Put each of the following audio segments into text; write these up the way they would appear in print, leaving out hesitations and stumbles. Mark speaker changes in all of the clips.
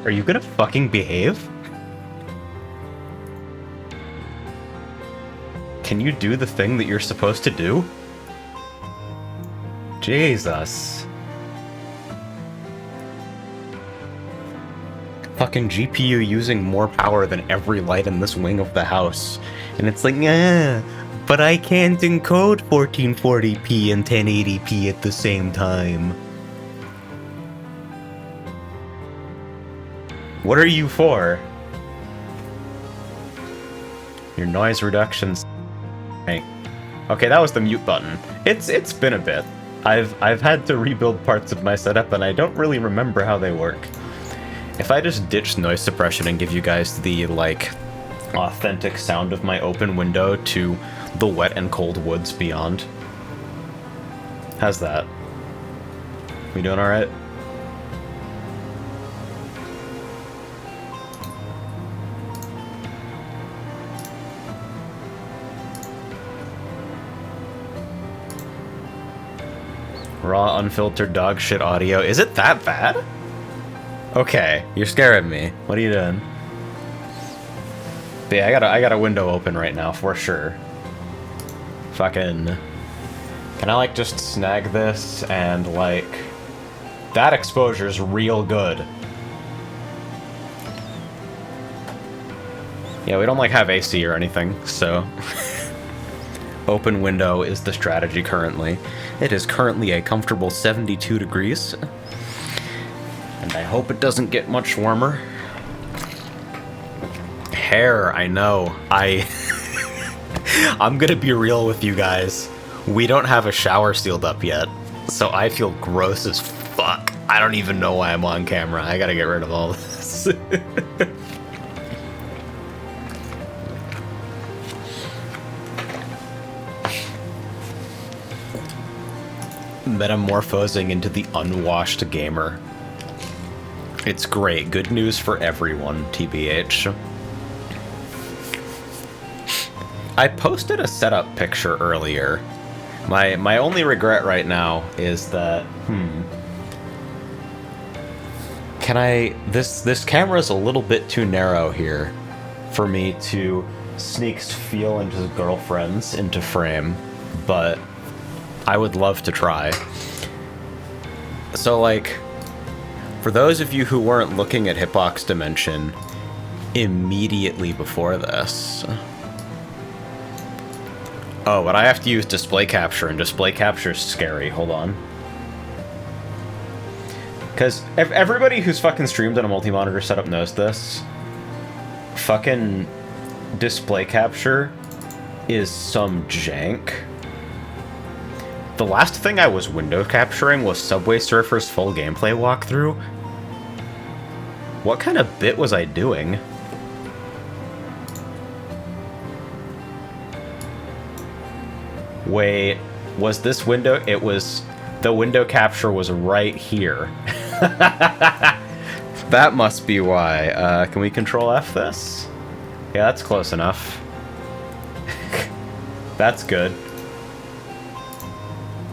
Speaker 1: Are you gonna fucking behave? Can you do the thing that you're supposed to do? Jesus. Fucking GPU using more power than every light in this wing of the house. And it's like, but I can't encode 1440p and 1080p at the same time. What are you for? Your noise reductions. Hey. Okay, that was the mute button. It's been a bit. I've had to rebuild parts of my setup and I don't really remember how they work. If I just ditch noise suppression and give you guys the, like, authentic sound of my open window to the wet and cold woods beyond. How's that? We doing alright? Raw, unfiltered dog shit audio. Is it that bad? Okay, you're scaring me. What are you doing? But yeah, I got a window open right now for sure. Fucking. Can I like just snag this and like that exposure's real good. Yeah, we don't like have AC or anything, so open window is the strategy currently. It is currently a comfortable 72 degrees. And I hope it doesn't get much warmer. Hair, I know. I'm gonna be real with you guys. We don't have a shower sealed up yet, so I feel gross as fuck. I don't even know why I'm on camera. I gotta get rid of all this. Metamorphosing into the unwashed gamer. It's great. Good news for everyone, TBH. I posted a setup picture earlier. My only regret right now is that, Can I... This camera's a little bit too narrow here for me to sneak Feel and his girlfriends into frame, but I would love to try. So, like, For those of you who weren't looking at Hitbox Dimension immediately before this... Oh, but I have to use display capture, and display capture is scary. Hold on. Because everybody who's fucking streamed on a multi-monitor setup knows this. Fucking display capture is some jank. The last thing I was window capturing was Subway Surfer's full gameplay walkthrough. What kind of bit was I doing? Wait, was this window? It was... The window capture was right here. That must be why. Can we Control F this? Yeah, that's close enough. That's good.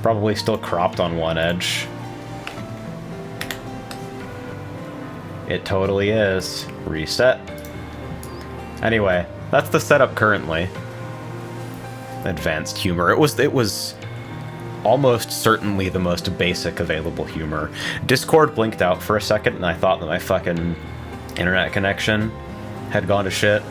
Speaker 1: Probably still cropped on one edge. It totally is. Reset. Anyway, that's the setup currently. Advanced humor. It was almost certainly the most basic available humor. Discord blinked out for a second, and I thought that my fucking internet connection had gone to shit.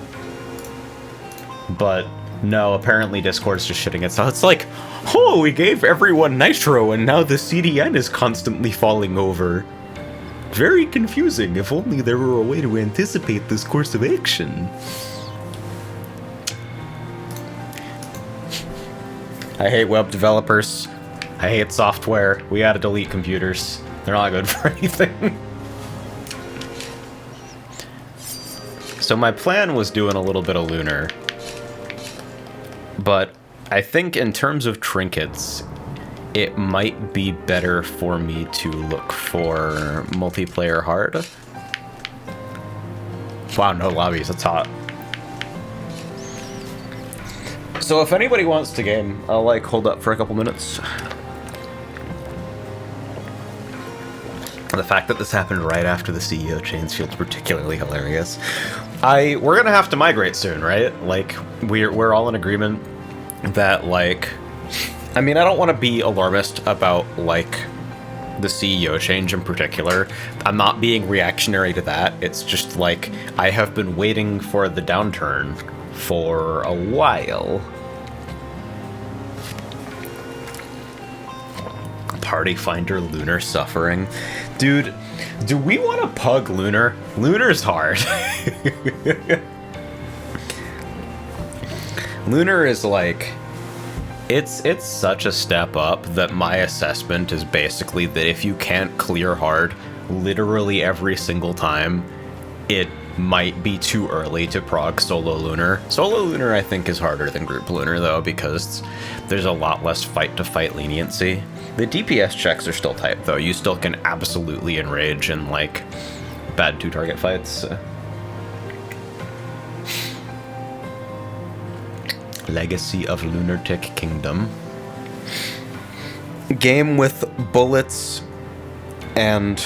Speaker 1: But no, apparently Discord's just shitting itself. It's like, oh, we gave everyone nitro, and now the CDN is constantly falling over. Very confusing. If only there were a way to anticipate this course of action. I hate web developers. I hate software. We gotta delete computers. They're not good for anything. So my plan was doing a little bit of Lunar. But I think in terms of trinkets, it might be better for me to look for multiplayer hard. Wow, no lobbies. That's hot. So if anybody wants to game, I'll like hold up for a couple minutes. The fact that this happened right after the CEO change feels particularly hilarious. We're gonna have to migrate soon, right? Like we're all in agreement that like, I mean, I don't want to be alarmist about like the CEO change in particular. I'm not being reactionary to that. It's just like I have been waiting for the downturn for a while. Party Finder Lunar suffering. Dude, do we want to pug Lunar? Lunar's hard. Lunar is like, it's such a step up that my assessment is basically that if you can't clear hard literally every single time, it might be too early to prog solo Lunar. Solo Lunar I think is harder than group Lunar though, because there's a lot less fight-to-fight leniency. The DPS checks are still tight though. You still can absolutely enrage in like bad two-target fights. Legacy of Lunatic Kingdom. Game with bullets and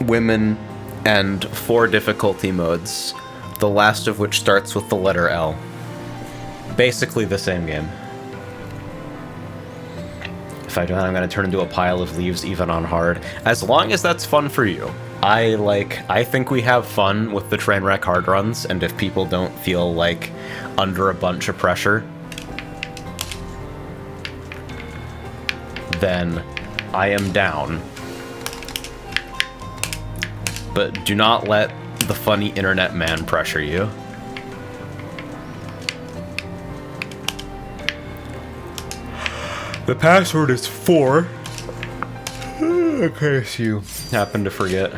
Speaker 1: women and 4 difficulty modes, the last of which starts with the letter L. Basically the same game. If I do that, I'm gonna turn into a pile of leaves even on hard. As long as that's fun for you. I think we have fun with the train wreck hard runs, and if people don't feel like under a bunch of pressure, then I am down. But do not let the funny internet man pressure you. The password is 4. In case you happen to forget.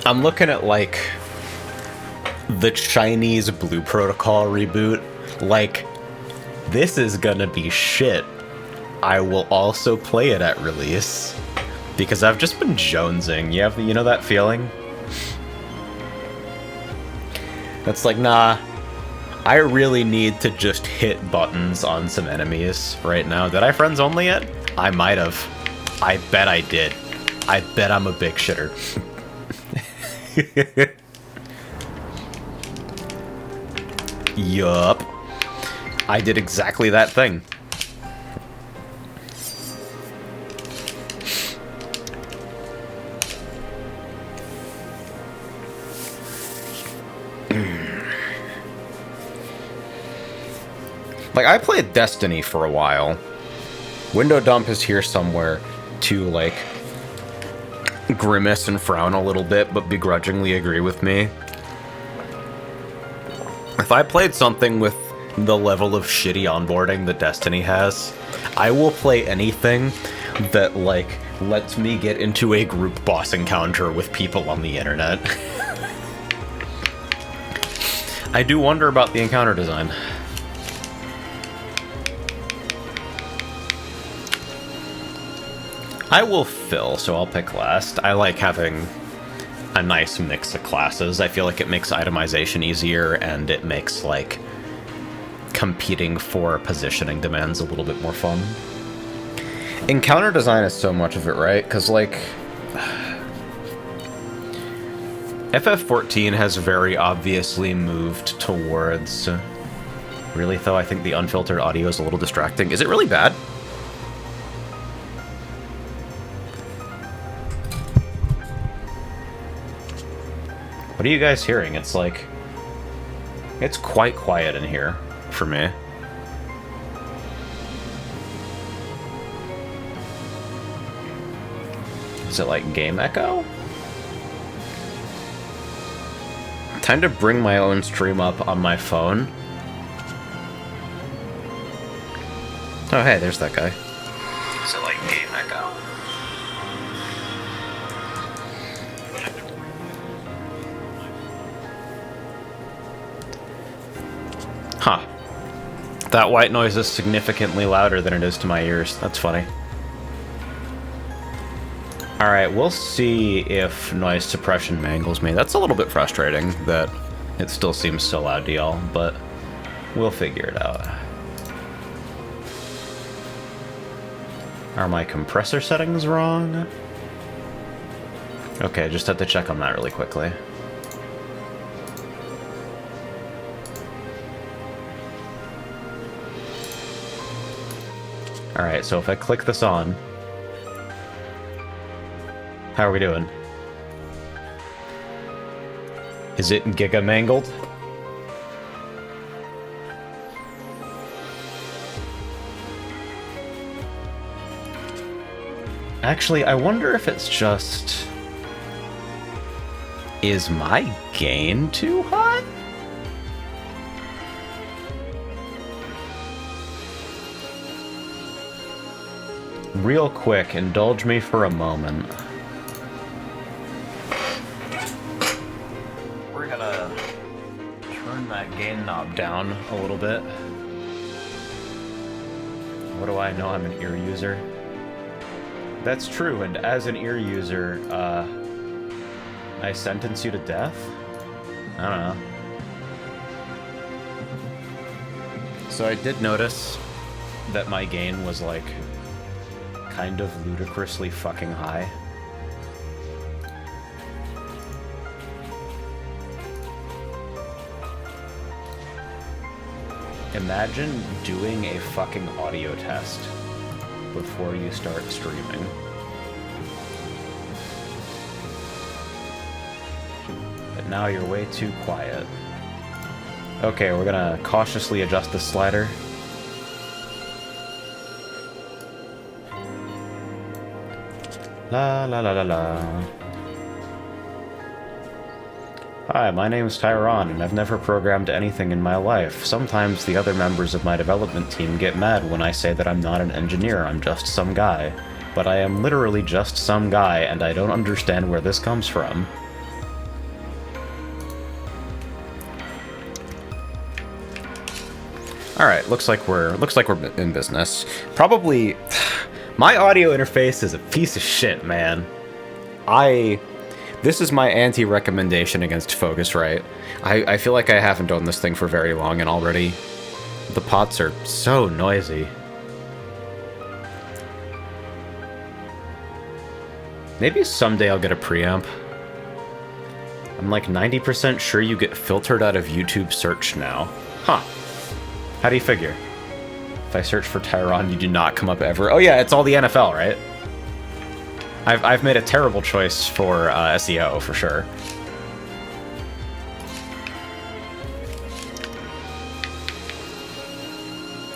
Speaker 1: I'm looking at like the Chinese Blue Protocol reboot. Like, this is gonna be shit. I will also play it at release because I've just been jonesing. You know that feeling? That's like, nah, I really need to just hit buttons on some enemies right now. Did I friends only yet? I might have. I bet I did. I bet I'm a big shitter. Yup. I did exactly that thing. Like, I played Destiny for a while. Window Dump is here somewhere to, like, grimace and frown a little bit, but begrudgingly agree with me. If I played something with the level of shitty onboarding that Destiny has, I will play anything that, like, lets me get into a group boss encounter with people on the internet. I do wonder about the encounter design. I will fill, so I'll pick last. I like having a nice mix of classes. I feel like it makes itemization easier, and it makes, like, competing for positioning demands a little bit more fun. Encounter design is so much of it, right? Because, like, FF14 has very obviously moved towards... Really, though, I think the unfiltered audio is a little distracting. Is it really bad? What are you guys hearing? It's like... It's quite quiet in here, for me. Is it like game echo? Time to bring my own stream up on my phone. Oh hey, there's that guy. Is it like game echo? Huh. That white noise is significantly louder than it is to my ears. That's funny. Alright, we'll see if noise suppression mangles me. That's a little bit frustrating that it still seems so loud to y'all, but we'll figure it out. Are my compressor settings wrong? Okay, just have to check on that really quickly. Alright, so if I click this on... How are we doing? Is it giga mangled? Actually, I wonder if it's just... Is my gain too high? Real quick, indulge me for a moment. We're gonna turn that gain knob down a little bit. What do I know? I'm an ear user. That's true, and as an ear user, I sentence you to death? I don't know. So I did notice that my gain was, like, kind of ludicrously fucking high. Imagine doing a fucking audio test before you start streaming. But now you're way too quiet. Okay, we're gonna cautiously adjust the slider. La la la la la. Hi, my name is Tyron, and I've never programmed anything in my life. Sometimes the other members of my development team get mad when I say that I'm not an engineer, I'm just some guy. But I am literally just some guy, and I don't understand where this comes from. Alright, looks like we're in business. Probably... My audio interface is a piece of shit, man. This is my anti-recommendation against Focusrite. I feel like I haven't done this thing for very long, and already the pots are so noisy. Maybe someday I'll get a preamp. I'm like 90% sure you get filtered out of YouTube search now. Huh. How do you figure? If I search for Tyron, you do not come up ever. Oh yeah, it's all the NFL, right? I've made a terrible choice for SEO, for sure.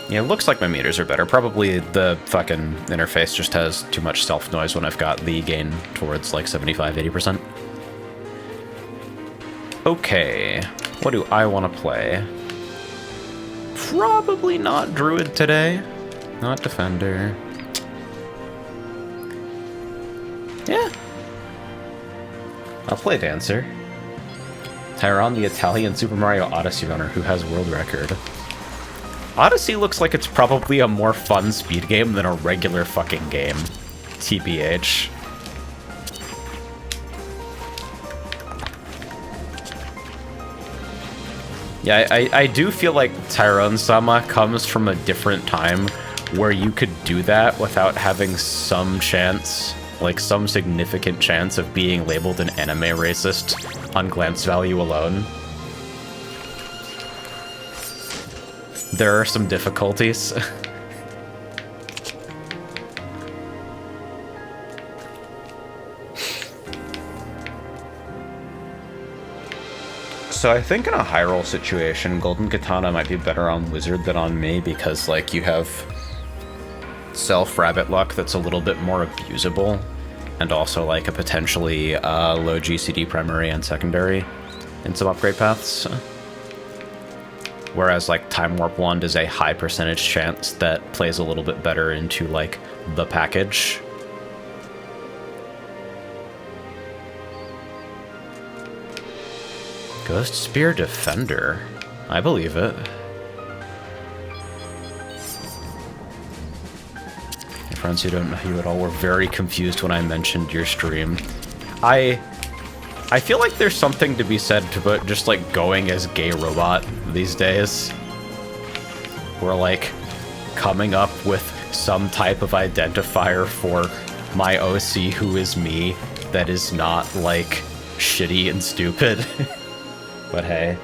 Speaker 1: Yeah, it looks like my meters are better. Probably the fucking interface just has too much self-noise when I've got the gain towards like 75-80%. Okay, what do I want to play? Probably not Druid today. Not Defender. Yeah. I'll play Dancer. Tyron, the Italian Super Mario Odyssey runner who has world record. Odyssey looks like it's probably a more fun speed game than a regular fucking game. TBH. Yeah, I do feel like Tyrone-sama comes from a different time where you could do that without having some chance, like some significant chance of being labeled an anime racist on glance value alone. There are some difficulties. So I think in a high roll situation, Golden Katana might be better on Wizard than on me because, like, you have self-rabbit luck that's a little bit more abusable, and also, like, a potentially low GCD primary and secondary in some upgrade paths. Whereas, like, Time Warp Wand is a high percentage chance that plays a little bit better into, like, the package. Ghost Spear Defender. I believe it. My friends who don't know you at all were very confused when I mentioned your stream. I feel like there's something to be said about just, like, going as gay robot these days. We're, like, coming up with some type of identifier for my OC who is me that is not, like, shitty and stupid. But hey.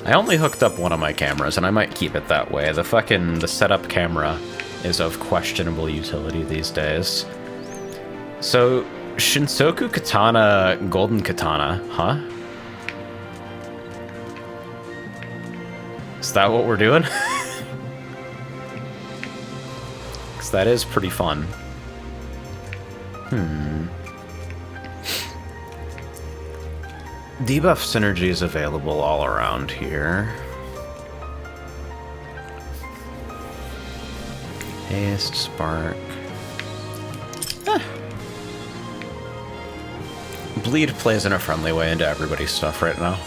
Speaker 1: I only hooked up one of my cameras, and I might keep it that way. The setup camera is of questionable utility these days. So, Shinsoku Katana, Golden Katana, huh? Is that what we're doing? Because that is pretty fun. Debuff synergy is available all around here. Haste, Spark. Bleed plays in a friendly way into everybody's stuff right now.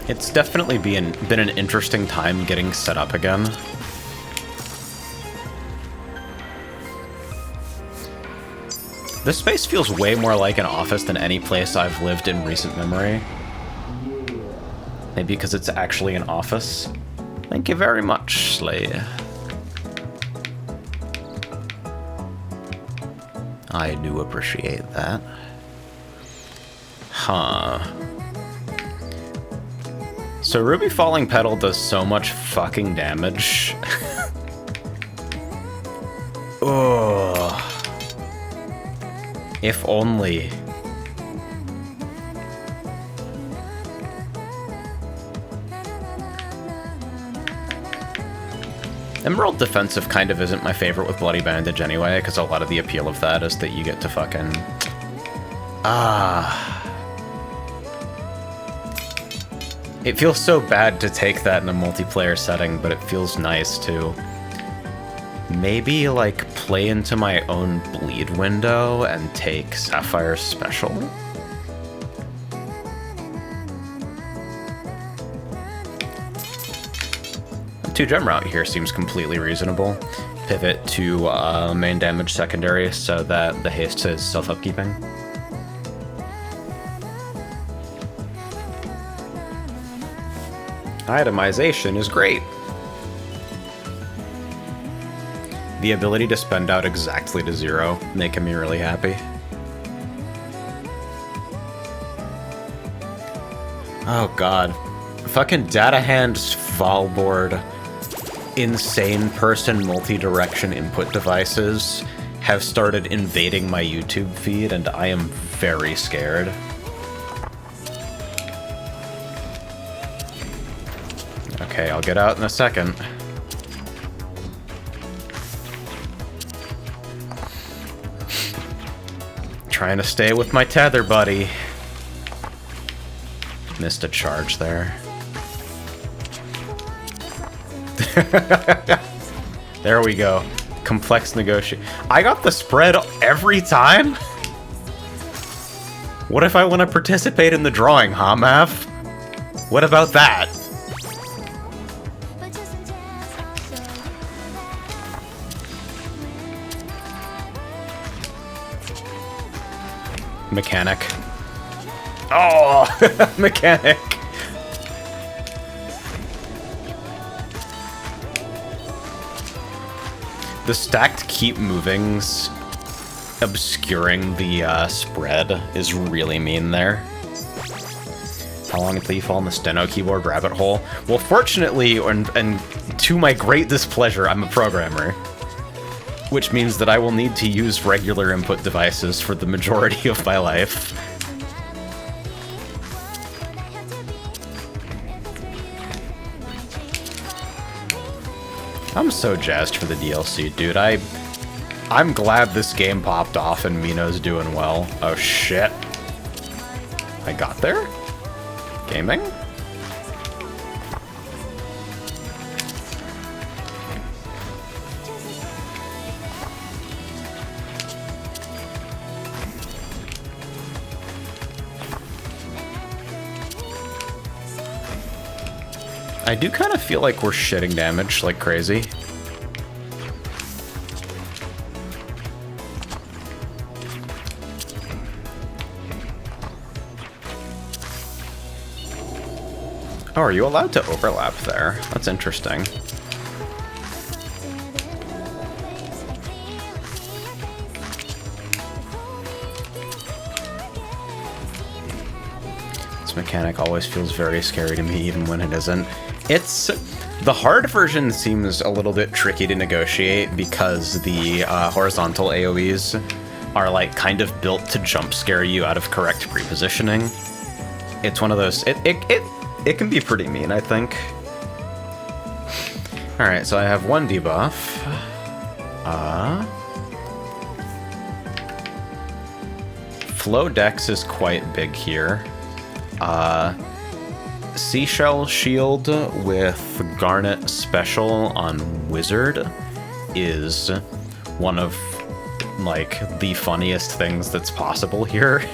Speaker 1: It's definitely been an interesting time getting set up again. This space feels way more like an office than any place I've lived in recent memory. Maybe because it's actually an office. Thank you very much, Slay. I do appreciate that. Huh. So Ruby Falling Petal does so much fucking damage. Ugh. If only. Emerald Defensive kind of isn't my favorite with Bloody Bandage anyway, because a lot of the appeal of that is that you get to fucking... It feels so bad to take that in a multiplayer setting, but it feels nice to maybe, like, play into my own bleed window and take Sapphire Special. 2-gem route here seems completely reasonable. Pivot to main damage secondary so that the haste is self-upkeeping. Itemization is great. The ability to spend out exactly to 0, making me really happy. Oh god. Fucking Data Hand's Valboard insane person multi-direction input devices have started invading my YouTube feed, and I am very scared. Okay, I'll get out in a second. Trying to stay with my tether, buddy. Missed a charge there. There we go. Complex negotiation. I got the spread every time? What if I want to participate in the drawing, huh, Mav? What about that? Mechanic. Oh, mechanic. The stacked keep movings obscuring the spread is really mean there. How long until you fall in the steno keyboard rabbit hole? Well, fortunately, and to my great displeasure, I'm a programmer. Which means that I will need to use regular input devices for the majority of my life. I'm so jazzed for the DLC, dude. I'm glad this game popped off and Mino's doing well. Oh shit. I got there? Gaming? I do kind of feel like we're shitting damage like crazy. Oh, are you allowed to overlap there? That's interesting. This mechanic always feels very scary to me, even when it isn't. The hard version seems a little bit tricky to negotiate because the horizontal AoEs are like kind of built to jump scare you out of correct pre-positioning. It's one of those. It can be pretty mean, I think. All right, so I have one debuff. Flow Dex is quite big here. Seashell Shield with Garnet Special on Wizard is one of, like, the funniest things that's possible here.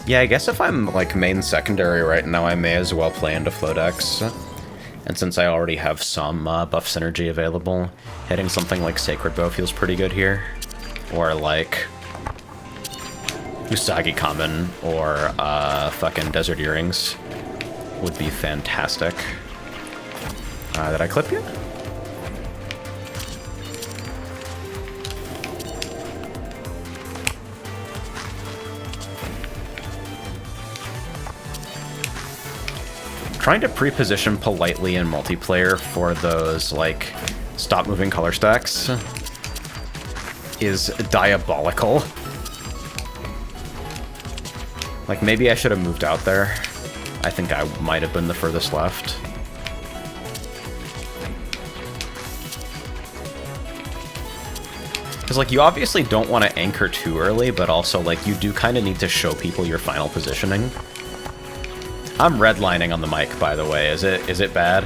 Speaker 1: Yeah, I guess if I'm, like, main secondary right now, I may as well play into Flodex. And since I already have some buff synergy available, hitting something like Sacred Bow feels pretty good here. Or, like, Usagi Kamen or fucking Desert Earrings would be fantastic. Did I clip you? Trying to pre-position politely in multiplayer for those, like, stop moving color stacks is diabolical. Like, maybe I should have moved out there. I think I might have been the furthest left. Because, like, you obviously don't want to anchor too early, but also, like, you do kind of need to show people your final positioning. I'm redlining on the mic, by the way. Is it bad?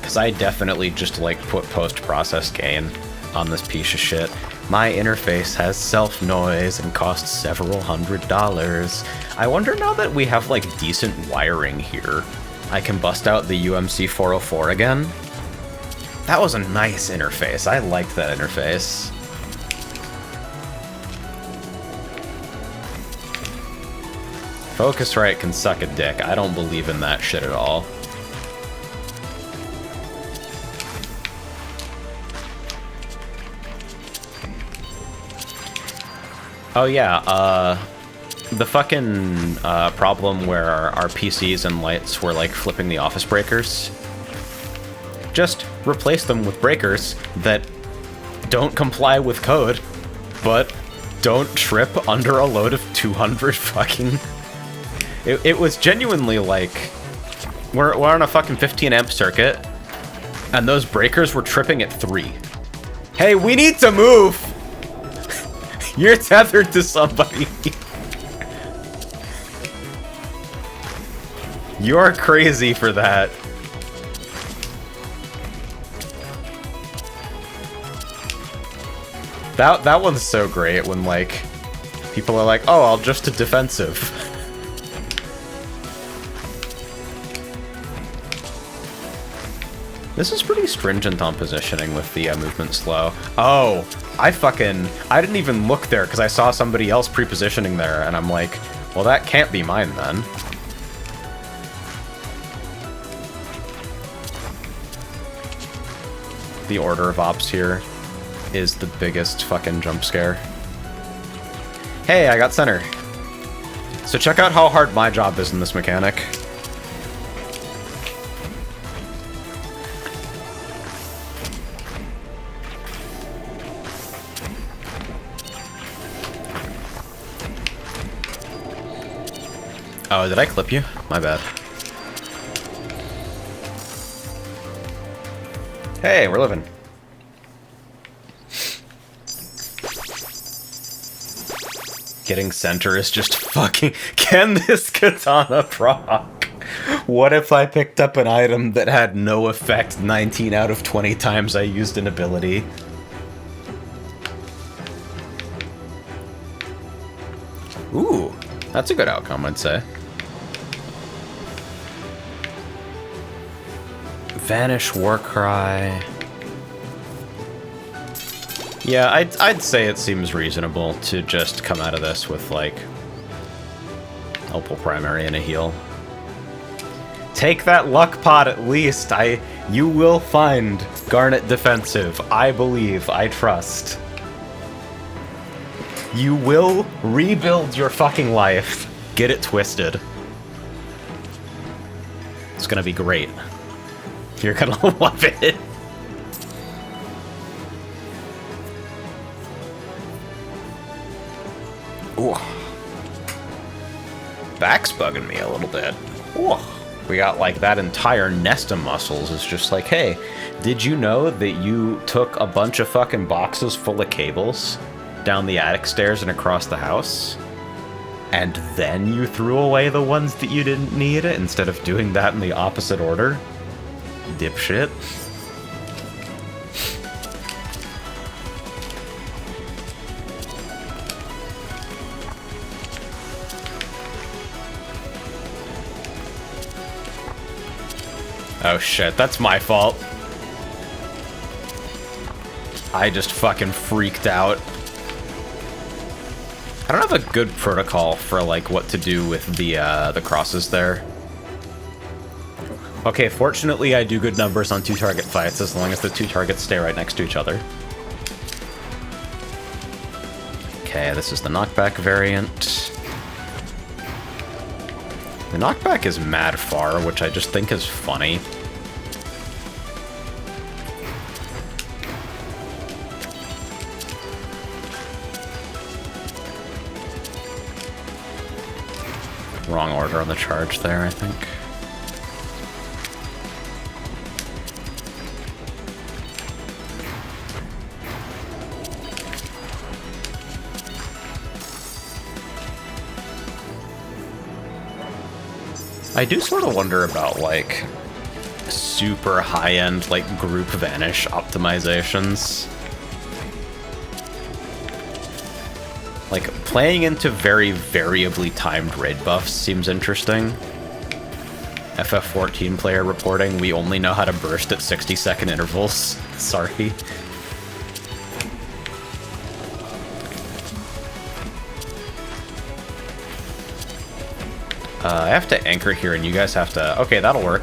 Speaker 1: Because I definitely just, like, put post-process gain on this piece of shit. My interface has self-noise and costs several $100s. I wonder now that we have, like, decent wiring here, I can bust out the UMC 404 again? That was a nice interface. I liked that interface. Focusrite can suck a dick. I don't believe in that shit at all. Oh yeah, the fucking problem where our PCs and lights were like flipping the office breakers. Just replace them with breakers that don't comply with code, but don't trip under a load of 200 fucking... It was genuinely like... We're on a fucking 15 amp circuit, and those breakers were tripping at 3. Hey, we need to move! You're tethered to somebody. You're crazy for that. That one's so great when, like, people are like, oh, I'll just a defensive. This is pretty stringent on positioning with the movement slow. Oh, I didn't even look there because I saw somebody else pre-positioning there, and I'm like, well, that can't be mine then. The order of ops here is the biggest fucking jump scare. Hey, I got center. So check out how hard my job is in this mechanic. Oh, did I clip you? My bad. Hey, we're living. Getting center is just fucking... Can this katana proc? What if I picked up an item that had no effect 19 out of 20 times I used an ability? Ooh, that's a good outcome, I'd say. Vanish Warcry. Yeah, I'd say it seems reasonable to just come out of this with, like, Opal Primary and a heal. Take that luck pot at least. You will find Garnet defensive. I believe. I trust. You will rebuild your fucking life. Get it twisted. It's gonna be great. You're gonna love it. Ooh. Back's bugging me a little bit. Ooh. We got like that entire nest of muscles. It's just like, hey, did you know that you took a bunch of fucking boxes full of cables down the attic stairs and across the house? And then you threw away the ones that you didn't need instead of doing that in the opposite order? Dipshit. Oh shit, that's my fault. I just fucking freaked out. I don't have a good protocol for, like, what to do with the crosses there. Okay, fortunately I do good numbers on 2-target fights as long as the 2 targets stay right next to each other. Okay, this is the knockback variant. The knockback is mad far, which I just think is funny. Wrong order on the charge there, I think. I do sort of wonder about, like, super high-end, like, group vanish optimizations. Like, playing into very variably timed raid buffs seems interesting. FF14 player reporting, we only know how to burst at 60-second intervals. Sorry. I have to anchor here, and you guys have to... Okay, that'll work.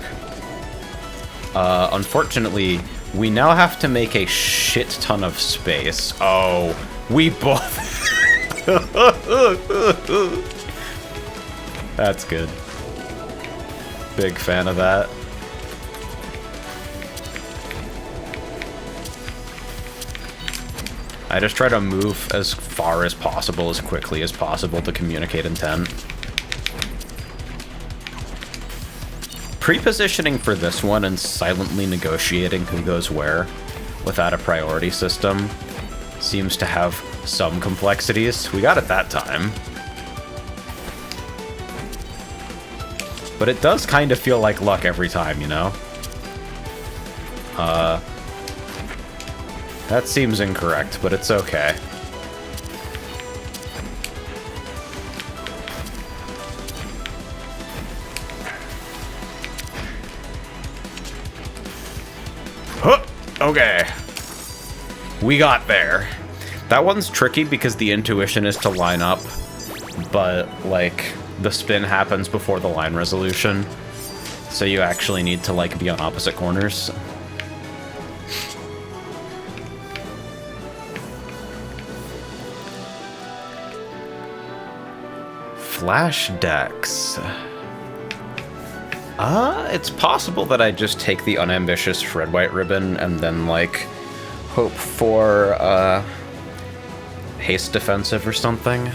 Speaker 1: Unfortunately, we now have to make a shit ton of space. Oh, we both... That's good. Big fan of that. I just try to move as far as possible, as quickly as possible to communicate intent. Pre-positioning for this one and silently negotiating who goes where without a priority system seems to have some complexities. We got it that time. But it does kind of feel like luck every time, you know? That seems incorrect, but it's okay. Huh! Okay. We got there. That one's tricky because the intuition is to line up, but, like, the spin happens before the line resolution, so you actually need to, like, be on opposite corners. Flash decks. It's possible that I just take the unambitious red white ribbon and then, like, hope for, haste defensive or something.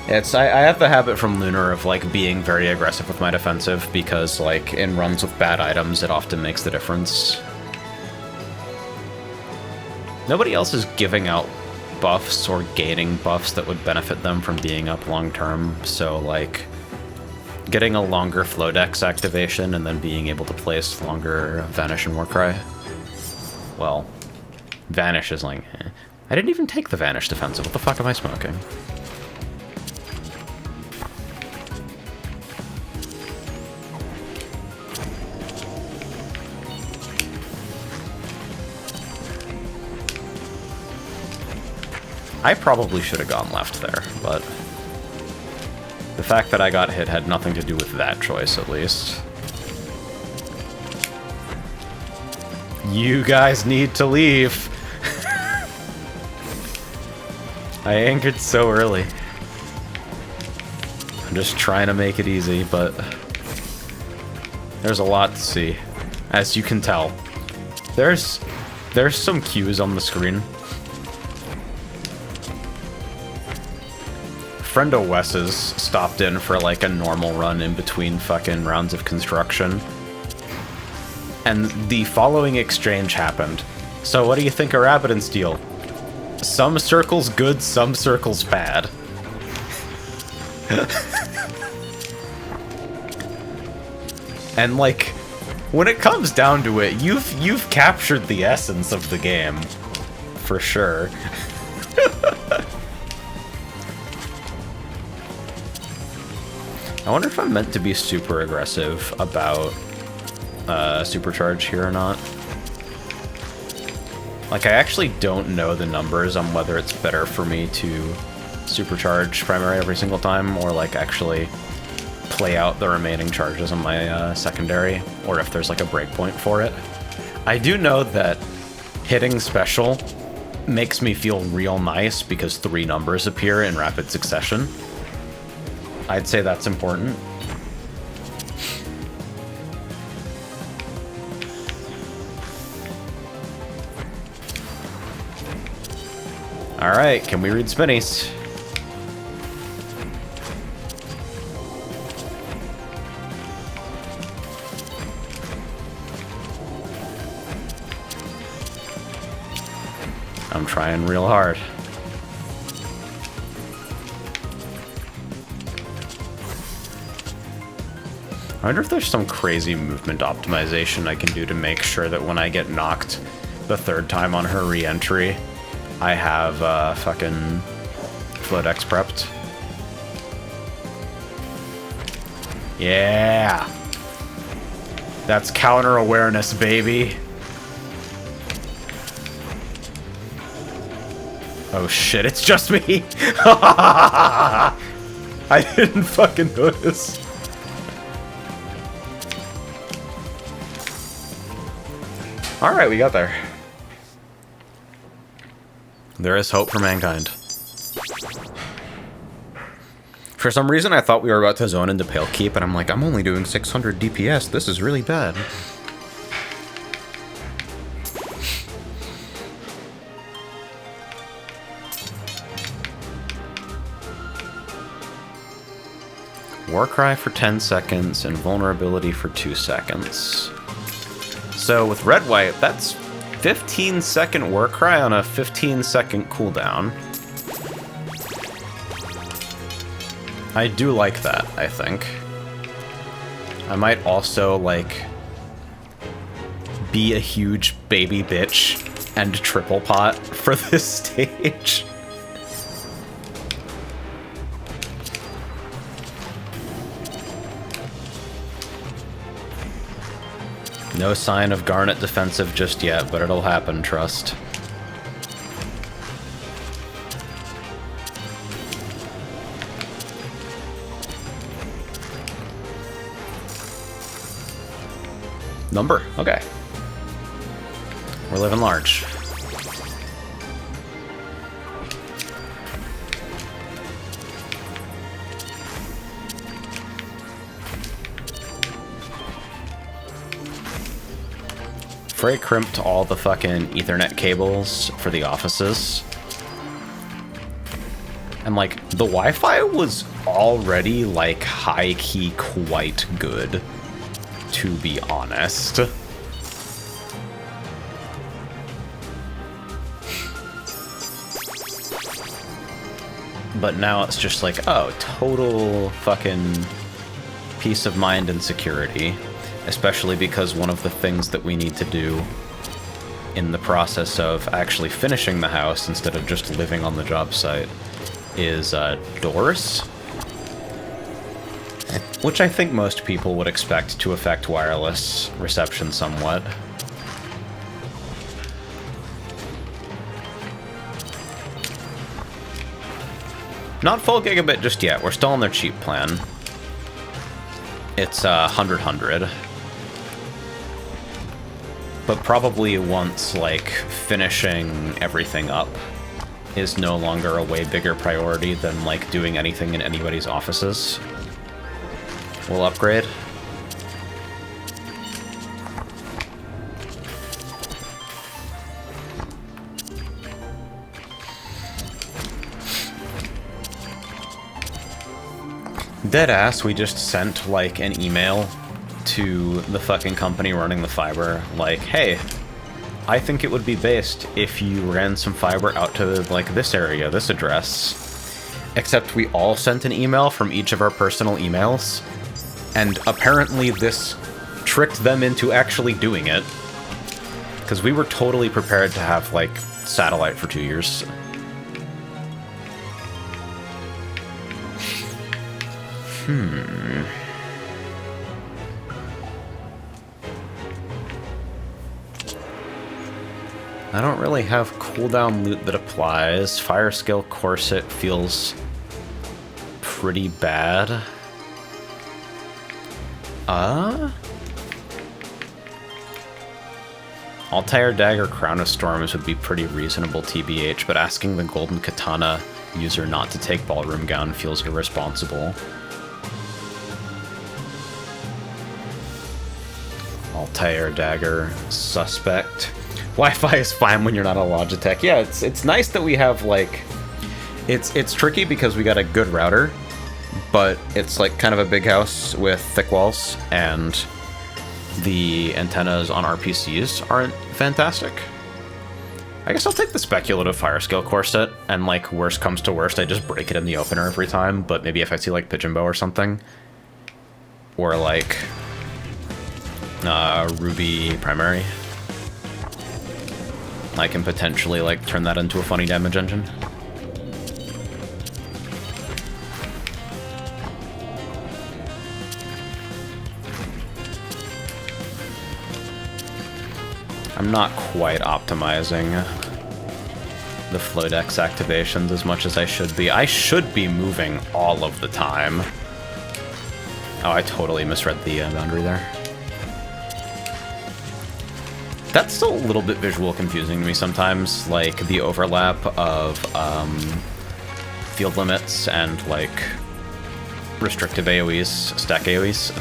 Speaker 1: I have the habit from Lunar of, like, being very aggressive with my defensive because, like, in runs with bad items, it often makes the difference. Nobody else is giving out buffs or gaining buffs that would benefit them from being up long term, so, like, getting a longer Flowdex activation and then being able to place longer Vanish and Warcry. Well, Vanish is like, eh. I didn't even take the Vanish defensive. What the fuck am I smoking? I probably should have gone left there, but the fact that I got hit had nothing to do with that choice, at least. You guys need to leave. I anchored so early. I'm just trying to make it easy, but there's a lot to see. As you can tell, there's some cues on the screen. Friendo Wes's stopped in for, like, a normal run in between fucking rounds of construction. And the following exchange happened. So what do you think of Rabbit and Steel? Some circles good, some circles bad. And, like, when it comes down to it, you've captured the essence of the game. For sure. I wonder if I'm meant to be super aggressive about Supercharge here or not. Like, I actually don't know the numbers on whether it's better for me to Supercharge primary every single time, or, like, actually play out the remaining charges on my secondary, or if there's, like, a breakpoint for it. I do know that hitting special makes me feel real nice because 3 numbers appear in rapid succession. I'd say that's important. Alright, can we read spinnies? I'm trying real hard. I wonder if there's some crazy movement optimization I can do to make sure that when I get knocked the third time on her re-entry, I have fucking Flodex prepped. Yeah! That's counter-awareness, baby! Oh shit, it's just me! I didn't fucking notice. Alright, we got there. There is hope for mankind. For some reason, I thought we were about to zone into Pale Keep, and I'm like, I'm only doing 600 DPS. This is really bad. Warcry for 10 seconds, and Vulnerability for 2 seconds. So with Red-White, that's 15-second Warcry on a 15-second cooldown. I do like that, I think. I might also, like, be a huge baby bitch and triple pot for this stage. No sign of Garnet defensive just yet, but it'll happen, trust. Number, okay. We're living large. Frey crimped all the fucking Ethernet cables for the offices. And, like, the Wi-Fi was already, like, high-key quite good, to be honest. But now it's just like, oh, total fucking peace of mind and security. Especially because one of the things that we need to do in the process of actually finishing the house instead of just living on the job site is doors. Which I think most people would expect to affect wireless reception somewhat. Not full gigabit just yet, we're still on their cheap plan. It's 100. But probably once, like, finishing everything up is no longer a way bigger priority than, like, doing anything in anybody's offices. We'll upgrade. Deadass, we just sent, like, an email to the fucking company running the fiber, like, hey, I think it would be based if you ran some fiber out to, like, this area, this address. Except we all sent an email from each of our personal emails, and apparently this tricked them into actually doing it. Because we were totally prepared to have, like, satellite for 2 years. I don't really have cooldown loot that applies. Fire skill corset feels pretty bad. Altair Dagger Crown of Storms would be pretty reasonable TBH, but asking the Golden Katana user not to take Ballroom Gown feels irresponsible. Altair Dagger, suspect. Wi-Fi is fine when you're not a Logitech. Yeah, it's nice that we have, like... It's tricky because we got a good router, but it's, like, kind of a big house with thick walls, and the antennas on our PCs aren't fantastic. I guess I'll take the speculative fire skill corset, and, like, worst comes to worst, I just break it in the opener every time, but maybe if I see, like, Pigeon Bow or something, or, like, Ruby Primary. I can potentially, like, turn that into a funny damage engine. I'm not quite optimizing the Flodex activations as much as I should be. I should be moving all of the time. Oh, I totally misread the boundary there. That's still a little bit visual confusing to me sometimes, like the overlap of field limits and like restrictive AoEs, stack AoEs.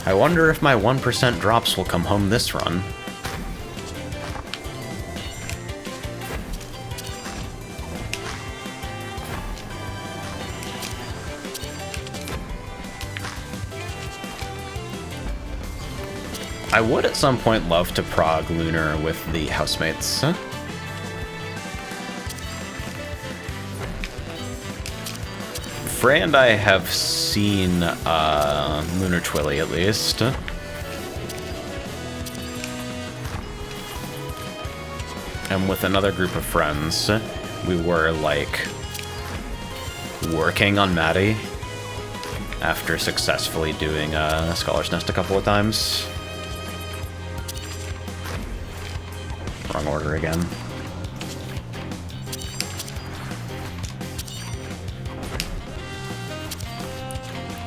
Speaker 1: I wonder if my 1% drops will come home this run. I would at some point love to prog Lunar with the housemates. Huh? Frey and I have seen Lunar Twilly at least. And with another group of friends, we were like working on Maddie after successfully doing Scholar's Nest a couple of times. Wrong order again.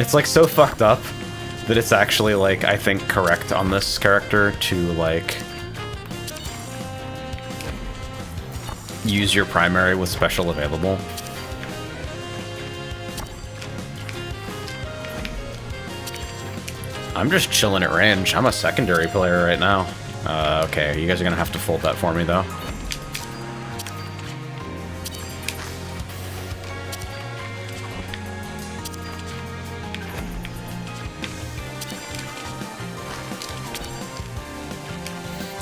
Speaker 1: It's like so fucked up that it's actually like, I think, correct on this character to like use your primary with special available. I'm just chilling at range. I'm a secondary player right now. Okay, you guys are gonna have to fold that for me, though.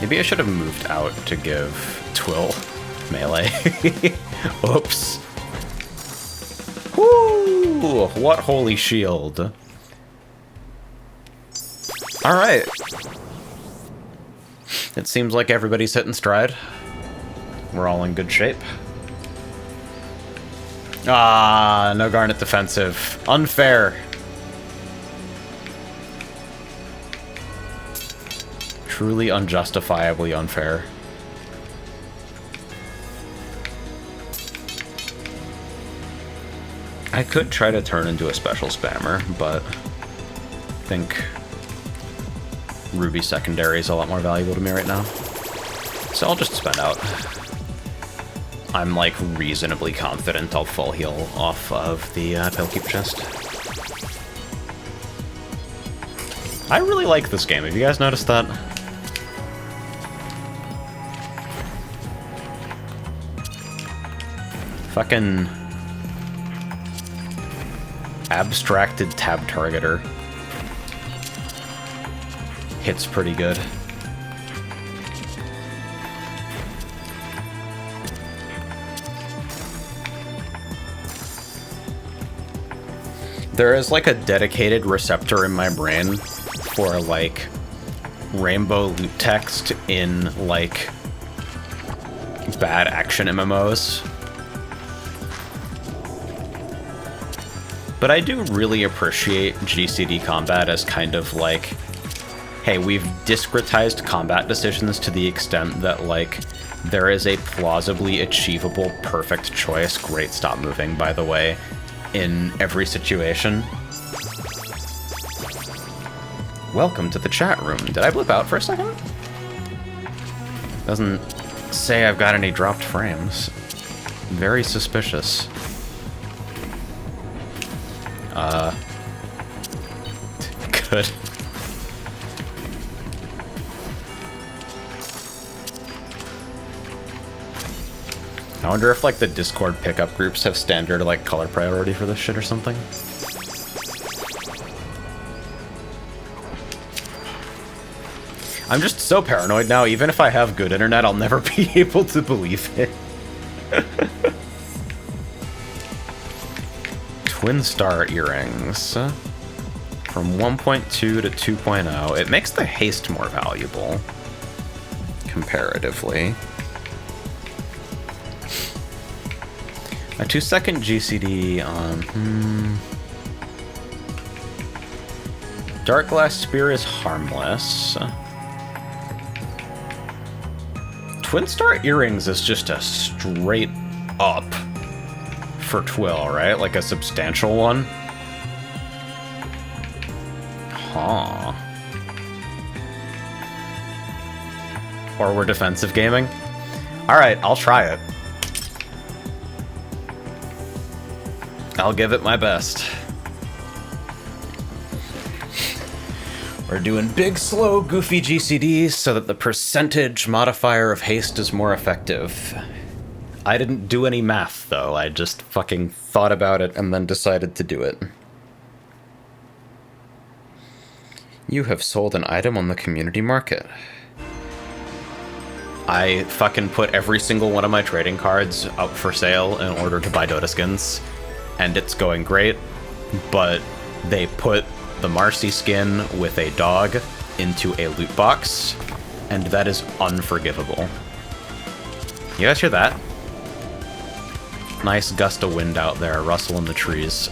Speaker 1: Maybe I should have moved out to give Twill melee. Oops. Woo! What holy shield. Alright. It seems like everybody's hitting stride. We're all in good shape. Ah, no Garnet defensive. Unfair. Truly unjustifiably unfair. I could try to turn into a special spammer, but I think Ruby secondary is a lot more valuable to me right now. So I'll just spend out. I'm like reasonably confident I'll full heal off of the Palekeep chest. I really like this game. Have you guys noticed that? Fucking abstracted tab targeter hits pretty good. There is like a dedicated receptor in my brain for like rainbow loot text in like bad action MMOs. But I do really appreciate GCD combat as kind of like, hey, we've discretized combat decisions to the extent that, like, there is a plausibly achievable perfect choice, great stop moving, by the way, in every situation. Welcome to the chat room. Did I blip out for a second? Doesn't say I've got any dropped frames. Very suspicious. Good. I wonder if, like, the Discord pickup groups have standard, like, color priority for this shit or something. I'm just so paranoid now, even if I have good internet, I'll never be able to believe it. Twin Star Earrings. From 1.2 to 2.0. It makes the haste more valuable, comparatively. A 2-second GCD on... Dark Glass Spear is harmless. Twin Star Earrings is just a straight up for Twill, right? Like a substantial one. Huh. Or we're defensive gaming? Alright, I'll try it. I'll give it my best. We're doing big, slow, goofy GCDs so that the percentage modifier of haste is more effective. I didn't do any math, though. I just fucking thought about it and then decided to do it. You have sold an item on the community market. I fucking put every single one of my trading cards up for sale in order to buy Dota skins, and it's going great, but they put the Marcy skin with a dog into a loot box, and that is unforgivable. You guys hear that? Nice gust of wind out there, rustle in the trees.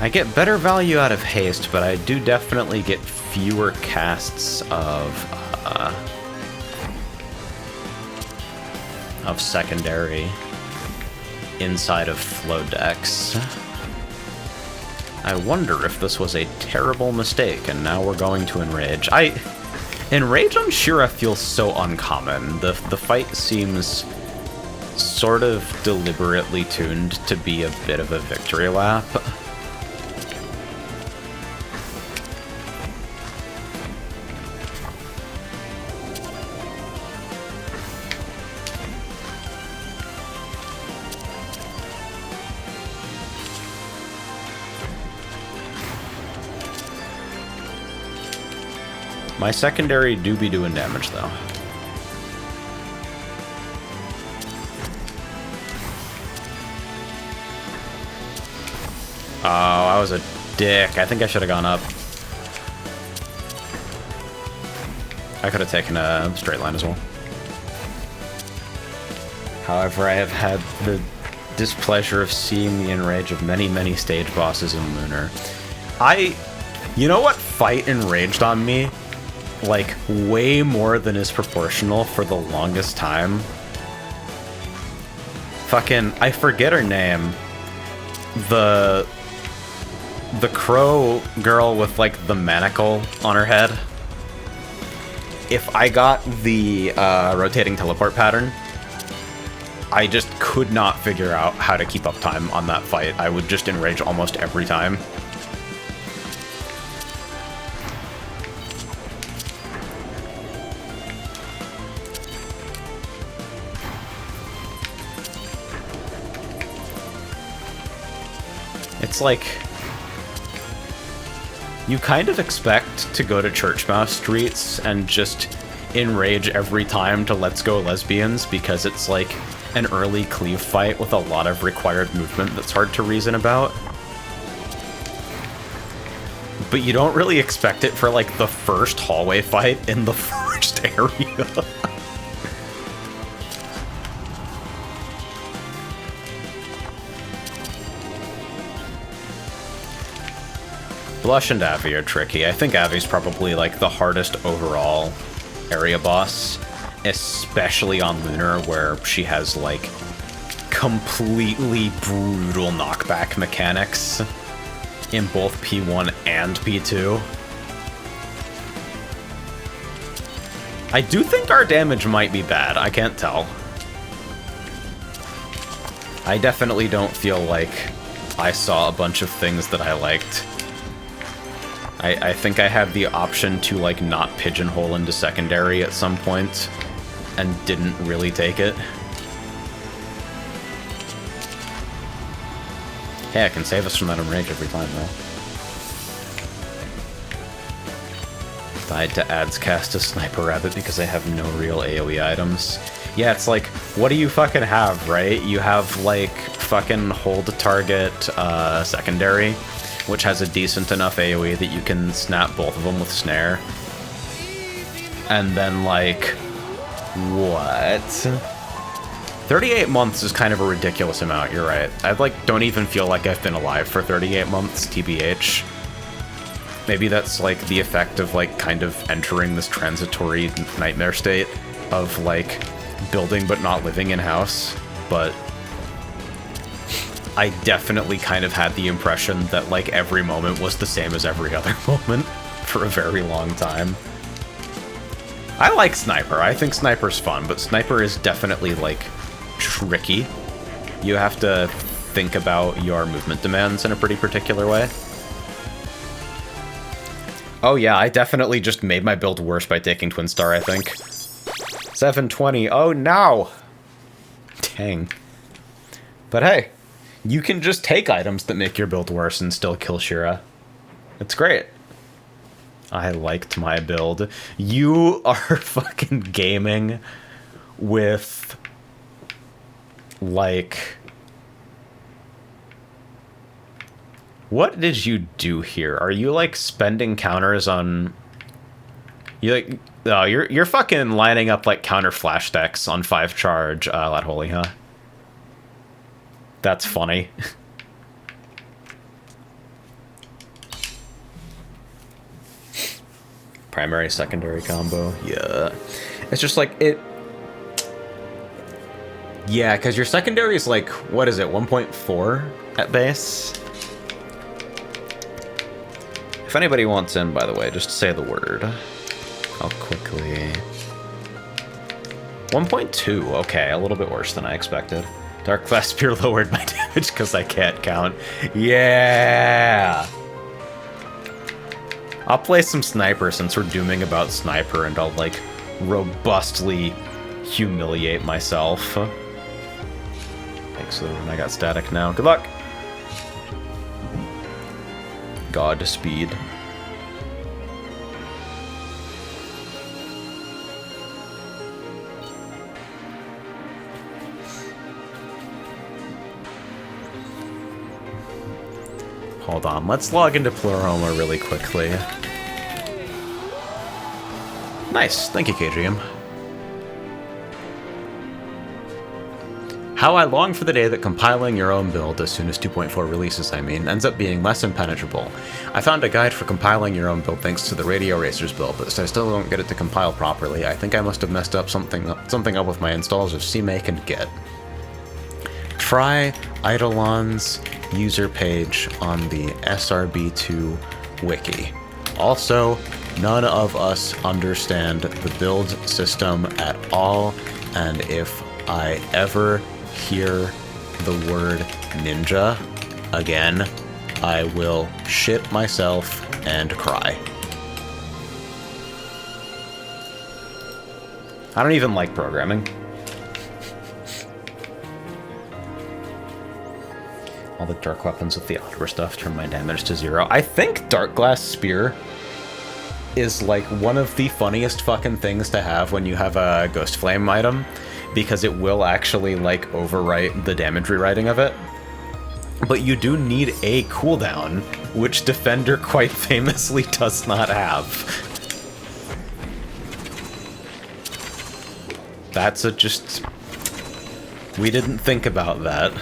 Speaker 1: I get better value out of haste, but I do definitely get fewer casts of secondary inside of flow decks. I wonder if this was a terrible mistake, and now we're going to Enrage. Enrage on Shira feels so uncommon. The fight seems sort of deliberately tuned to be a bit of a victory lap. My secondary do be doing damage, though. Oh, I was a dick. I think I should have gone up. I could have taken a straight line as well. However, I have had the displeasure of seeing the enrage of many, many stage bosses in Lunar. You know what fight enraged on me? Like, way more than is proportional for the longest time. Fucking, I forget her name. The crow girl with, like, the manacle on her head. If I got the rotating teleport pattern, I just could not figure out how to keep up time on that fight. I would just enrage almost every time. It's like, you kind of expect to go to Church Mouse streets and just enrage every time to Let's Go Lesbians, because it's like an early cleave fight with a lot of required movement that's hard to reason about. But you don't really expect it for, like, the first hallway fight in the first area. Blush and Avi are tricky. I think Avi's probably, like, the hardest overall area boss, especially on Lunar, where she has, like, completely brutal knockback mechanics in both P1 and P2. I do think our damage might be bad. I can't tell. I definitely don't feel like I saw a bunch of things that I liked. I think I had the option to, like, not pigeonhole into secondary at some point, and didn't really take it. Hey, I can save us from that enrage every time, though. Died to ads cast a Sniper Rabbit because I have no real AoE items. Yeah, it's like, what do you fucking have, right? You have, like, fucking hold target secondary, which has a decent enough AoE that you can snap both of them with Snare. And then, like, what? 38 months is kind of a ridiculous amount, you're right. I, like, don't even feel like I've been alive for 38 months, TBH. Maybe that's, like, the effect of, like, kind of entering this transitory nightmare state of, like, building but not living in-house. But I definitely kind of had the impression that, like, every moment was the same as every other moment for a very long time. I like Sniper. I think Sniper's fun, but Sniper is definitely, like, tricky. You have to think about your movement demands in a pretty particular way. Oh yeah, I definitely just made my build worse by taking Twin Star, I think. 720, oh no! Dang. But hey, you can just take items that make your build worse and still kill Shira. It's great. I liked my build. You are fucking gaming with, like... What did you do here? Are you, like, spending counters on... You, like... Oh, you're fucking lining up, like, counter flash decks on 5 charge, Lad Holy, huh? That's funny. Primary, secondary combo. Yeah. It's just, like, it... Yeah, because your secondary is, like, what is it, 1.4 at base? If anybody wants in, by the way, just say the word. I'll quickly... 1.2, okay, a little bit worse than I expected. Dark Class Spear lowered my damage because I can't count. Yeah! I'll play some Sniper since we're dooming about Sniper, and I'll, like, robustly humiliate myself. Thanks, I got static now. Good luck! Godspeed. Hold on, let's log into Pluroma really quickly. Nice, thank you, KGM. How I long for the day that compiling your own build, as soon as 2.4 releases, I mean, ends up being less impenetrable. I found a guide for compiling your own build thanks to the Radio Racers build, but I still don't get it to compile properly. I think I must have messed up something up with my installs of CMake and Git. Try Eidolon's user page on the SRB2 wiki. Also, none of us understand the build system at all, and if I ever hear the word ninja again, I will shit myself and cry. I don't even like programming. All the dark weapons with the Ottawa stuff turn my damage to 0. I think Dark Glass Spear is like one of the funniest fucking things to have when you have a Ghost Flame item, because it will actually, like, overwrite the damage rewriting of it. But you do need a cooldown, which Defender quite famously does not have. That's a just... We didn't think about that.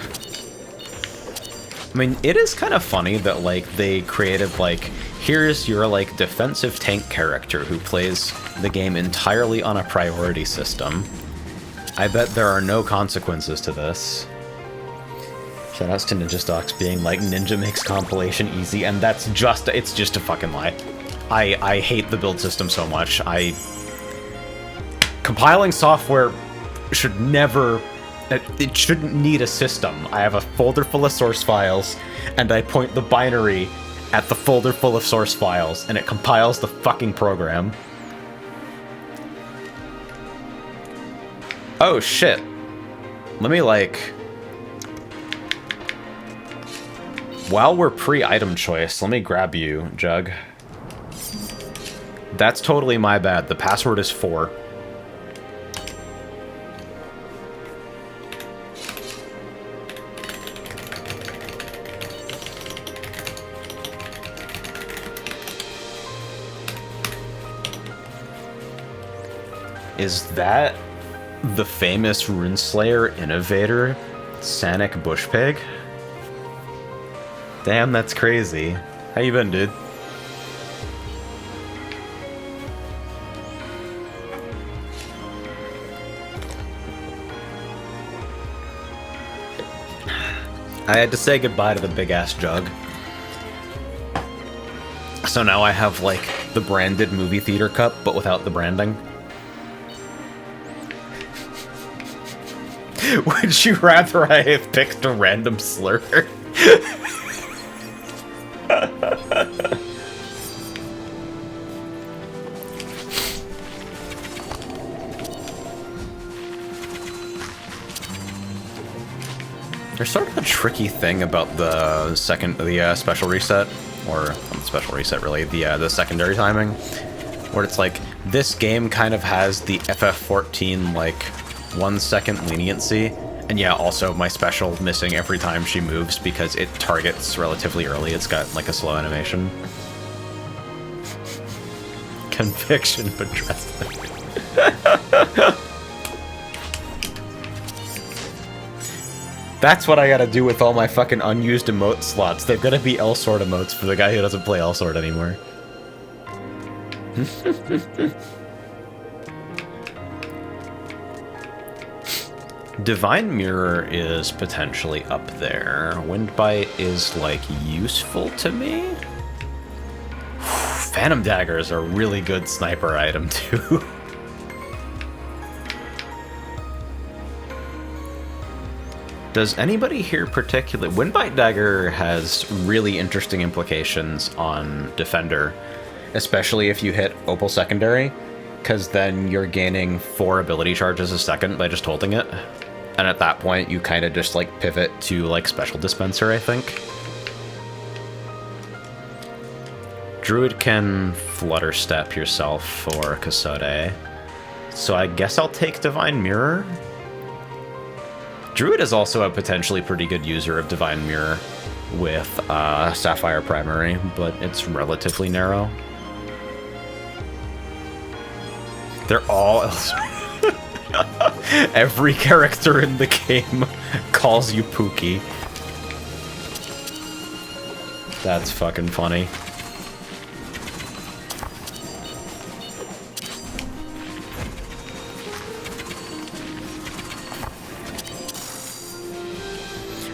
Speaker 1: I mean, it is kind of funny that, like, they created, like, here's your, like, defensive tank character who plays the game entirely on a priority system. I bet there are no consequences to this. Shoutouts to Ninja Stocks being like, Ninja makes compilation easy, and that's just, it's just a fucking lie. I hate the build system so much. Compiling software should never, it shouldn't need a system. I have a folder full of source files, and I point the binary at the folder full of source files, and it compiles the fucking program. Oh shit. Let me, like... While we're pre-item choice, let me grab you, Jug. That's totally my bad. The password is 4. Is that the famous Runeslayer innovator, Sanic Bushpig? Damn, that's crazy. How you been, dude? I had to say goodbye to the big-ass jug. So now I have, like, the branded movie theater cup, but without the branding. Would you rather I have picked a random slur? There's sort of a tricky thing about the special reset, or not the special reset really, the secondary timing, where it's like, this game kind of has the FF14, like, 1 second leniency, and yeah, also my special missing every time she moves because it targets relatively early. It's got, like, a slow animation. Conviction, but dressed like... That's what I gotta do with all my fucking unused emote slots. They're gonna be L-Sword emotes for the guy who doesn't play L-Sword anymore. Divine Mirror is potentially up there. Windbite is, like, useful to me? Phantom Daggers are a really good sniper item, too. Does anybody here particularly... Windbite Dagger has really interesting implications on Defender, especially if you hit Opal Secondary, because then you're gaining 4 ability charges a second by just holding it. And at that point, you kind of just, like, pivot to, like, Special Dispenser, I think. Druid can Flutter Step yourself for Kasode, so I guess I'll take Divine Mirror. Druid is also a potentially pretty good user of Divine Mirror with Sapphire Primary, but it's relatively narrow. They're all... Every character in the game calls you Pookie. That's fucking funny.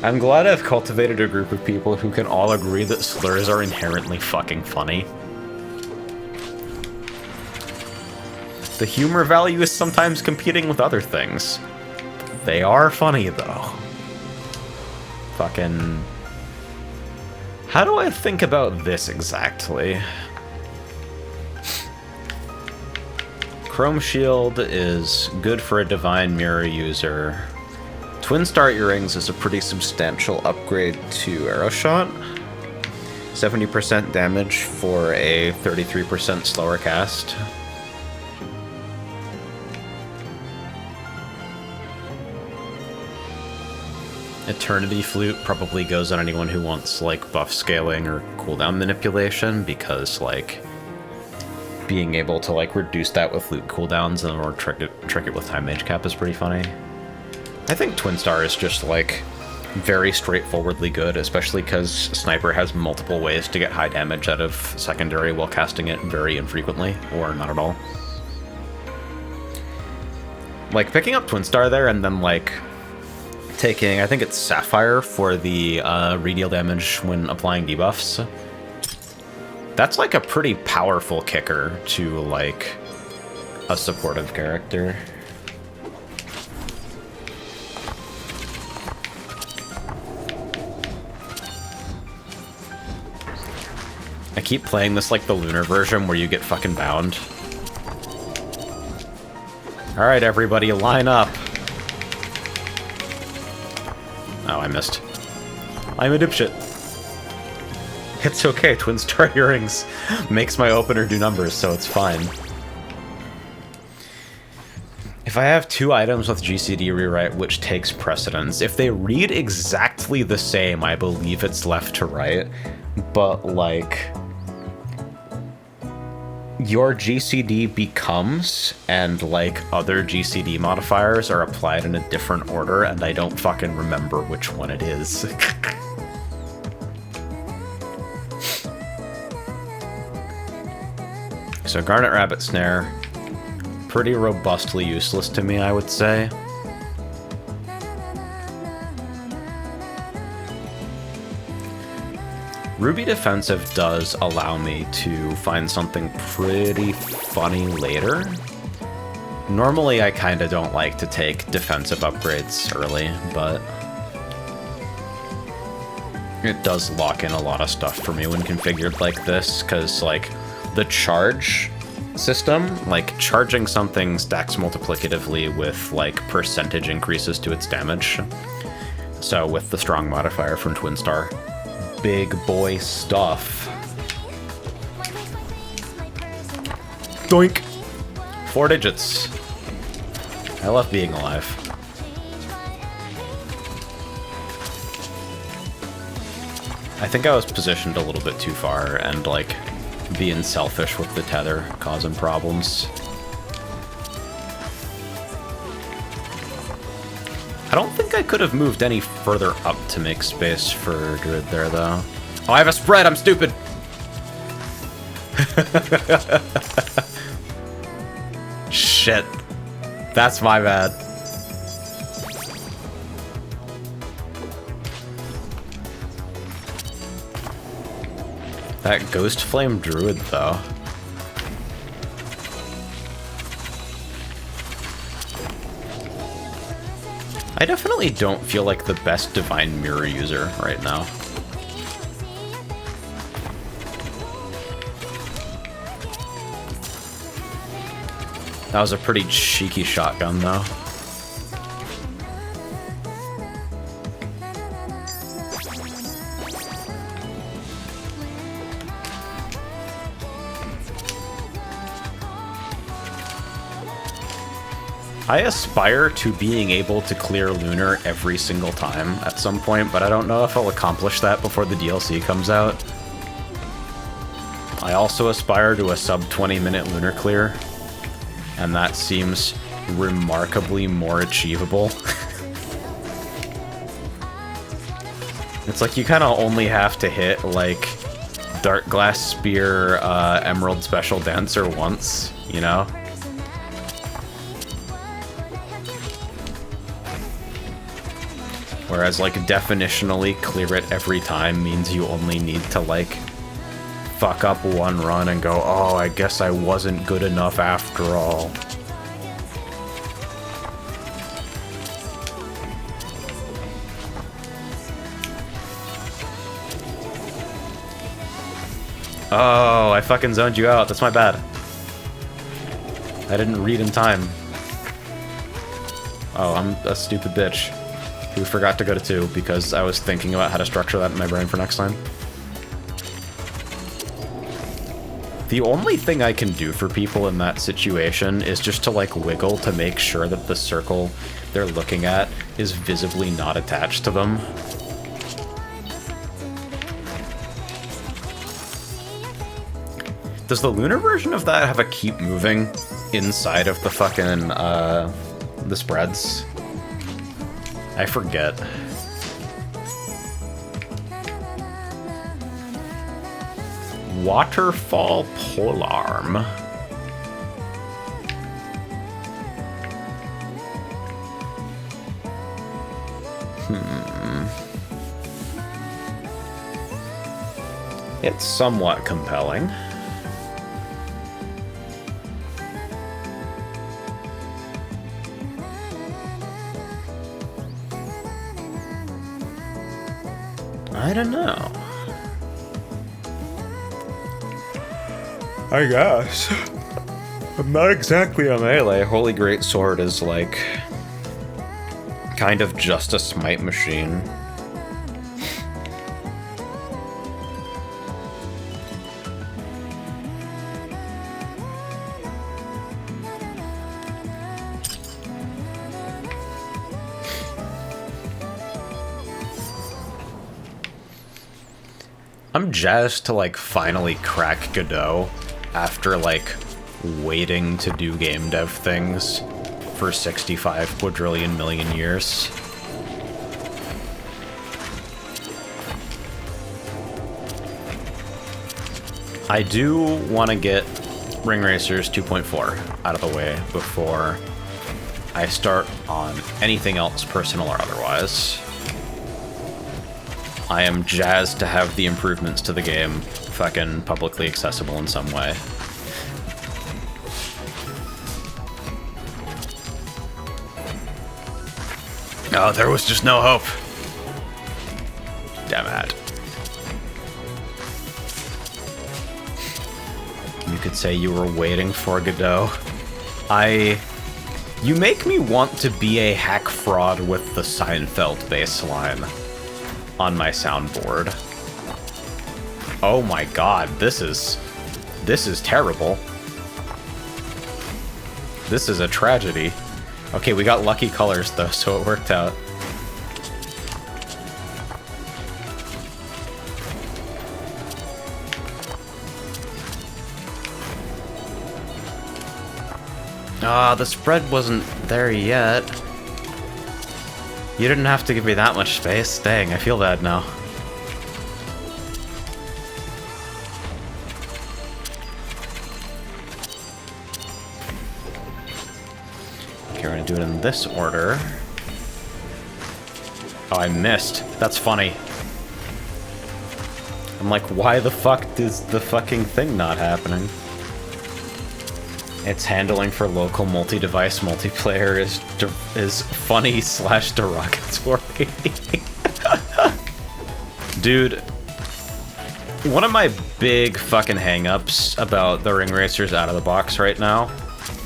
Speaker 1: I'm glad I've cultivated a group of people who can all agree that slurs are inherently fucking funny. The humor value is sometimes competing with other things. They are funny, though. Fucking... How do I think about this exactly? Chrome Shield is good for a Divine Mirror user. Twin Star Earrings is a pretty substantial upgrade to Arrow Shot. 70% damage for a 33% slower cast. Eternity Flute probably goes on anyone who wants, like, buff scaling or cooldown manipulation, because, like, being able to, like, reduce that with loot cooldowns and or trick it with time mage cap is pretty funny. I think Twin Star is just, like, very straightforwardly good, especially because Sniper has multiple ways to get high damage out of secondary while casting it very infrequently, or not at all. Like, picking up Twin Star there and then, like, taking, I think it's Sapphire for the redeal damage when applying debuffs. That's, like, a pretty powerful kicker to, like, a supportive character. I keep playing this like the Lunar version where you get fucking bound. Alright, everybody, line up. Oh, I missed. I'm a dipshit. It's okay, Twin Star Earrings makes my opener do numbers, so it's fine. If I have two items with GCD rewrite, which takes precedence? If they read exactly the same, I believe it's left to right. But, like, your GCD becomes, and, like, other GCD modifiers are applied in a different order, and I don't fucking remember which one it is. So Garnet Rabbit Snare, pretty robustly useless to me, I would say. Ruby Defensive does allow me to find something pretty funny later. Normally I kinda don't like to take defensive upgrades early, but it does lock in a lot of stuff for me when configured like this, because, like, the charge system, like, charging something stacks multiplicatively with, like, percentage increases to its damage. So with the strong modifier from Twin Star, big boy stuff. Doink! 4 digits. I love being alive. I think I was positioned a little bit too far, and, like, being selfish with the tether causing problems. I don't think I could have moved any further up to make space for Druid there, though. Oh, I have a spread! I'm stupid! Shit. That's my bad. That Ghost Flame Druid, though. I definitely don't feel like the best Divine Mirror user right now. That was a pretty cheeky shotgun, though. I aspire to being able to clear Lunar every single time at some point, but I don't know if I'll accomplish that before the DLC comes out. I also aspire to a sub 20-minute Lunar clear, and that seems remarkably more achievable. It's like you kind of only have to hit, like, Dark Glass Spear, Emerald Special Dancer once, you know? Whereas, like, definitionally clear it every time means you only need to, like, fuck up one run and go, oh, I guess I wasn't good enough after all. Oh, I fucking zoned you out. That's my bad. I didn't read in time. Oh, I'm a stupid bitch who forgot to go to 2 because I was thinking about how to structure that in my brain for next time. The only thing I can do for people in that situation is just to, like, wiggle to make sure that the circle they're looking at is visibly not attached to them. Does the Lunar version of that have a keep moving inside of the fucking, the spreads? I forget. Waterfall Polearm. It's somewhat compelling. I don't know. I guess. I'm not exactly a melee. Holy Great Sword is, like, kind of just a smite machine. I'm jazzed to, like, finally crack Godot after, like, waiting to do game dev things for 65 quadrillion million years. I do want to get Ring Racers 2.4 out of the way before I start on anything else, personal or otherwise. I am jazzed to have the improvements to the game fucking publicly accessible in some way. Oh, there was just no hope. Damn it. You could say you were waiting for Godot. You make me want to be a hack fraud with the Seinfeld baseline on my soundboard. Oh my god, this is terrible. This is a tragedy. Okay, we got lucky colors though, so it worked out. Ah, the spread wasn't there yet. You didn't have to give me that much space. Dang, I feel bad now. Okay, we're gonna do it in this order. Oh, I missed. That's funny. I'm like, why the fuck is the fucking thing not happening? Its handling for local multi-device multiplayer is funny / derogatory. Dude, one of my big fucking hang-ups about the Ring Racers out of the box right now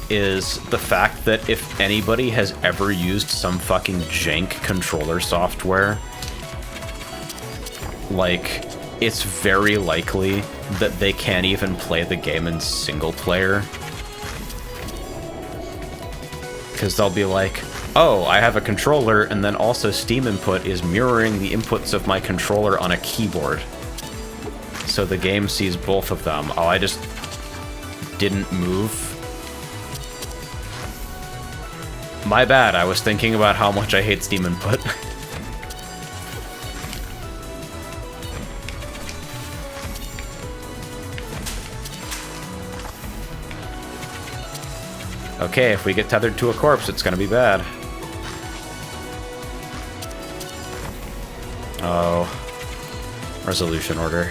Speaker 1: is the fact that if anybody has ever used some fucking jank controller software, like, it's very likely that they can't even play the game in single player. Because they'll be like, oh, I have a controller, and then also Steam input is mirroring the inputs of my controller on a keyboard. So the game sees both of them. Oh, I just didn't move. My bad, I was thinking about how much I hate Steam input. Okay, if we get tethered to a corpse, it's gonna be bad. Oh. Resolution order.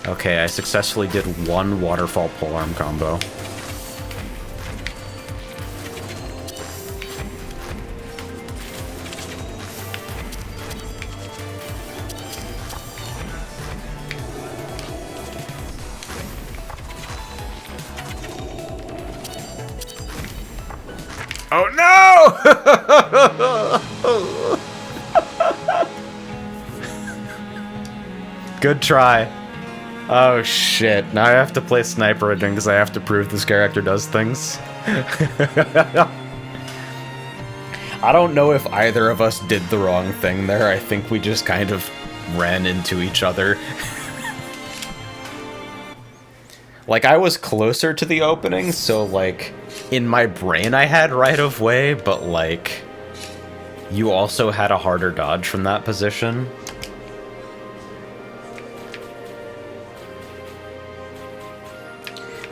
Speaker 1: Okay, I successfully did one waterfall polearm combo. Oh no! Good try. Oh shit, now I have to play sniper again because I have to prove this character does things. I don't know if either of us did the wrong thing there. I think we just kind of ran into each other. Like, I was closer to the opening, so, like, in my brain I had right of way, but, like, you also had a harder dodge from that position.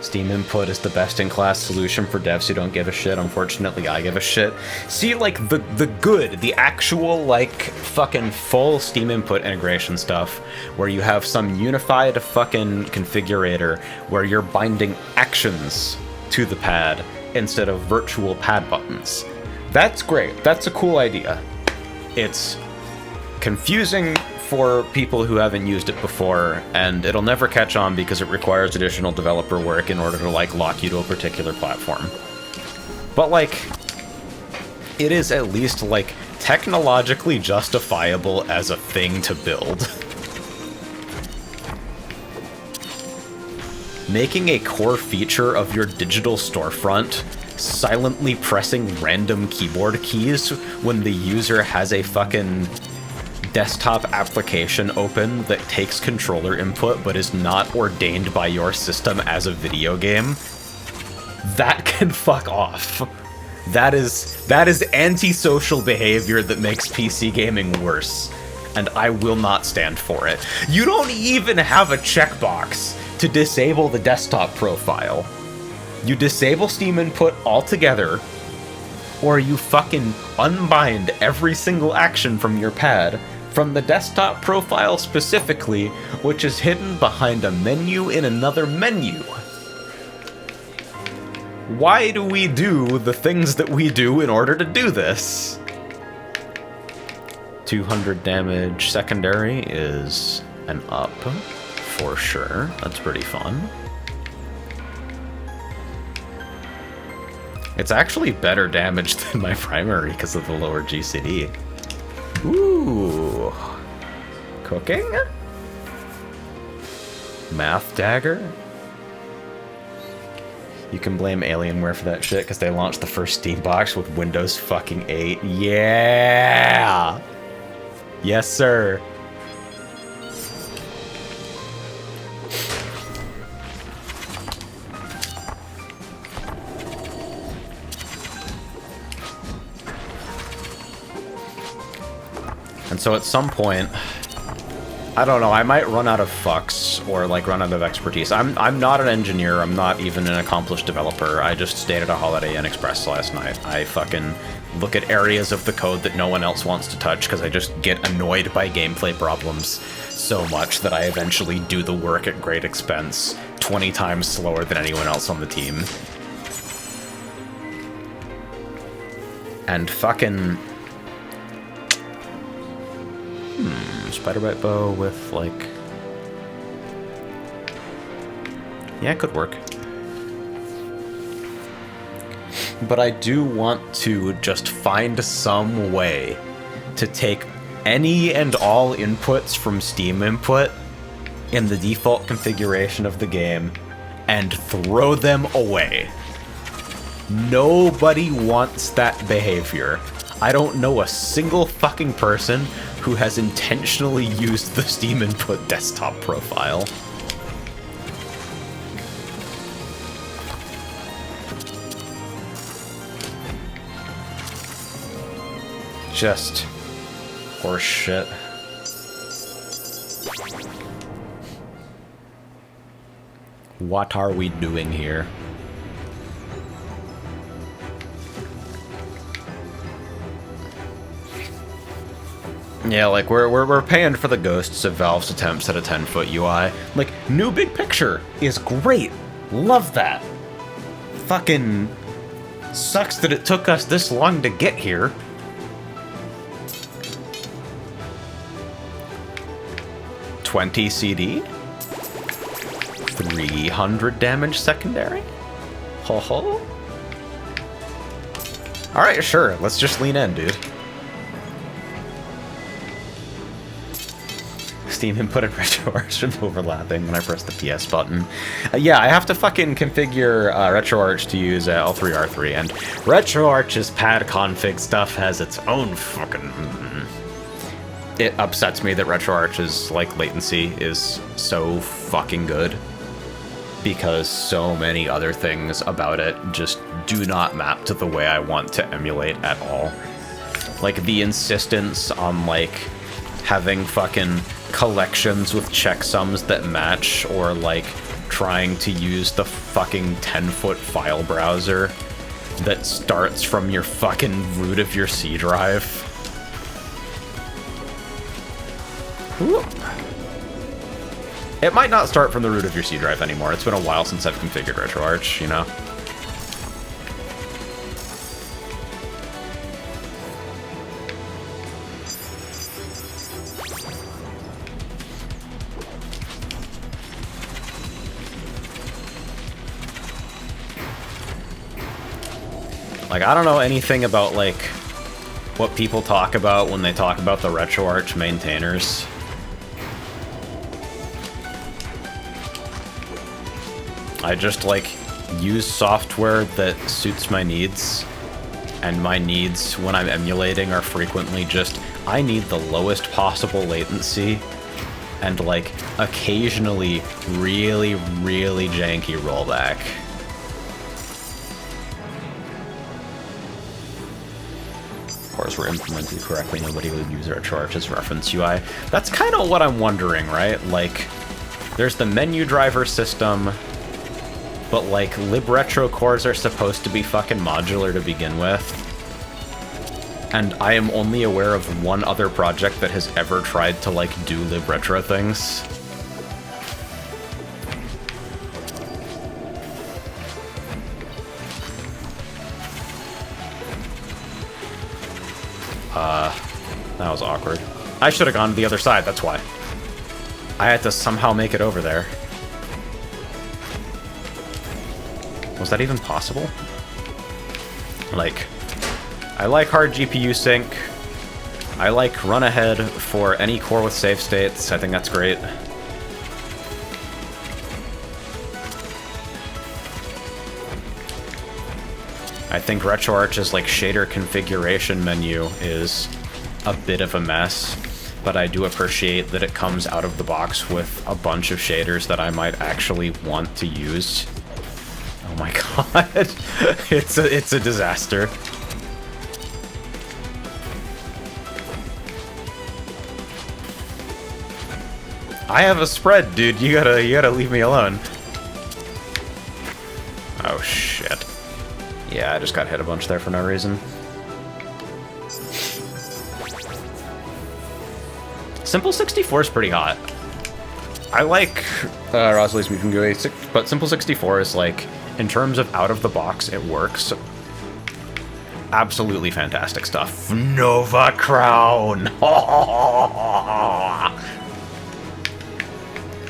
Speaker 1: Steam input is the best-in-class solution for devs who don't give a shit. Unfortunately, I give a shit. See, like, the actual, like, fucking full Steam input integration stuff, where you have some unified fucking configurator where you're binding actions to the pad instead of virtual pad buttons. That's great. That's a cool idea. It's confusing for people who haven't used it before, and it'll never catch on because it requires additional developer work in order to, like, lock you to a particular platform. But, like, it is at least, like, technologically justifiable as a thing to build. making a core feature of your digital storefront silently pressing random keyboard keys when the user has a fucking desktop application open that takes controller input but is not ordained by your system as a video game, that can fuck off. That is antisocial behavior that makes PC gaming worse, and I will not stand for it. You don't even have a checkbox to disable the desktop profile. You disable Steam input altogether, or you fucking unbind every single action from your pad, from the desktop profile specifically, which is hidden behind a menu in another menu. Why do we do the things that we do in order to do this? 200 damage secondary is an up, for sure. That's pretty fun. It's actually better damage than my primary because of the lower GCD. Ooh. Cooking? Math dagger? You can blame Alienware for that shit because they launched the first Steam box with Windows fucking 8. Yeah! Yes, sir. And so at some point, I don't know, I might run out of fucks or like run out of expertise. I'm not an engineer, I'm not even an accomplished developer. I just stayed at a Holiday Inn Express last night. I fucking look at areas of the code that no one else wants to touch because I just get annoyed by gameplay problems so much that I eventually do the work at great expense, 20 times slower than anyone else on the team. And fucking... Spider-Bite bow with, like... Yeah, it could work. But I do want to just find some way to take any and all inputs from Steam input in the default configuration of the game and throw them away. Nobody wants that behavior. I don't know a single fucking person who has intentionally used the Steam input desktop profile. Just horse shit. What are we doing here? Yeah, like, we're paying for the ghosts of Valve's attempts at a 10-foot UI. Like, new big picture is great. Love that. Fucking sucks that it took us this long to get here. $20 CD? 300 damage secondary? Ho ho? Alright, sure. Let's just lean in, dude. Steam input and RetroArch are overlapping when I press the PS button. Yeah, I have to fucking configure RetroArch to use L3R3, and RetroArch's pad config stuff has its own fucking... It upsets me that RetroArch's, like, latency is so fucking good, because so many other things about it just do not map to the way I want to emulate at all. Like, the insistence on, like, having fucking collections with checksums that match, or like trying to use the fucking 10-foot file browser that starts from your fucking root of your C drive. Ooh. It might not start from the root of your C drive anymore. It's been a while since I've configured RetroArch, you know? Like, I don't know anything about, like, what people talk about when they talk about the RetroArch maintainers. I just, like, use software that suits my needs. And my needs when I'm emulating are frequently just, I need the lowest possible latency and, like, occasionally really, really janky rollback. Of course, we're implemented correctly. Nobody would use RetroArch's reference UI. That's kind of what I'm wondering, right? Like, there's the menu driver system, but, like, libretro cores are supposed to be fucking modular to begin with. And I am only aware of one other project that has ever tried to, like, do libretro things. That was awkward. I should have gone to the other side, that's why. I had to somehow make it over there. Was that even possible? Like, I like hard GPU sync. I like run ahead for any core with save states. I think that's great. I think RetroArch's like shader configuration menu is a bit of a mess, but I do appreciate that it comes out of the box with a bunch of shaders that I might actually want to use. Oh my god, it's a disaster. I have a spread, dude. You gotta leave me alone. Oh shit. Yeah, I just got hit a bunch there for no reason. Simple 64 is pretty hot. I like Rosalie's Meet from GUI, but Simple 64 is like, in terms of out of the box, it works. Absolutely fantastic stuff. Nova Crown!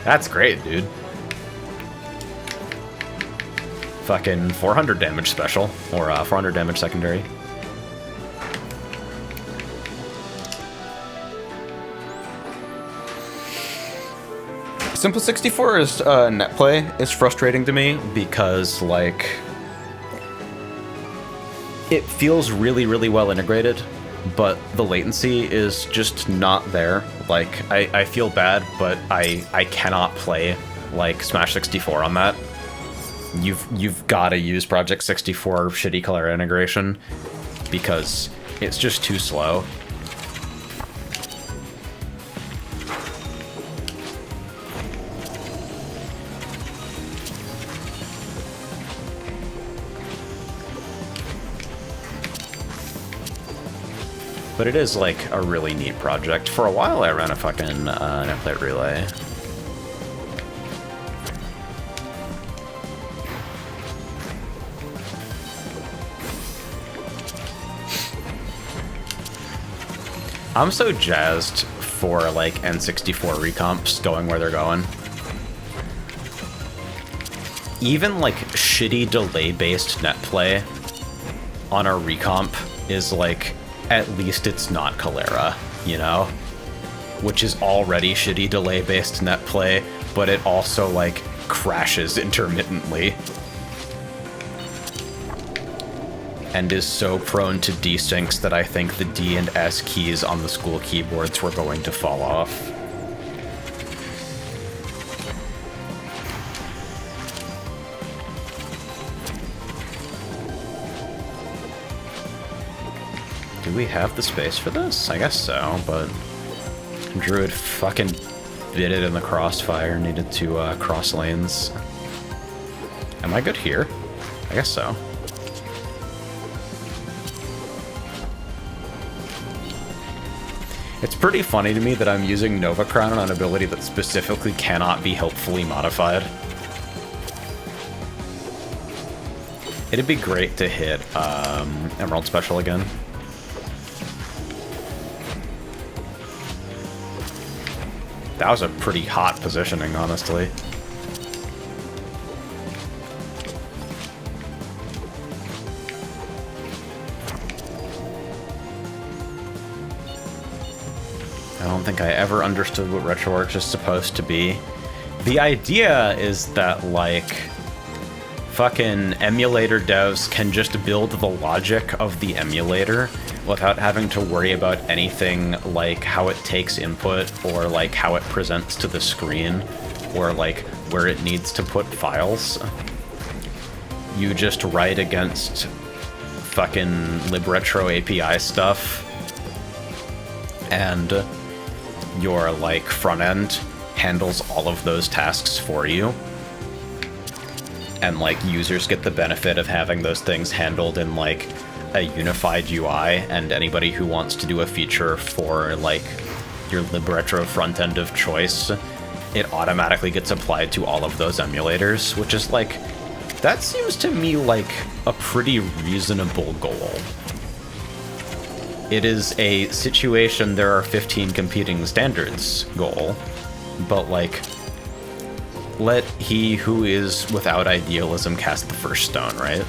Speaker 1: That's great, dude. Fucking 400 damage special, or 400 damage secondary. Simple 64 is net play. It's frustrating to me because, like, it feels really, really well integrated, but the latency is just not there. Like, I feel bad, but I cannot play, like, Smash 64 on that. You've got to use Project 64 shitty color integration because it's just too slow. But it is, like, a really neat project. For a while, I ran a fucking netplate relay. I'm so jazzed for, like, N64 recomps going where they're going. Even, like, shitty delay-based netplay on a recomp is, like, at least it's not Calera, you know? Which is already shitty delay-based netplay, but it also, like, crashes intermittently. And is so prone to desyncs that I think the D and S keys on the school keyboards were going to fall off. Do we have the space for this? I guess so, but Druid fucking bit it in the crossfire, needed to cross lanes. Am I good here? I guess so. It's pretty funny to me that I'm using Nova Crown on an ability that specifically cannot be helpfully modified. It'd be great to hit Emerald Special again. That was a pretty hot positioning, honestly. I don't think I ever understood what RetroArch is supposed to be. The idea is that, like, fucking emulator devs can just build the logic of the emulator without having to worry about anything like how it takes input or like how it presents to the screen or like where it needs to put files. You just write against fucking libretro API stuff, and your like front end handles all of those tasks for you. And like users get the benefit of having those things handled in like a unified UI, and anybody who wants to do a feature for like your libretro front end of choice, it automatically gets applied to all of those emulators, which is like, that seems to me like a pretty reasonable goal. It is a situation there are 15 competing standards goal, but like, let he who is without idealism cast the first stone, right?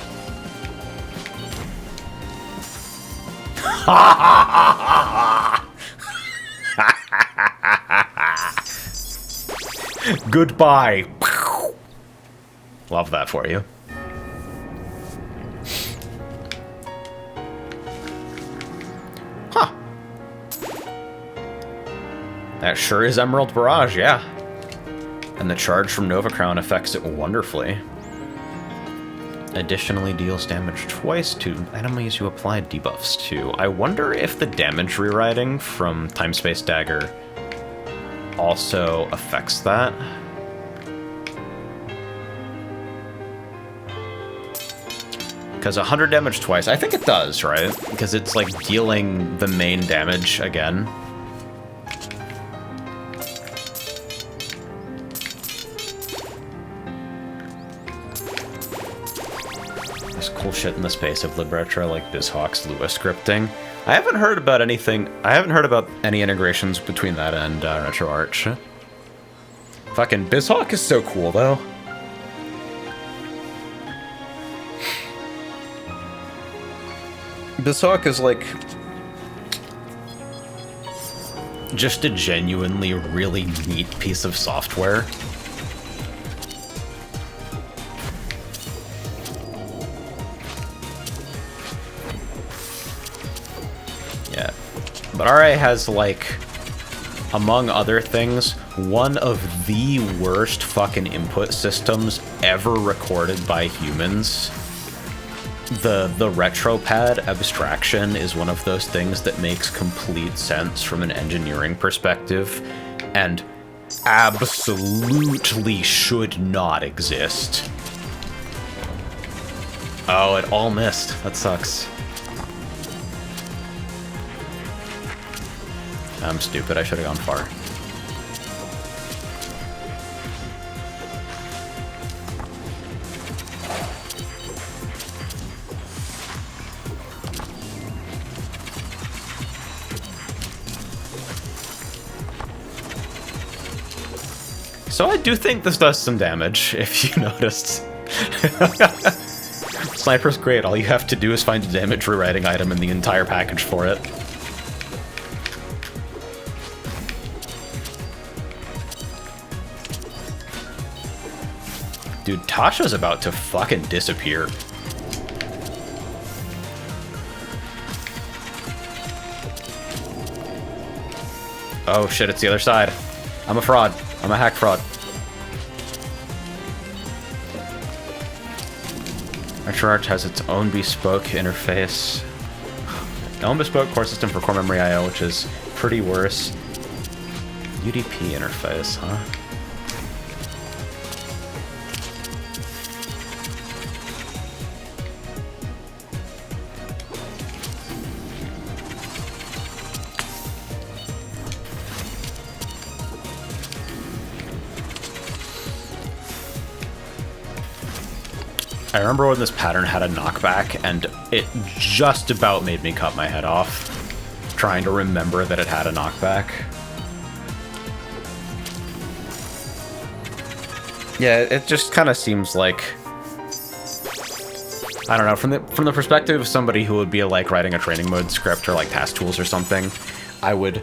Speaker 1: Goodbye. Love that for you. Huh. That sure is Emerald Barrage, yeah. And the charge from Nova Crown affects it wonderfully. Additionally deals damage twice to enemies you applied debuffs to. I wonder if the damage rewriting from Time Space Dagger also affects that. Because 100 damage twice, I think it does, right? Because it's like dealing the main damage again. There's cool shit in the space of libretro like BizHawk's Lua scripting. I haven't heard about any integrations between that and RetroArch. Fucking BizHawk is so cool, though. BizHawk is like just a genuinely really neat piece of software. Yeah. But RA has, like, among other things, one of the worst fucking input systems ever recorded by humans. The RetroPad abstraction is one of those things that makes complete sense from an engineering perspective, and absolutely should not exist. Oh, it all missed. That sucks. I'm stupid. I should have gone far. So I do think this does some damage, if you noticed. Sniper's great. All you have to do is find a damage rewriting item in the entire package for it. Dude, Tasha's about to fucking disappear. Oh shit, it's the other side. I'm a fraud. I'm a hack fraud. RetroArch has its own bespoke interface. Own bespoke core system for core memory I/O, which is pretty worse. UDP interface, huh? I remember when this pattern had a knockback, and it just about made me cut my head off, trying to remember that it had a knockback. Yeah, it just kind of seems like, I don't know, from the perspective of somebody who would be like writing a training mode script or like task tools or something, I would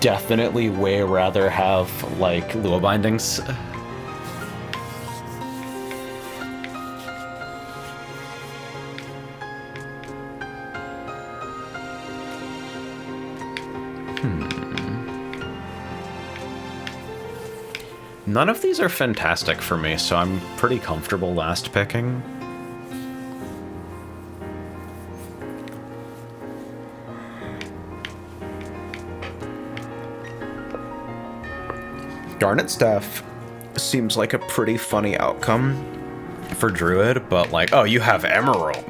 Speaker 1: definitely way rather have like Lua bindings. None of these are fantastic for me, so I'm pretty comfortable last picking. Garnet Staff seems like a pretty funny outcome for Druid, but like, oh, you have Emerald.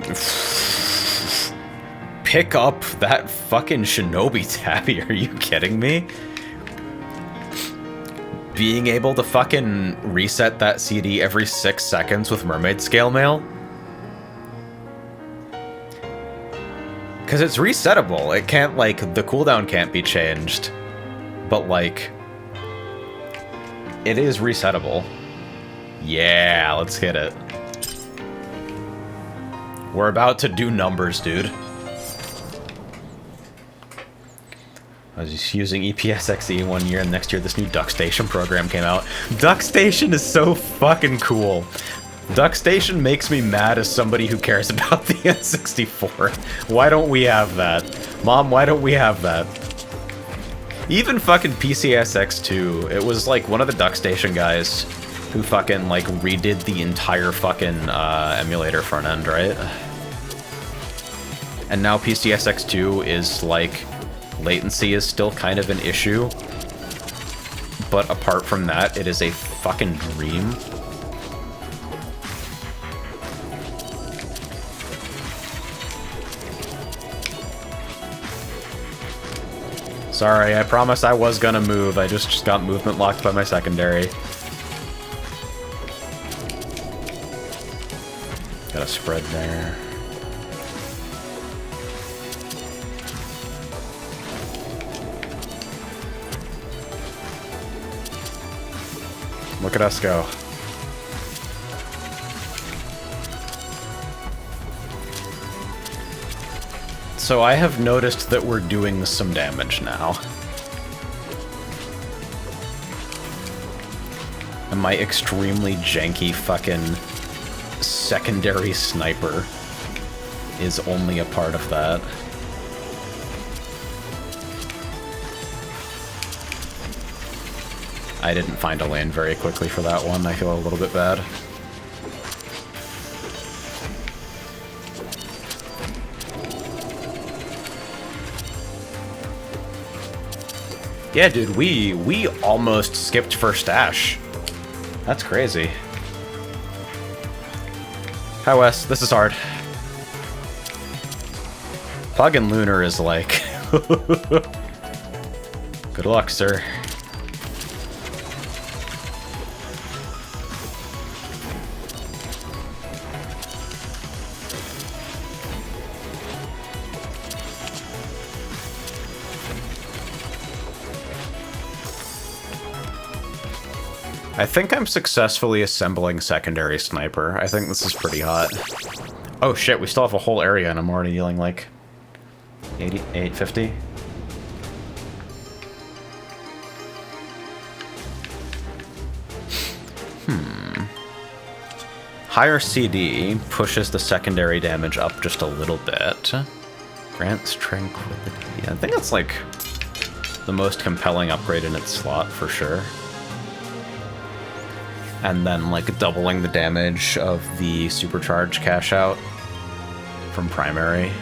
Speaker 1: Pick up that fucking Shinobi Tabby, are you kidding me? Being able to fucking reset that CD every 6 seconds with Mermaid Scale Mail? Because it's resettable. It can't, like, the cooldown can't be changed. But, like, it is resettable. Yeah, let's hit it. We're about to do numbers, dude. I was just using EPSXE one year, and next year this new Duck Station program came out. Duck Station is so fucking cool. Duck Station makes me mad as somebody who cares about the N64. Why don't we have that? Mom, why don't we have that? Even fucking PCSX2, it was like one of the Duck Station guys who fucking like redid the entire fucking emulator front end, right? And now PCSX2 is like, latency is still kind of an issue, but apart from that, it is a fucking dream. Sorry, I promise I was gonna move, I just got movement locked by my secondary. Got a spread there. Look at us go. So I have noticed that we're doing some damage now. And my extremely janky fucking secondary sniper is only a part of that. I didn't find a lane very quickly for that one. I feel a little bit bad. Yeah, dude, we almost skipped first dash. That's crazy. Hi, Wes. This is hard. Plug-in Lunar is like... Good luck, sir. I think I'm successfully assembling secondary sniper. I think this is pretty hot. Oh shit, we still have a whole area and I'm already dealing like 850. Higher CD pushes the secondary damage up just a little bit. Grants tranquility. I think that's like the most compelling upgrade in its slot for sure. And then, like, doubling the damage of the supercharge cash out from primary.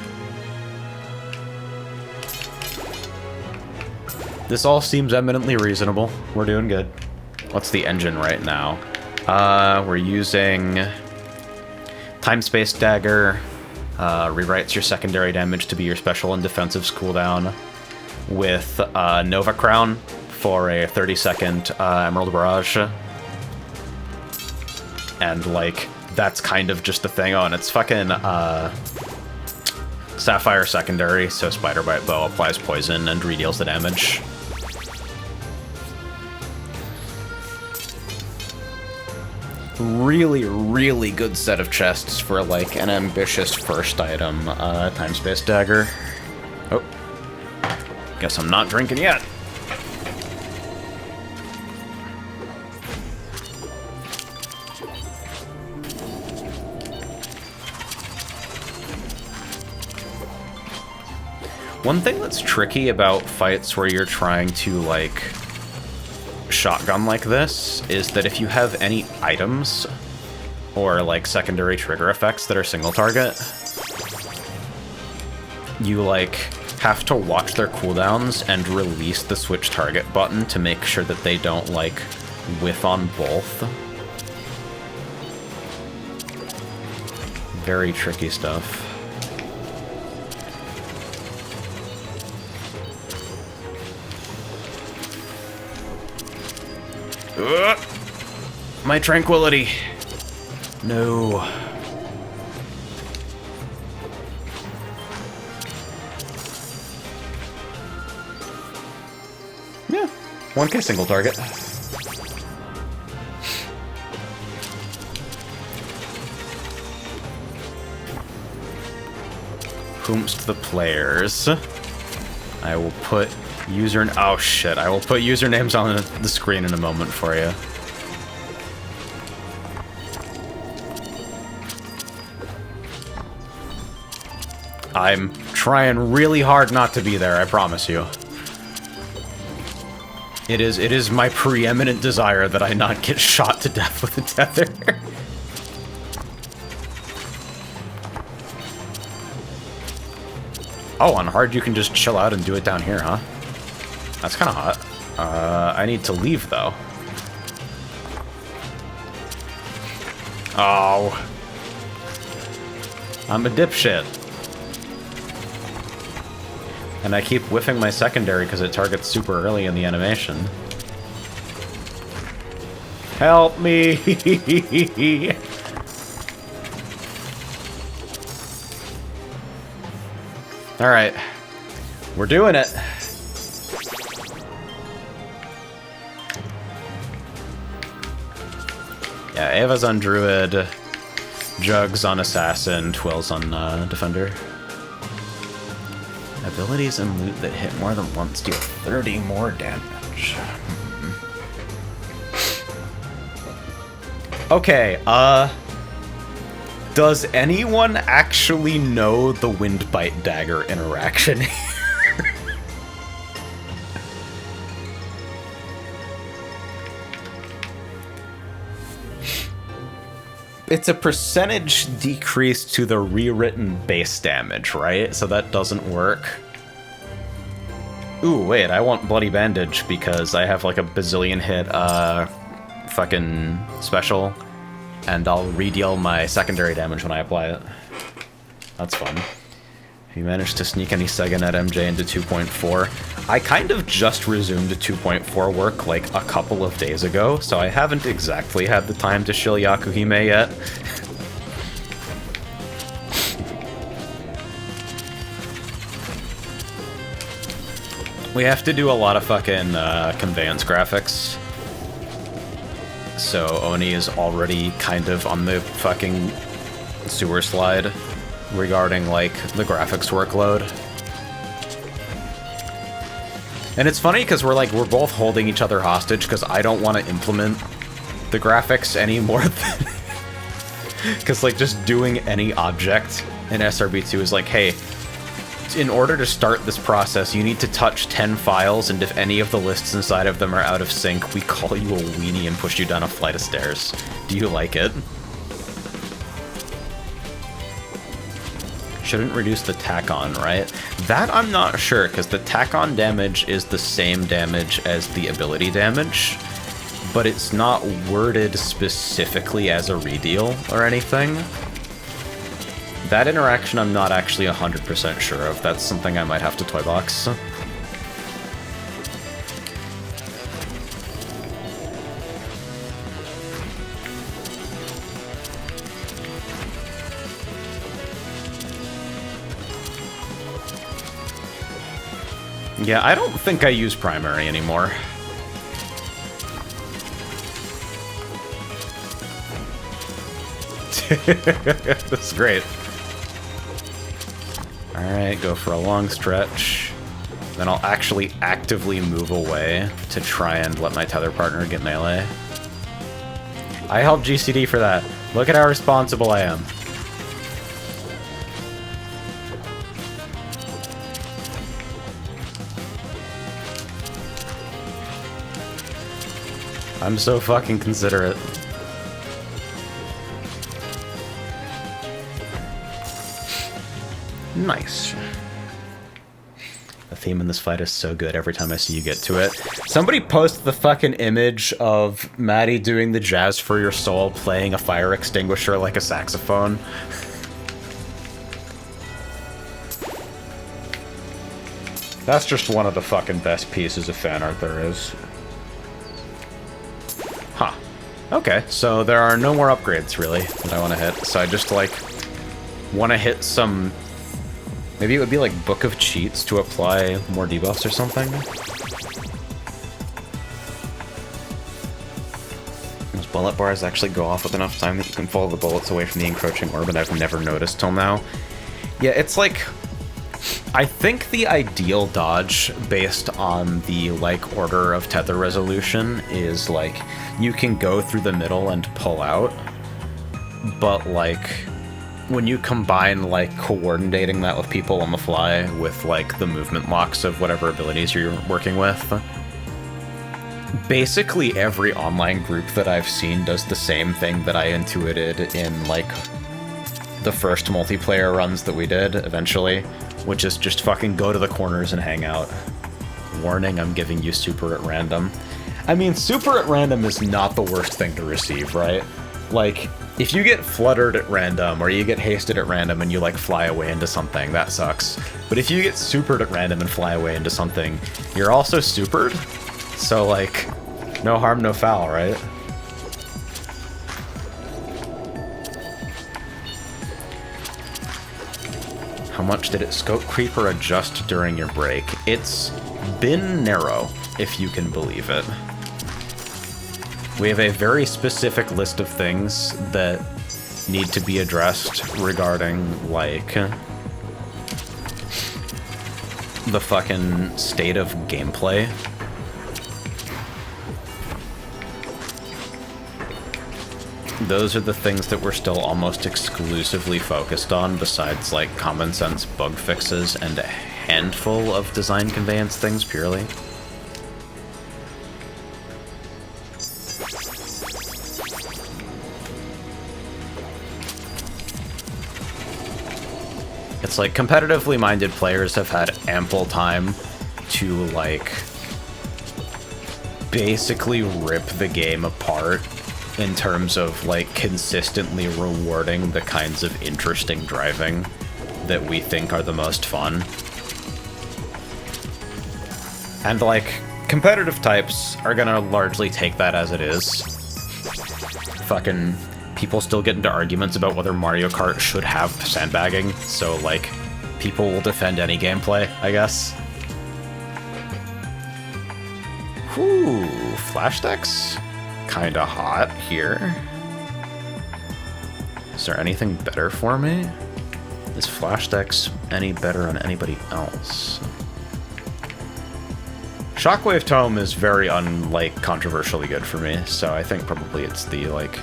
Speaker 1: This all seems eminently reasonable. We're doing good. What's the engine right now? We're using Time-Space Dagger. Rewrites your secondary damage to be your special and defensive's cooldown. With Nova Crown for a 30-second Emerald Barrage. And, like, that's kind of just the thing. Oh, and it's fucking, Sapphire secondary, so Spider Bite Bow applies poison and redeals the damage. Really, really good set of chests for, like, an ambitious first item. Time-Space Dagger. Oh. Guess I'm not drinking yet. One thing that's tricky about fights where you're trying to, like, shotgun like this is that if you have any items or like secondary trigger effects that are single target, you like have to watch their cooldowns and release the switch target button to make sure that they don't like whiff on both. Very tricky stuff. My tranquility. No. Yeah, 1k single target. Whomst the players. I will put oh shit, I will put usernames on the screen in a moment for you. I'm trying really hard not to be there, I promise you. It is my preeminent desire that I not get shot to death with a tether. Oh, on hard you can just chill out and do it down here, huh? That's kind of hot. I need to leave, though. Oh. I'm a dipshit. And I keep whiffing my secondary because it targets super early in the animation. Help me! Alright. We're doing it. Yeah, Ava's on Druid, Jug's on Assassin, Twill's on Defender. Abilities and loot that hit more than once deal 30 more damage. Okay, does anyone actually know the Windbite Dagger interaction here? It's a percentage decrease to the rewritten base damage, right? So that doesn't work. Ooh, wait, I want Bloody Bandage because I have like a bazillion hit fucking special, and I'll redeal my secondary damage when I apply it. That's fun. If you manage to sneak any Seganet MJ into 2.4, I kind of just resumed 2.4 work like a couple of days ago, so I haven't exactly had the time to shill Yakuhime yet. We have to do a lot of fucking conveyance graphics. So Oni is already kind of on the fucking sewer slide regarding, like, the graphics workload. And it's funny because we're both holding each other hostage because I don't want to implement the graphics anymore. Because, like, just doing any object in SRB2 is like, hey, in order to start this process, you need to touch 10 files, and if any of the lists inside of them are out of sync, we call you a weenie and push you down a flight of stairs. Do you like it? Shouldn't reduce the tack-on, right? That I'm not sure, because the tack-on damage is the same damage as the ability damage, but it's not worded specifically as a redeal or anything. That interaction I'm not actually 100% sure of. That's something I might have to toy box. Yeah, I don't think I use primary anymore. That's great. Alright, go for a long stretch. Then I'll actually actively move away to try and let my tether partner get melee. I helped GCD for that. Look at how responsible I am. I'm so fucking considerate. Nice. The theme in this fight is so good every time I see you get to it. Somebody post the fucking image of Maddie doing the Jazz for Your Soul playing a fire extinguisher like a saxophone. That's just one of the fucking best pieces of fan art there is. Huh. Okay, so there are no more upgrades, really, that I want to hit. So I just, like, want to hit some... Maybe it would be like Book of Cheats to apply more debuffs or something? Those bullet bars actually go off with enough time that you can follow the bullets away from the encroaching orb, and I've never noticed till now. Yeah, it's like... I think the ideal dodge based on the, like, order of tether resolution is, like, you can go through the middle and pull out, but, like... when you combine, like, coordinating that with people on the fly with, like, the movement locks of whatever abilities you're working with, basically every online group that I've seen does the same thing that I intuited in, like, the first multiplayer runs that we did, eventually, which is just fucking go to the corners and hang out. Warning, I'm giving you super at random. I mean, super at random is not the worst thing to receive, right? Like... if you get fluttered at random, or you get hasted at random and you, like, fly away into something, that sucks. But if you get supered at random and fly away into something, you're also supered? So, like, no harm, no foul, right? How much did it scope creep or adjust during your break? It's been narrow, if you can believe it. We have a very specific list of things that need to be addressed regarding, like, the fucking state of gameplay. Those are the things that we're still almost exclusively focused on, besides, like, common sense bug fixes and a handful of design conveyance things purely. It's like, competitively minded players have had ample time to, like, basically rip the game apart in terms of, like, consistently rewarding the kinds of interesting driving that we think are the most fun. And, like, competitive types are gonna largely take that as it is. Fucking... people still get into arguments about whether Mario Kart should have sandbagging, so, like, people will defend any gameplay, I guess. Whew, flash decks? Kinda hot here. Is there anything better for me? Is flash decks any better on anybody else? Shockwave Tome is very, controversially good for me, so I think probably it's the, like,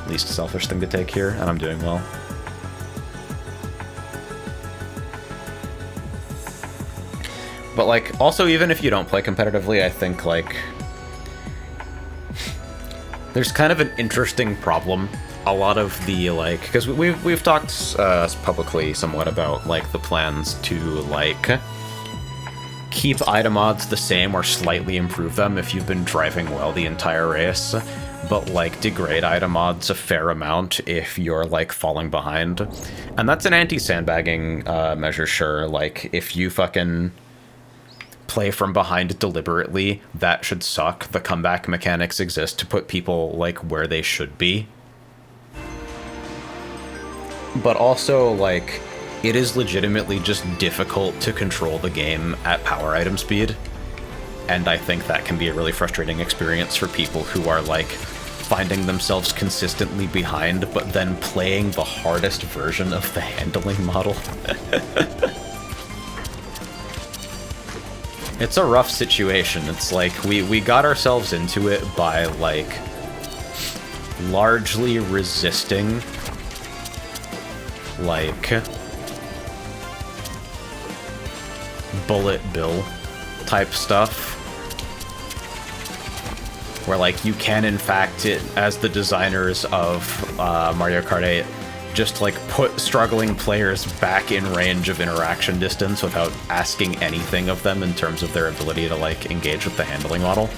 Speaker 1: least selfish thing to take here, and I'm doing well. But, like, also, even if you don't play competitively, I think, like, there's kind of an interesting problem. A lot of the, like, because we've talked publicly somewhat about, like, the plans to, like, keep item odds the same or slightly improve them if you've been driving well the entire race, but, like, degrade item odds a fair amount if you're, like, falling behind. And that's an anti-sandbagging measure, sure. Like, if you fucking play from behind deliberately, that should suck. The comeback mechanics exist to put people, like, where they should be. But also, like, it is legitimately just difficult to control the game at power item speed. And I think that can be a really frustrating experience for people who are, like, finding themselves consistently behind, but then playing the hardest version of the handling model. It's a rough situation. It's like, we got ourselves into it by, like, largely resisting, like, bullet bill type stuff. where like you can in fact, as the designers of Mario Kart 8, just like put struggling players back in range of interaction distance without asking anything of them in terms of their ability to like engage with the handling model.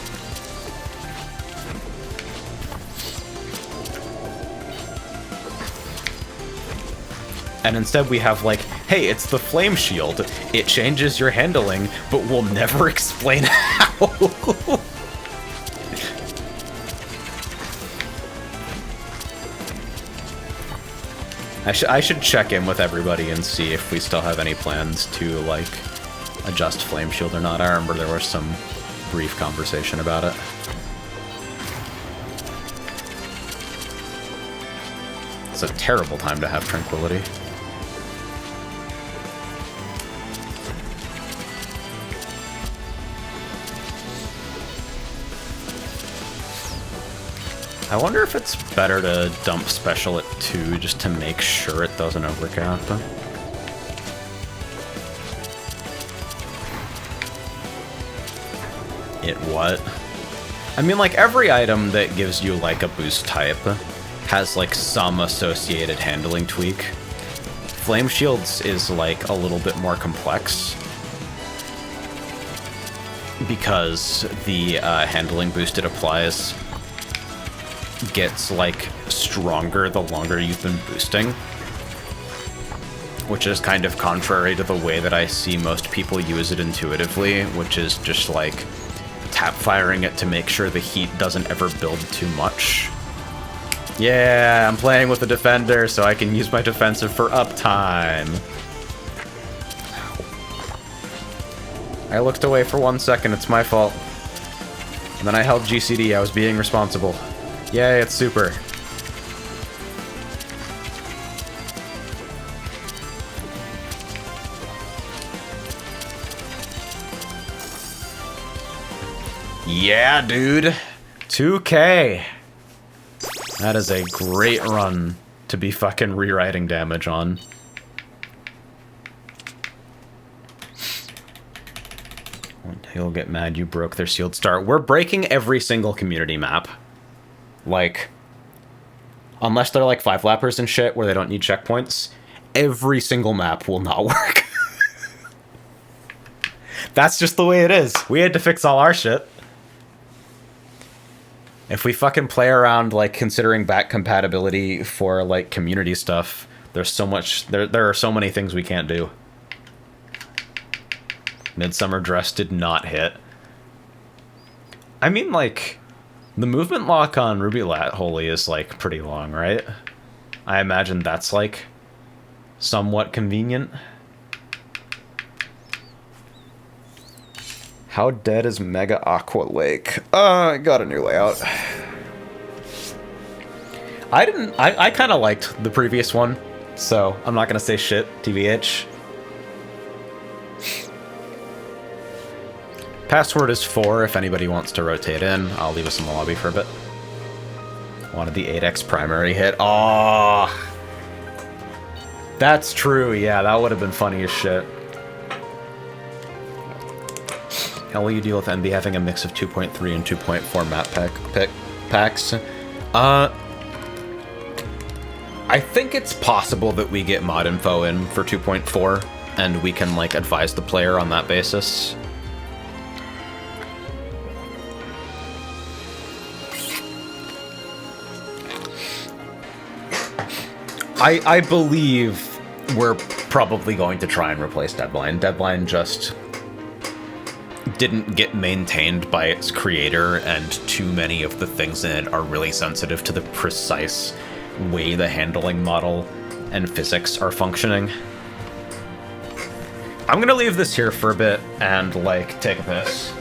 Speaker 1: And instead we have like, hey, it's the flame shield. It changes your handling, but we'll never explain how. I should check in with everybody and see if we still have any plans to, like, adjust Flame Shield or not. I remember there was some brief conversation about it. It's a terrible time to have Tranquility. I wonder if it's better to dump Special at 2 just to make sure it doesn't overcap. It what? I mean, like, every item that gives you, like, a boost type has, like, some associated handling tweak. Flame Shields is, like, a little bit more complex, because the handling boost it applies gets, like, stronger the longer you've been boosting, which is kind of contrary to the way that I see most people use it intuitively, which is just, like, tap firing it to make sure the heat doesn't ever build too much. Yeah, I'm playing with a defender, so I can use my defensive for uptime. I looked away for 1 second, it's my fault. And then I held GCD, I was being responsible. Yay, it's super. Yeah, dude. 2K. That is a great run to be fucking rewriting damage on. He'll get mad you broke their sealed start. We're breaking every single community map. Like, unless they're like 5-lappers and shit where they don't need checkpoints, every single map will not work. That's just the way it is. We had to fix all our shit. If we fucking play around, like, considering back compatibility for, like, community stuff, there's so much, there are so many things we can't do. Midsummer Dress did not hit. I mean, like, the movement lock on Ruby Lat Holy is, like, pretty long, right? I imagine that's, like, somewhat convenient. How dead is Mega Aqua Lake? I got a new layout. I kind of liked the previous one, so I'm not gonna say shit, TBH. Password is 4 if anybody wants to rotate in. I'll leave us in the lobby for a bit. Wanted the 8x primary hit. Oh, that's true. Yeah, that would have been funny as shit. How will you deal with MB having a mix of 2.3 and 2.4 map packs? I think it's possible that we get mod info in for 2.4, and we can, like, advise the player on that basis. I believe we're probably going to try and replace Deadline. Deadline just didn't get maintained by its creator, and too many of the things in it are really sensitive to the precise way the handling model and physics are functioning. I'm gonna leave this here for a bit and, like, take a piss.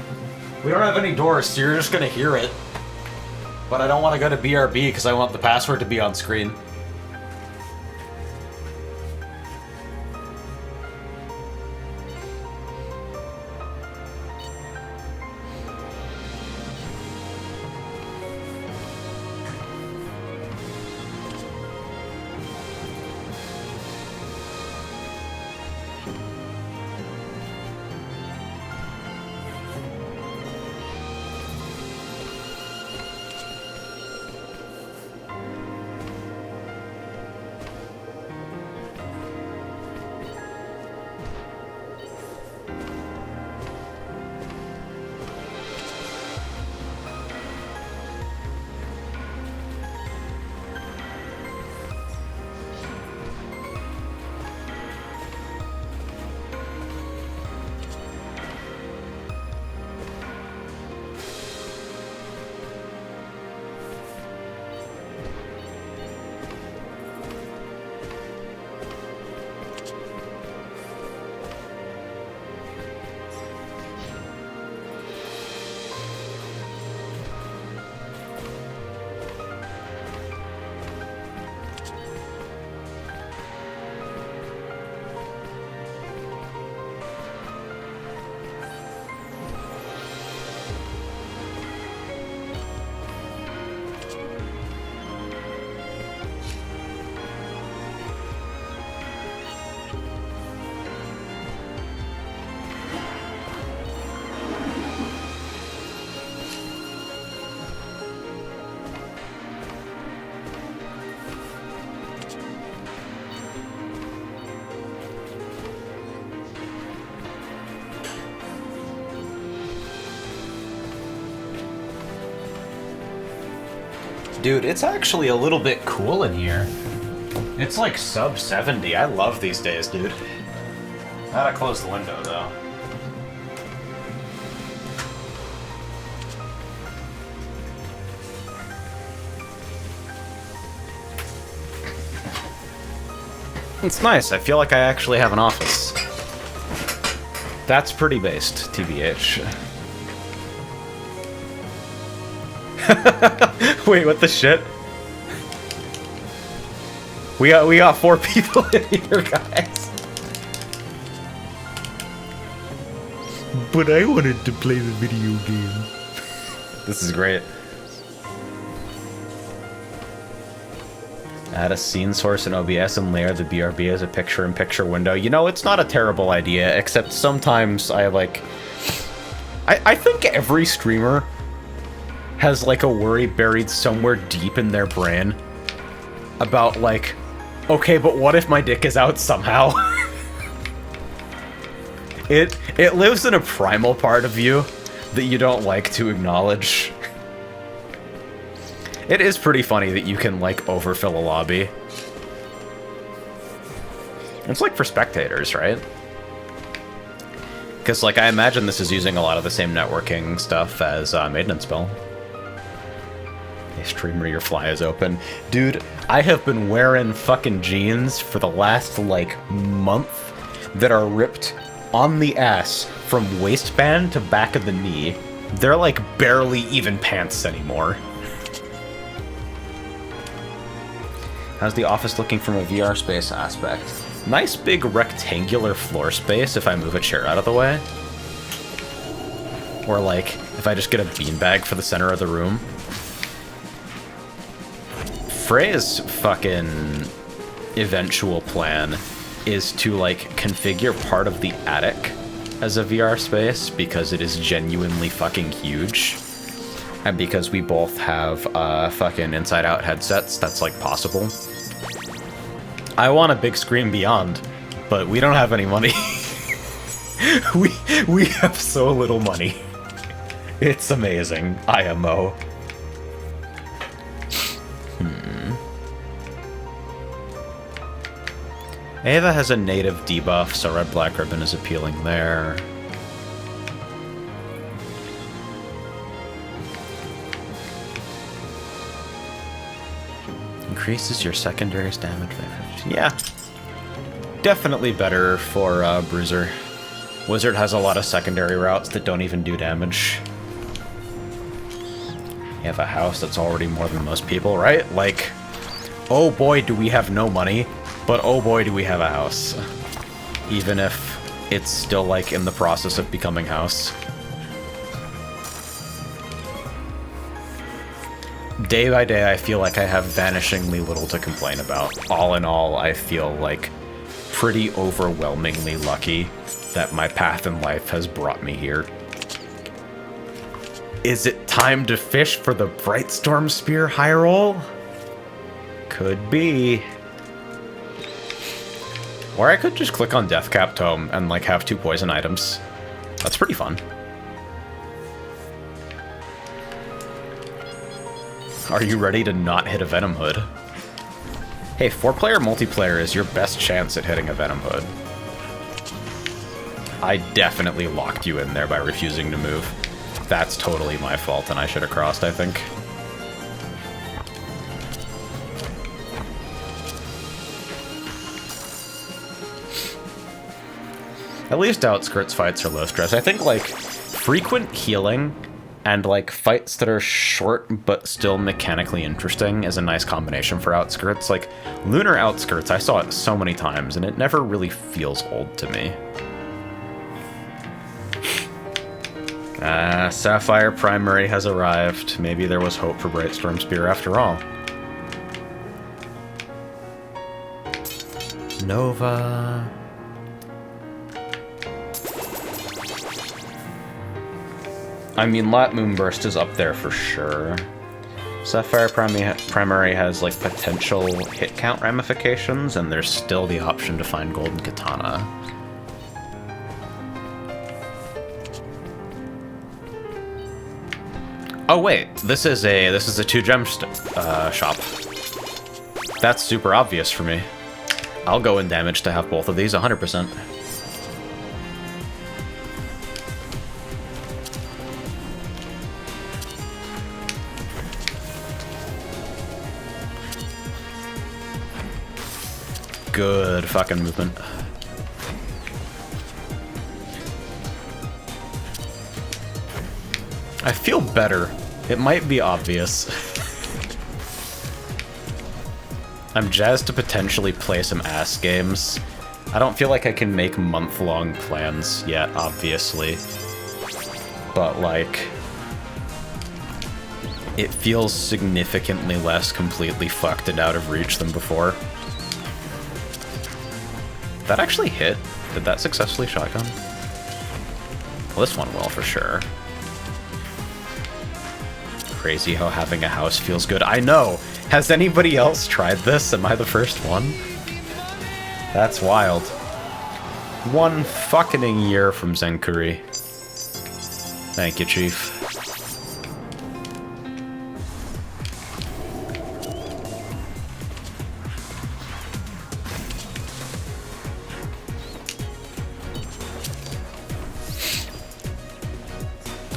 Speaker 1: We don't have any doors, so you're just gonna hear it. But I don't want to go to BRB because I want the password to be on screen. Dude, it's actually a little bit cool in here. It's like sub 70. I love these days, dude. I gotta close the window, though. It's nice. I feel like I actually have an office. That's pretty based, TBH. Wait, what the shit? We got 4 people in here, guys. But I wanted to play the video game. This is great. Add a scene source in OBS and layer the BRB as a picture-in-picture window. You know, it's not a terrible idea, except sometimes I think every streamer has like a worry buried somewhere deep in their brain about like, okay, but what if my dick is out somehow? It lives in a primal part of you that you don't like to acknowledge. It is pretty funny that you can, like, overfill a lobby. It's like for spectators, right? Because, like, I imagine this is using a lot of the same networking stuff as Maintenance Spell. Hey, streamer, your fly is open. Dude, I have been wearing fucking jeans for the last, like, month that are ripped on the ass from waistband to back of the knee. They're, like, barely even pants anymore. How's the office looking from a VR space aspect? Nice big rectangular floor space if I move a chair out of the way. Or like, if I just get a beanbag for the center of the room. Frey's fucking eventual plan is to like configure part of the attic as a VR space because it is genuinely fucking huge. And because we both have fucking inside-out headsets, that's like possible. I want a big screen beyond, but we don't have any money. we have so little money. It's amazing. IMO. Ava has a native debuff, so red black ribbon is appealing there. Increases your secondary's damage by 50. Yeah. Definitely better for Bruiser. Wizard has a lot of secondary routes that don't even do damage. You have a house that's already more than most people, right? Like, oh boy, do we have no money, but oh boy, do we have a house. Even if it's still, like, in the process of becoming house. Day by day, I feel like I have vanishingly little to complain about. All in all, I feel like pretty overwhelmingly lucky that my path in life has brought me here. Is it time to fish for the Brightstorm Spear high roll? Could be. Or I could just click on Deathcap Tome and like have 2 poison items. That's pretty fun. Are you ready to not hit a Venom Hood? Hey, 4-player multiplayer is your best chance at hitting a Venom Hood. I definitely locked you in there by refusing to move. That's totally my fault, and I should have crossed, I think. At least Outskirts fights are low stress. I think, like, frequent healing and, like, fights that are short but still mechanically interesting is a nice combination for Outskirts. Like, Lunar Outskirts, I saw it so many times, and it never really feels old to me. Sapphire Primary has arrived. Maybe there was hope for Brightstorm Spear after all. Nova. I mean, Lat Moonburst is up there for sure. Sapphire Primary has, like, potential hit count ramifications, and there's still the option to find Golden Katana. Oh wait, this is a 2 gem shop. That's super obvious for me. I'll go in damage to have both of these 100%. Good fucking movement. I feel better. It might be obvious. I'm jazzed to potentially play some ass games. I don't feel like I can make month-long plans yet, obviously. But, like, it feels significantly less completely fucked and out of reach than before. That actually hit? Did that successfully shotgun? Well, this one will, for sure. Crazy how having a house feels good. I know! Has anybody else tried this? Am I the first one? That's wild. 1 fucking year from Zenkuri. Thank you, Chief.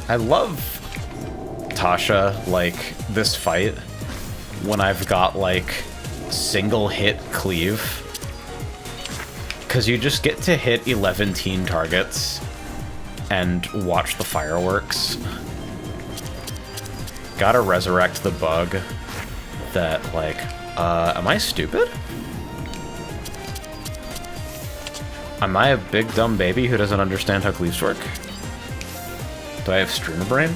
Speaker 1: I love Tasha, like, this fight, when I've got, like, single hit cleave. Because you just get to hit 11 targets and watch the fireworks. Gotta resurrect the bug that, like, am I stupid? Am I a big dumb baby who doesn't understand how cleaves work? Do I have streamer brain?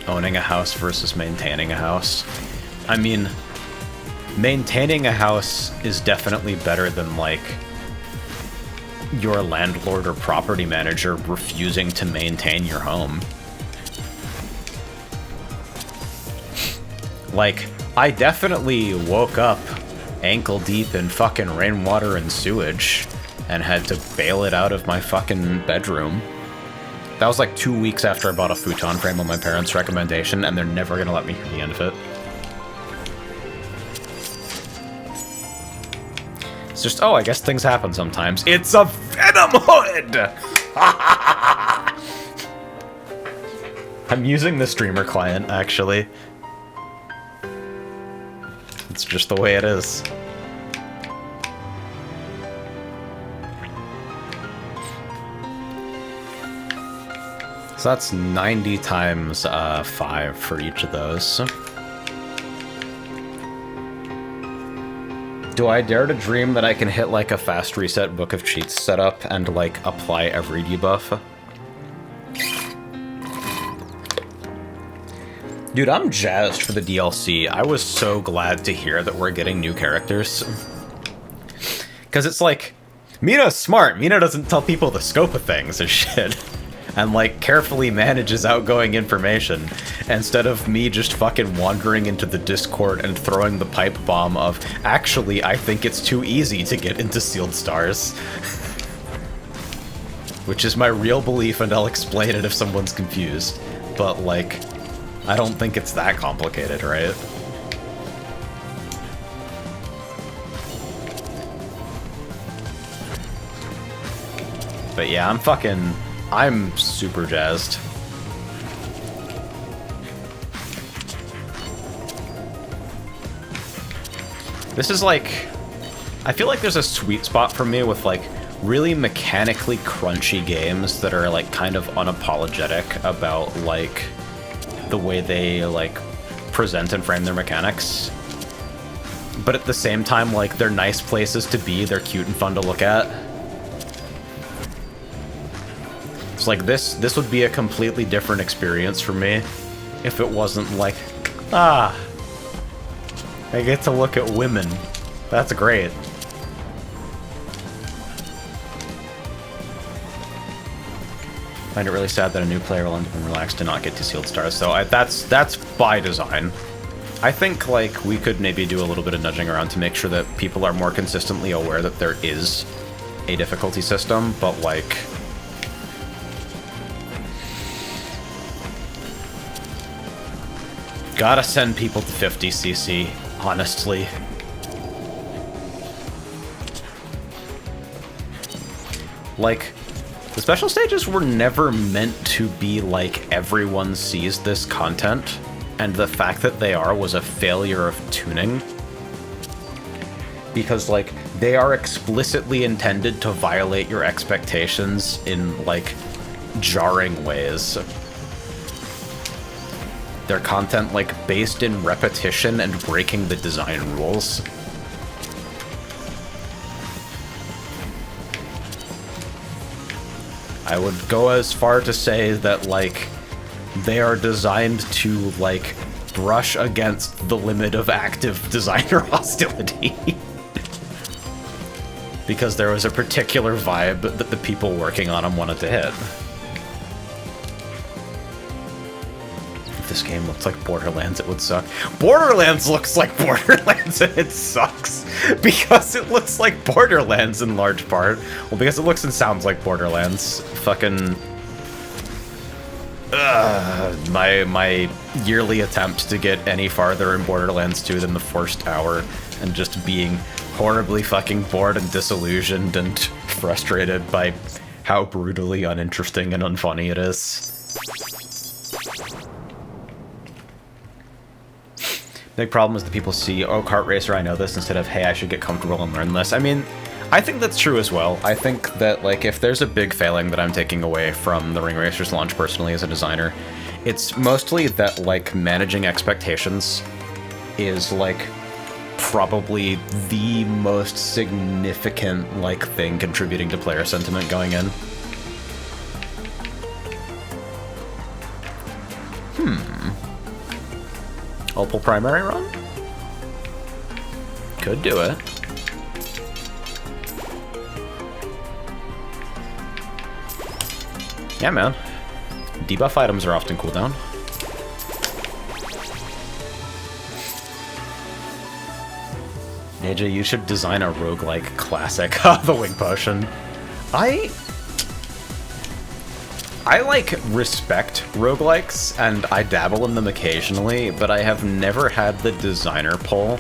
Speaker 1: Owning a house versus maintaining a house. I mean, maintaining a house is definitely better than, like, your landlord or property manager refusing to maintain your home. Like, I definitely woke up ankle deep in fucking rainwater and sewage and had to bail it out of my fucking bedroom. That was like 2 weeks after I bought a futon frame on my parents' recommendation, and they're never gonna let me hear the end of it. It's just, oh, I guess things happen sometimes. It's a Venom Hood! I'm using the streamer client, actually. It's just the way it is. So that's 90 times 5 for each of those. Do I dare to dream that I can hit like a fast reset Book of Cheats setup and like apply every debuff? Dude, I'm jazzed for the DLC. I was so glad to hear that we're getting new characters. Because it's like, Mina's smart. Mina doesn't tell people the scope of things and shit. And, like, carefully manages outgoing information, instead of me just fucking wandering into the Discord and throwing the pipe bomb of, actually, I think it's too easy to get into Sealed Stars. Which is my real belief, and I'll explain it if someone's confused. But, like, I don't think it's that complicated, right? But yeah, I'm super jazzed. This is like, I feel like there's a sweet spot for me with like really mechanically crunchy games that are like kind of unapologetic about like the way they like present and frame their mechanics. But at the same time, like, they're nice places to be, they're cute and fun to look at. It's like this would be a completely different experience for me if it wasn't like, ah, I get to look at women. That's great. Find it really sad that a new player will end up relaxed to not get to Sealed Stars, so that's by design. I think, like, we could maybe do a little bit of nudging around to make sure that people are more consistently aware that there is a difficulty system, but, like, Gotta send people to 50cc, honestly. Like, the special stages were never meant to be like everyone sees this content, and the fact that they are was a failure of tuning. Because, like, they are explicitly intended to violate your expectations in, like, jarring ways. Their content, like, based in repetition and breaking the design rules. I would go as far to say that, like, they are designed to, like, brush against the limit of active designer hostility. Because there was a particular vibe that the people working on them wanted to hit. If this game looked like Borderlands, it would suck. Borderlands looks like Borderlands and it sucks! Because it looks like Borderlands in large part. Well, because it looks and sounds like Borderlands. Fucking... my yearly attempt to get any farther in Borderlands 2 than the first hour, and just being horribly fucking bored and disillusioned and frustrated by how brutally uninteresting and unfunny it is. Big problem is that people see, oh, kart racer, I know this, instead of, hey, I should get comfortable and learn this. I mean, I think that's true as well. I think that, like, if there's a big failing that I'm taking away from the Ring Racers launch personally as a designer, it's mostly that, like, managing expectations is, like, probably the most significant, like, thing contributing to player sentiment going in. Opal primary run? Could do it. Yeah, man. Debuff items are often cooldown. AJ, you should design a roguelike classic. The Wing Potion. I like respect roguelikes, and I dabble in them occasionally, but I have never had the designer pull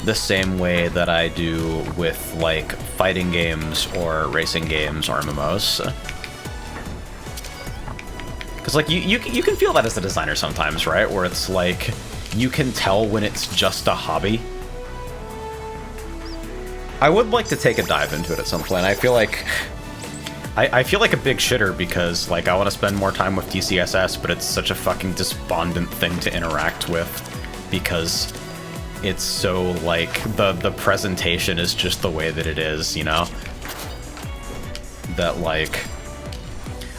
Speaker 1: the same way that I do with, like, fighting games or racing games or MMOs. Because, like, you can feel that as a designer sometimes, right? Where it's like, you can tell when it's just a hobby. I would like to take a dive into it at some point. I feel like a big shitter because, like, I want to spend more time with DCSS, but it's such a fucking despondent thing to interact with because it's so, like, the presentation is just the way that it is, you know? That, like,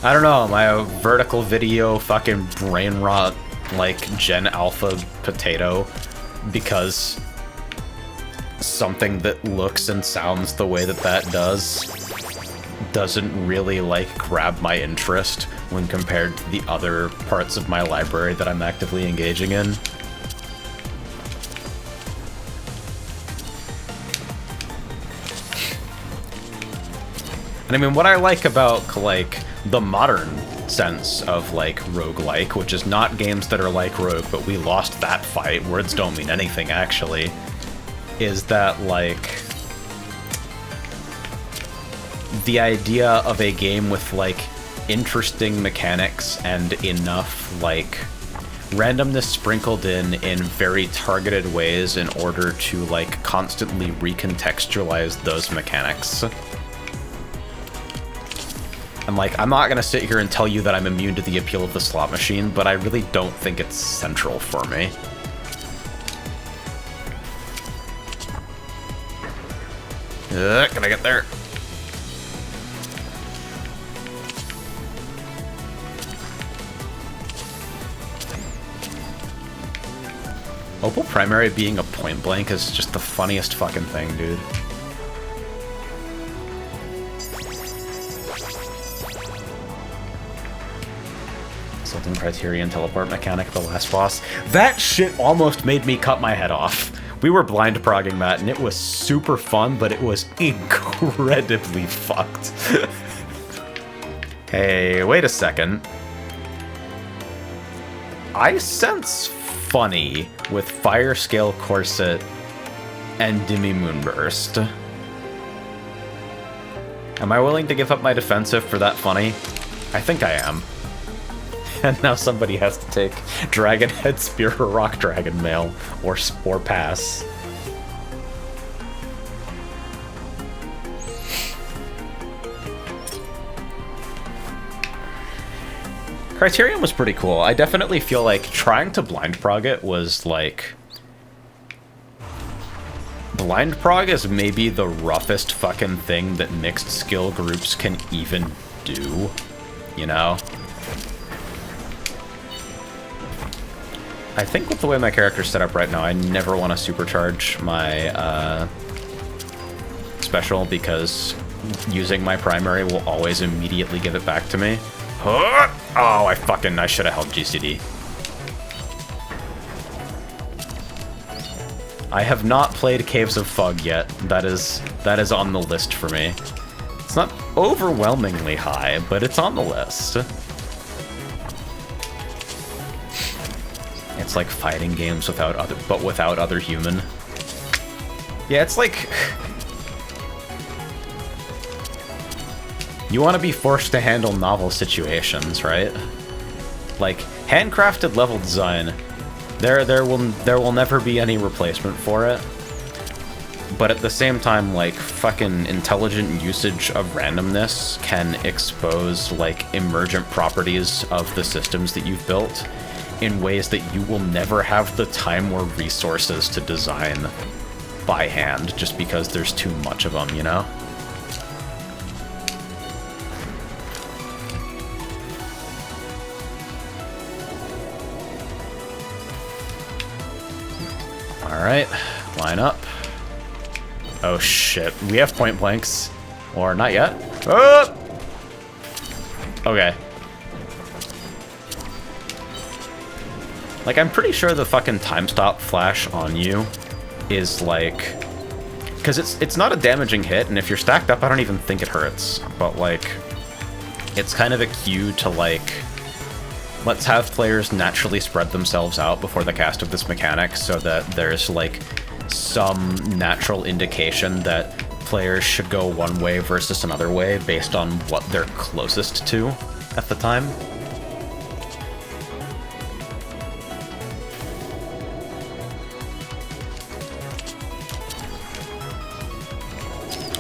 Speaker 1: I don't know, my vertical video fucking brain rot, like, Gen Alpha potato because something that looks and sounds the way that that doesn't really, like, grab my interest when compared to the other parts of my library that I'm actively engaging in. And I mean, what I like about, like, the modern sense of, like, roguelike, which is not games that are like Rogue, but we lost that fight, words don't mean anything, actually, is that, like, the idea of a game with, like, interesting mechanics and enough, like, randomness sprinkled in very targeted ways in order to, like, constantly recontextualize those mechanics. And, like, I'm not gonna sit here and tell you that I'm immune to the appeal of the slot machine, but I really don't think it's central for me. Can I get there? Opal primary being a point blank is just the funniest fucking thing, dude. Something Criterion teleport mechanic, the last boss. That shit almost made me cut my head off. We were blind progging that, and it was super fun, but it was incredibly fucked. Hey, wait a second. I sense funny with Fire Scale Corset and Demi Moonburst. Am I willing to give up my defensive for that funny? I think I am. And now somebody has to take Dragon Head Spear or Rock Dragon Mail, or pass. Criterion was pretty cool. I definitely feel like trying to blind prog it was like... Blind prog is maybe the roughest fucking thing that mixed skill groups can even do, you know? I think with the way my character's set up right now, I never want to supercharge my special because using my primary will always immediately give it back to me. Oh, I should have held GCD. I have not played Caves of Fug yet. That is on the list for me. It's not overwhelmingly high, but it's on the list. It's like fighting games without other human. Yeah, it's like you want to be forced to handle novel situations, right? Like handcrafted level design, there will never be any replacement for it. But at the same time, like fucking intelligent usage of randomness can expose like emergent properties of the systems that you've built in ways that you will never have the time or resources to design by hand, just because there's too much of them, you know? Alright, line up. Oh shit, we have point blanks. Or not yet. Oh! Okay. Like, I'm pretty sure the fucking time stop flash on you is like... Because it's not a damaging hit, and if you're stacked up, I don't even think it hurts. But like, it's kind of a cue to like... Let's have players naturally spread themselves out before the cast of this mechanic so that there's like some natural indication that players should go one way versus another way based on what they're closest to at the time.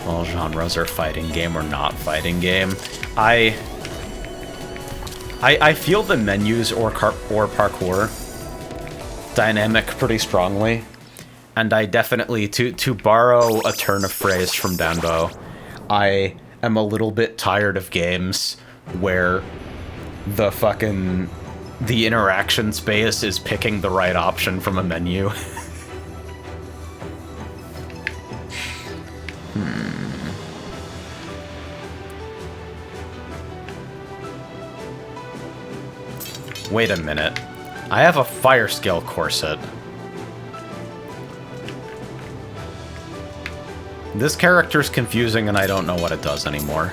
Speaker 1: All genres are fighting game or not fighting game. I feel the menus or parkour dynamic pretty strongly, and I definitely, to borrow a turn of phrase from Danbo, I am a little bit tired of games where the interaction space is picking the right option from a menu. Wait a minute. I have a fire scale corset. This character's confusing and I don't know what it does anymore.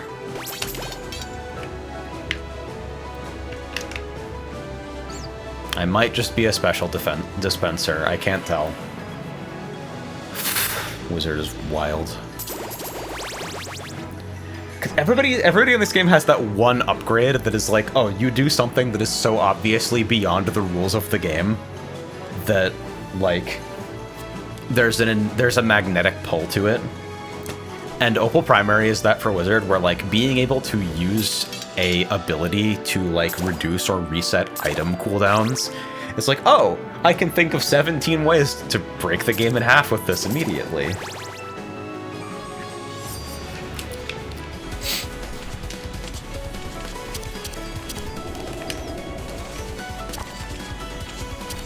Speaker 1: I might just be a special dispenser. I can't tell. Wizard is wild. Everybody in this game has that one upgrade that is like, oh, you do something that is so obviously beyond the rules of the game that, like, there's a magnetic pull to it. And Opal Primary is that for Wizard, where, like, being able to use a ability to, like, reduce or reset item cooldowns, it's like, oh, I can think of 17 ways to break the game in half with this immediately.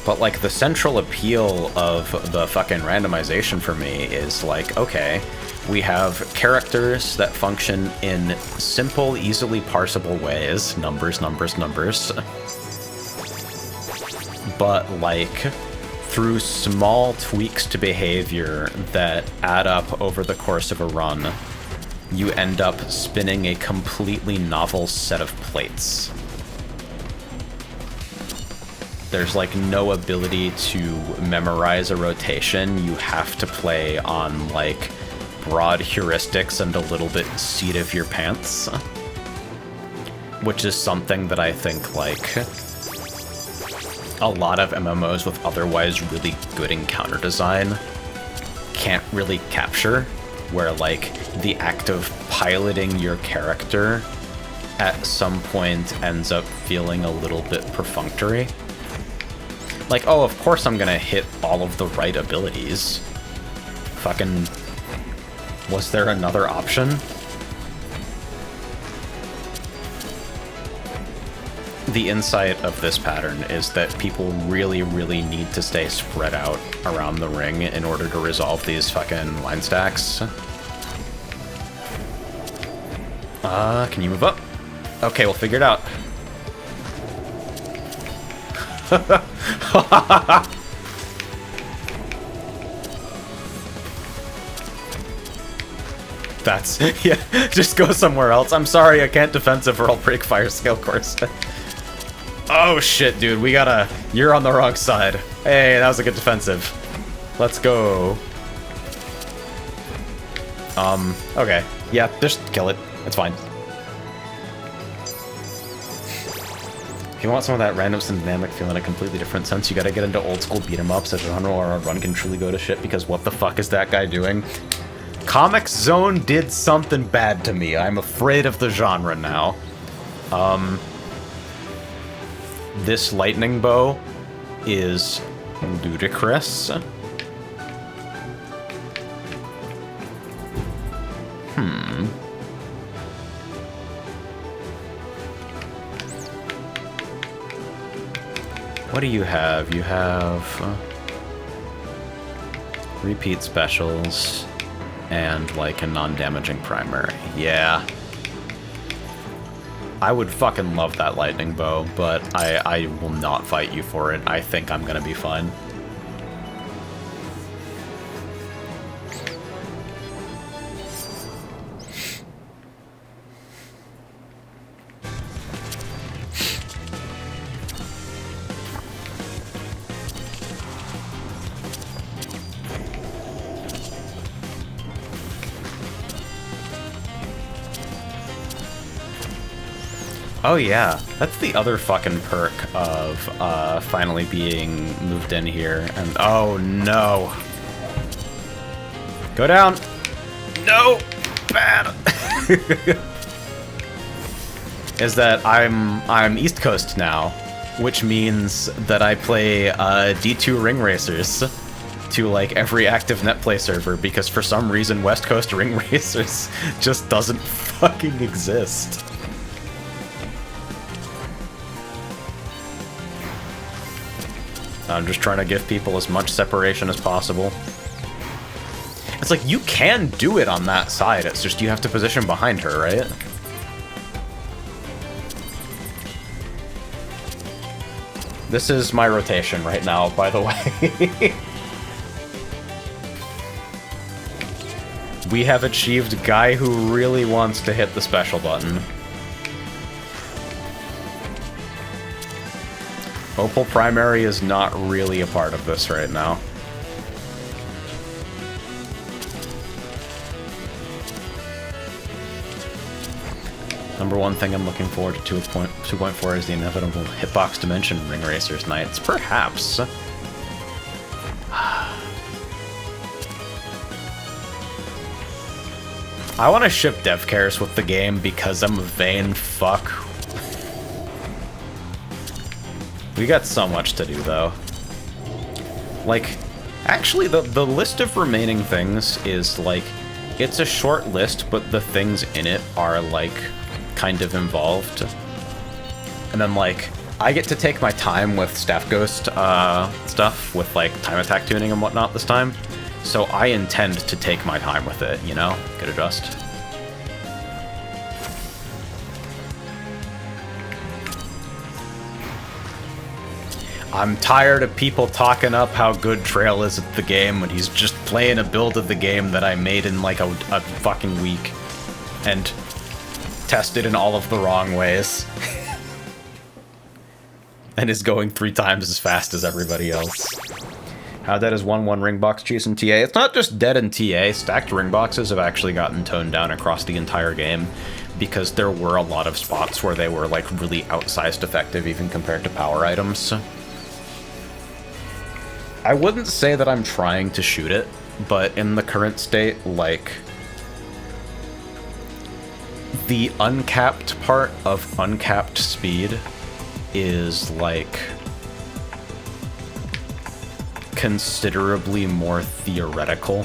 Speaker 1: But, like, the central appeal of the fucking randomization for me is, like, okay, we have characters that function in simple, easily parsable ways. Numbers, numbers, numbers. But, like, through small tweaks to behavior that add up over the course of a run, you end up spinning a completely novel set of plates. There's like no ability to memorize a rotation. You have to play on like broad heuristics and a little bit seat of your pants. Which is something that I think like a lot of MMOs with otherwise really good encounter design can't really capture, where like the act of piloting your character at some point ends up feeling a little bit perfunctory. Like, oh, of course I'm gonna hit all of the right abilities. Fucking... Was there another option? The insight of this pattern is that people really, really need to stay spread out around the ring in order to resolve these fucking line stacks. Can you move up? Okay, we'll figure it out. That's... yeah, just go somewhere else. I'm sorry, I can't defensive or I'll break fire scale course. Oh shit, dude, we gotta... You're on the wrong side. Hey, that was a good defensive. Let's go. Okay. Yeah, just kill it. It's fine. If you want some of that random dynamic feel in a completely different sense, you gotta get into old school beat 'em ups as a genre or a run can truly go to shit, because what the fuck is that guy doing? Comic Zone did something bad to me. I'm afraid of the genre now. This lightning bow is ludicrous. What do you have? You have repeat specials and like a non-damaging primary. Yeah. I would fucking love that lightning bow, but I will not fight you for it. I think I'm gonna be fine. Oh yeah, that's the other fucking perk of finally being moved in here. And oh no. Go down. No. Bad. Is that I'm East Coast now, which means that I play D2 ring racers to like every active netplay server, because for some reason West Coast ring racers just doesn't fucking exist. I'm just trying to give people as much separation as possible. It's like, you can do it on that side, it's just you have to position behind her, right? This is my rotation right now, by the way. We have achieved guy who really wants to hit the special button. Opal Primary is not really a part of this right now. Number one thing I'm looking forward to 2.4 is the inevitable Hitbox Dimension Ring Racers Nights. Perhaps. I want to ship dev cares with the game because I'm a vain fuck. We got so much to do, though. Like, actually, the list of remaining things is, like, it's a short list, but the things in it are, like, kind of involved. And then, like, I get to take my time with Staff Ghost stuff, with, like, time attack tuning and whatnot this time. So I intend to take my time with it, you know? Get adjust. I'm tired of people talking up how good Trail is at the game when he's just playing a build of the game that I made in like a fucking week and tested in all of the wrong ways. and is going 3 times as fast as everybody else. How dead is 1-1 ring box cheese in TA? It's not just dead in TA. Stacked ring boxes have actually gotten toned down across the entire game because there were a lot of spots where they were like really outsized effective even compared to power items. I wouldn't say that I'm trying to shoot it, but in the current state, like, the uncapped part of uncapped speed is, like, considerably more theoretical.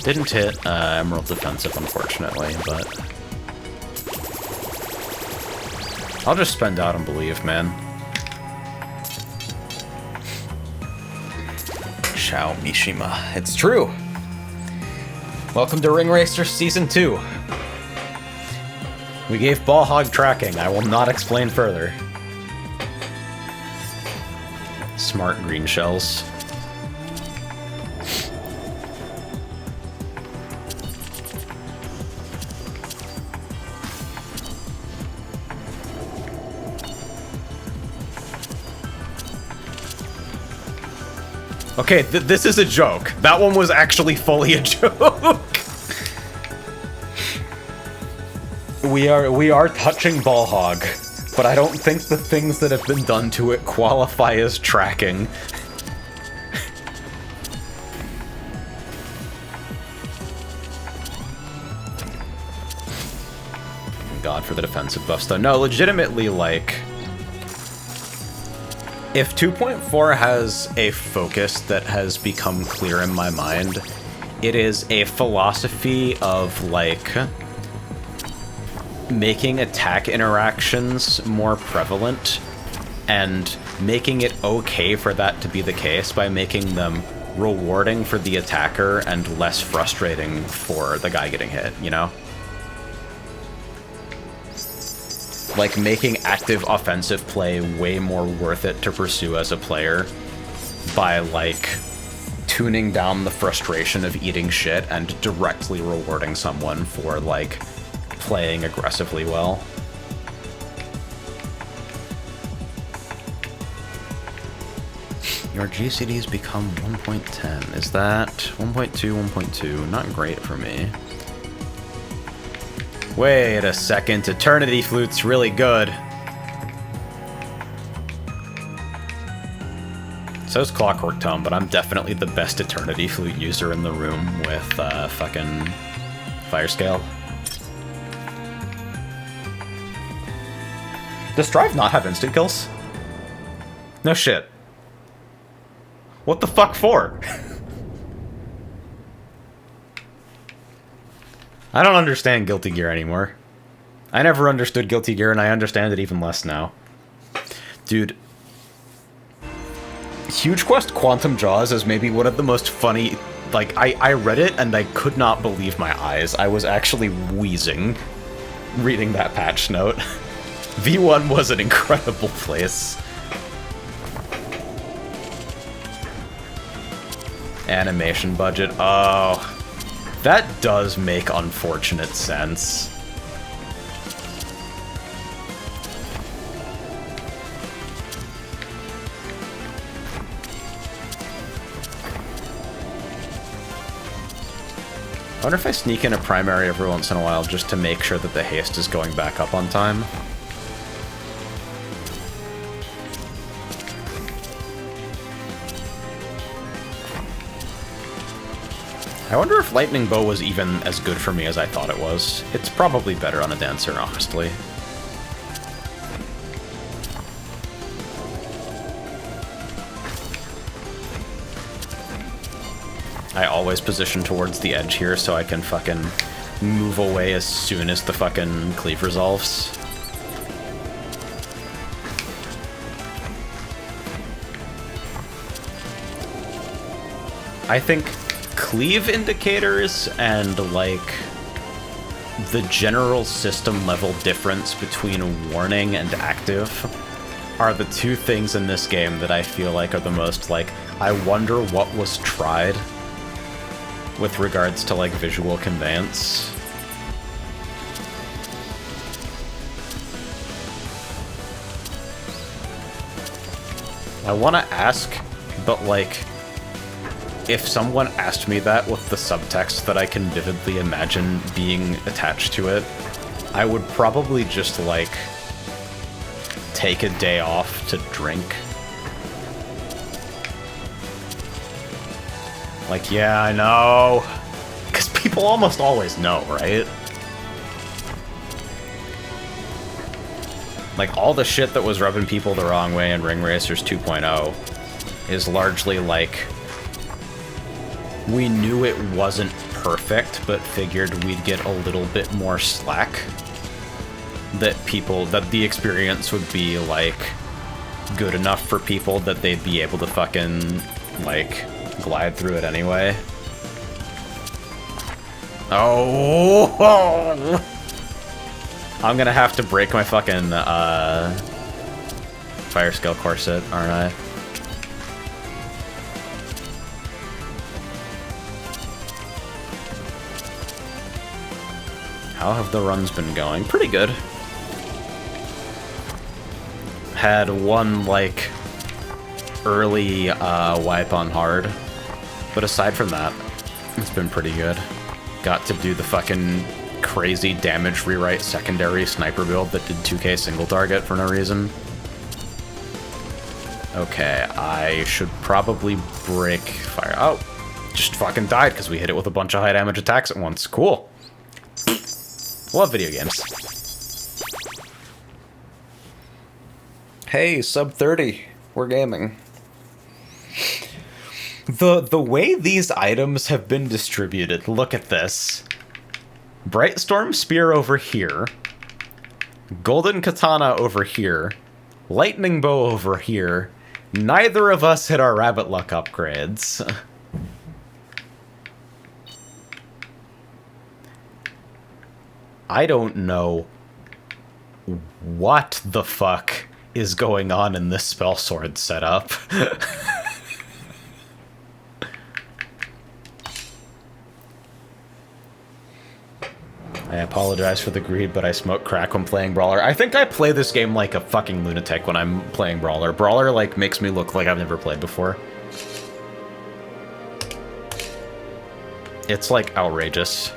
Speaker 1: Didn't hit Emerald Defensive, unfortunately, but I'll just spend out and believe, man. Ciao, Mishima. It's true! Welcome to Ring Racer Season 2. We gave Ball Hog tracking. I will not explain further. Smart green shells. Okay, this is a joke. That one was actually fully a joke. We are touching Ball Hog, but I don't think the things that have been done to it qualify as tracking. God for the defensive buffs, though. No, legitimately, like, if 2.4 has a focus that has become clear in my mind, it is a philosophy of, like, making attack interactions more prevalent and making it okay for that to be the case by making them rewarding for the attacker and less frustrating for the guy getting hit, you know? Like, making active offensive play way more worth it to pursue as a player by, like, tuning down the frustration of eating shit and directly rewarding someone for, like, playing aggressively well. Your GCD's become 1.10. Is that 1.2, 1.2? Not great for me. Wait a second, Eternity Flute's really good. So's Clockwork Tome, but I'm definitely the best Eternity Flute user in the room with fucking Fire Scale. Does Strive not have instant kills? No shit. What the fuck for? I don't understand Guilty Gear anymore. I never understood Guilty Gear, and I understand it even less now. Dude. Huge Quest Quantum Jaws is maybe one of the most funny... Like, I read it, and I could not believe my eyes. I was actually wheezing reading that patch note. V1 was an incredible place. Animation budget. Oh... That does make unfortunate sense. I wonder if I sneak in a primary every once in a while just to make sure that the haste is going back up on time. I wonder if Lightning Bow was even as good for me as I thought it was. It's probably better on a Dancer, honestly. I always position towards the edge here so I can fucking move away as soon as the fucking cleave resolves. I think cleave indicators and, like, the general system level difference between warning and active are the two things in this game that I feel like are the most, like, I wonder what was tried with regards to, like, visual conveyance. I want to ask, but like, if someone asked me that with the subtext that I can vividly imagine being attached to it, I would probably just, like, take a day off to drink. Like, yeah, I know. Because people almost always know, right? Like, all the shit that was rubbing people the wrong way in Ring Racers 2.0 is largely, like, we knew it wasn't perfect, but figured we'd get a little bit more slack. That the experience would be, like, good enough for people that they'd be able to fucking, like, glide through it anyway. Oh! I'm gonna have to break my fucking, fire skill corset, aren't I? How have the runs been going? Pretty good. Had one, like, early, wipe on hard. But aside from that, it's been pretty good. Got to do the fucking crazy damage rewrite secondary sniper build that did 2k single target for no reason. Okay, I should probably break fire. Oh, just fucking died because we hit it with a bunch of high damage attacks at once. Cool. Love video games. Hey, sub 30. We're gaming. The way these items have been distributed, look at this. Brightstorm Spear over here. Golden Katana over here. Lightning Bow over here. Neither of us hit our Rabbit Luck upgrades. I don't know what the fuck is going on in this spell sword setup. I apologize for the greed, but I smoke crack when playing Brawler. I think I play this game like a fucking lunatic when I'm playing Brawler. Brawler, like, makes me look like I've never played before. It's, like, outrageous.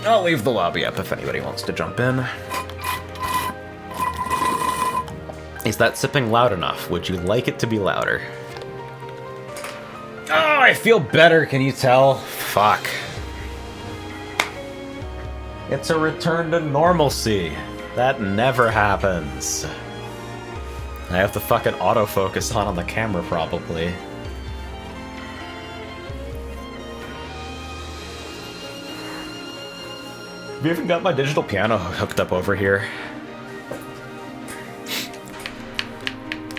Speaker 1: I'll leave the lobby up if anybody wants to jump in. Is that sipping loud enough? Would you like it to be louder? Oh, I feel better, can you tell? Fuck. It's a return to normalcy. That never happens. I have to fucking autofocus on the camera, probably. We haven't got my digital piano hooked up over here.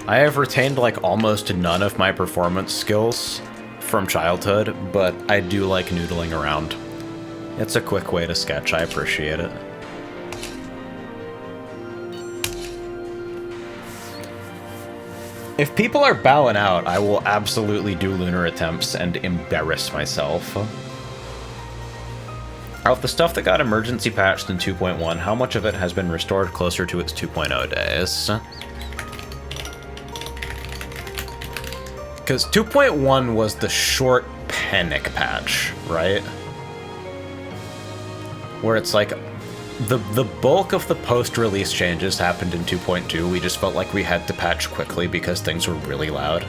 Speaker 1: I have retained, like, almost none of my performance skills from childhood, but I do like noodling around. It's a quick way to sketch, I appreciate it. If people are bowing out, I will absolutely do Lunar attempts and embarrass myself. Of the stuff that got emergency patched in 2.1, how much of it has been restored closer to its 2.0 days? Because 2.1 was the short panic patch, right? Where it's like, the bulk of the post-release changes happened in 2.2. We just felt like we had to patch quickly because things were really loud.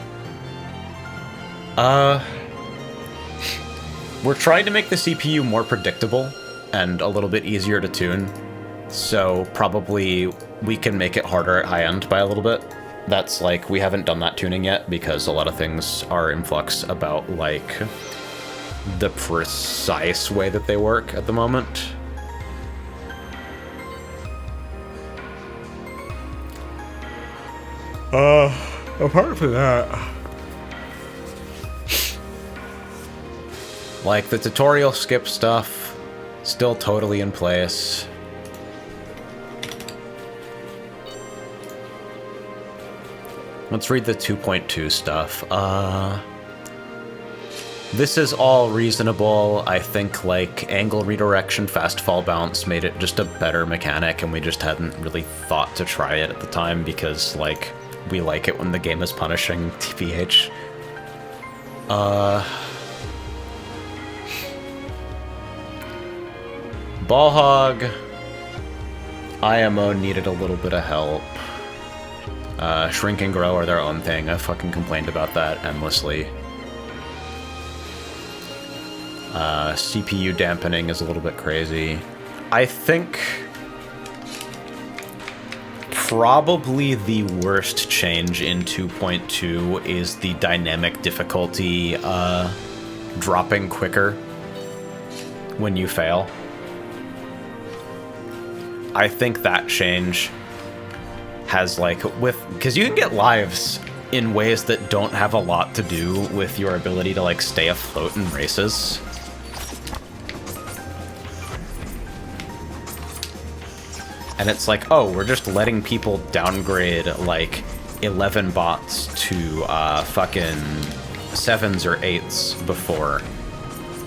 Speaker 1: We're trying to make the CPU more predictable and a little bit easier to tune. So probably we can make it harder at high end by a little bit. That's like, we haven't done that tuning yet because a lot of things are in flux about, like, the precise way that they work at the moment. Apart from that, like, the tutorial skip stuff, still totally in place. Let's read the 2.2 stuff. This is all reasonable. I think, like, angle redirection, fast fall bounce made it just a better mechanic, and we just hadn't really thought to try it at the time because, like, we like it when the game is punishing TPH. Ball Hog. IMO needed a little bit of help. Shrink and Grow are their own thing. I fucking complained about that endlessly. CPU dampening is a little bit crazy. I think probably the worst change in 2.2 is the dynamic difficulty dropping quicker when you fail. I think that change has, like, because you can get lives in ways that don't have a lot to do with your ability to, like, stay afloat in races. And it's like, oh, we're just letting people downgrade, like, 11 bots to fucking 7s or 8s before.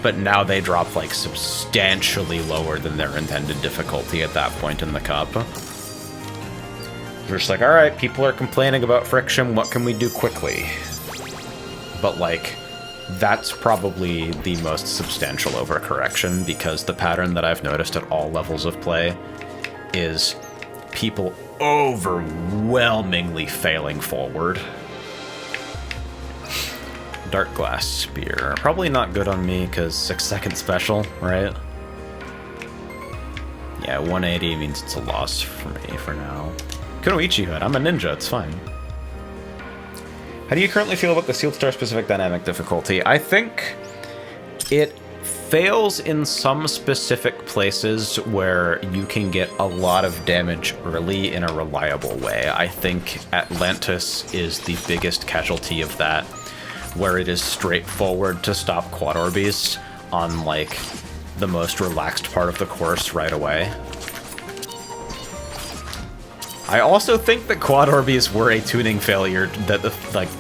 Speaker 1: But now they drop, like, substantially lower than their intended difficulty at that point in the cup. We're just like, alright, people are complaining about friction, what can we do quickly? But, like, that's probably the most substantial overcorrection, because the pattern that I've noticed at all levels of play is people overwhelmingly failing forward. Dark Glass Spear. Probably not good on me, because 6-second special, right? Yeah, 180 means it's a loss for me for now. Kunoichi Hood. I'm a ninja, it's fine. How do you currently feel about the Sealed Star specific dynamic difficulty? I think it fails in some specific places where you can get a lot of damage early in a reliable way. I think Atlantis is the biggest casualty of that, where it is straightforward to stop quad orbies on, like, the most relaxed part of the course right away. I also think that quad orbies were a tuning failure, that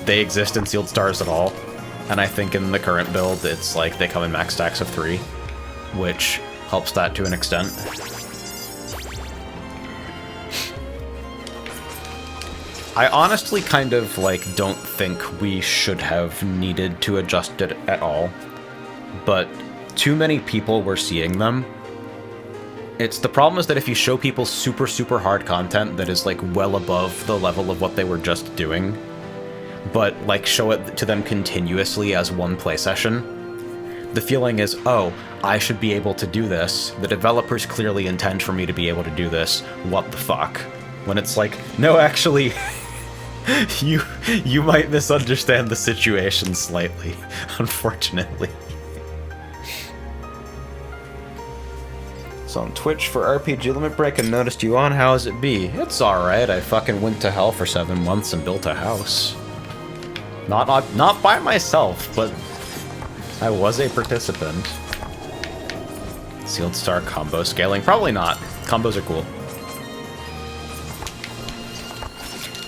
Speaker 1: they exist in Sealed Stars at all. And I think in the current build, it's like they come in max stacks of 3, which helps that to an extent. I honestly kind of, like, don't think we should have needed to adjust it at all, but too many people were seeing them. The problem is that if you show people super, super hard content that is, like, well above the level of what they were just doing, but, like, show it to them continuously as one play session, the feeling is, oh, I should be able to do this. The developers clearly intend for me to be able to do this. What the fuck? When it's like, no, actually, you might misunderstand the situation slightly, unfortunately. So on Twitch for RPG Limit Break and noticed you on. How's it be? It's alright. I fucking went to hell for 7 months and built a house. Not by myself, but I was a participant. Sealed Star combo scaling? Probably not. Combos are cool.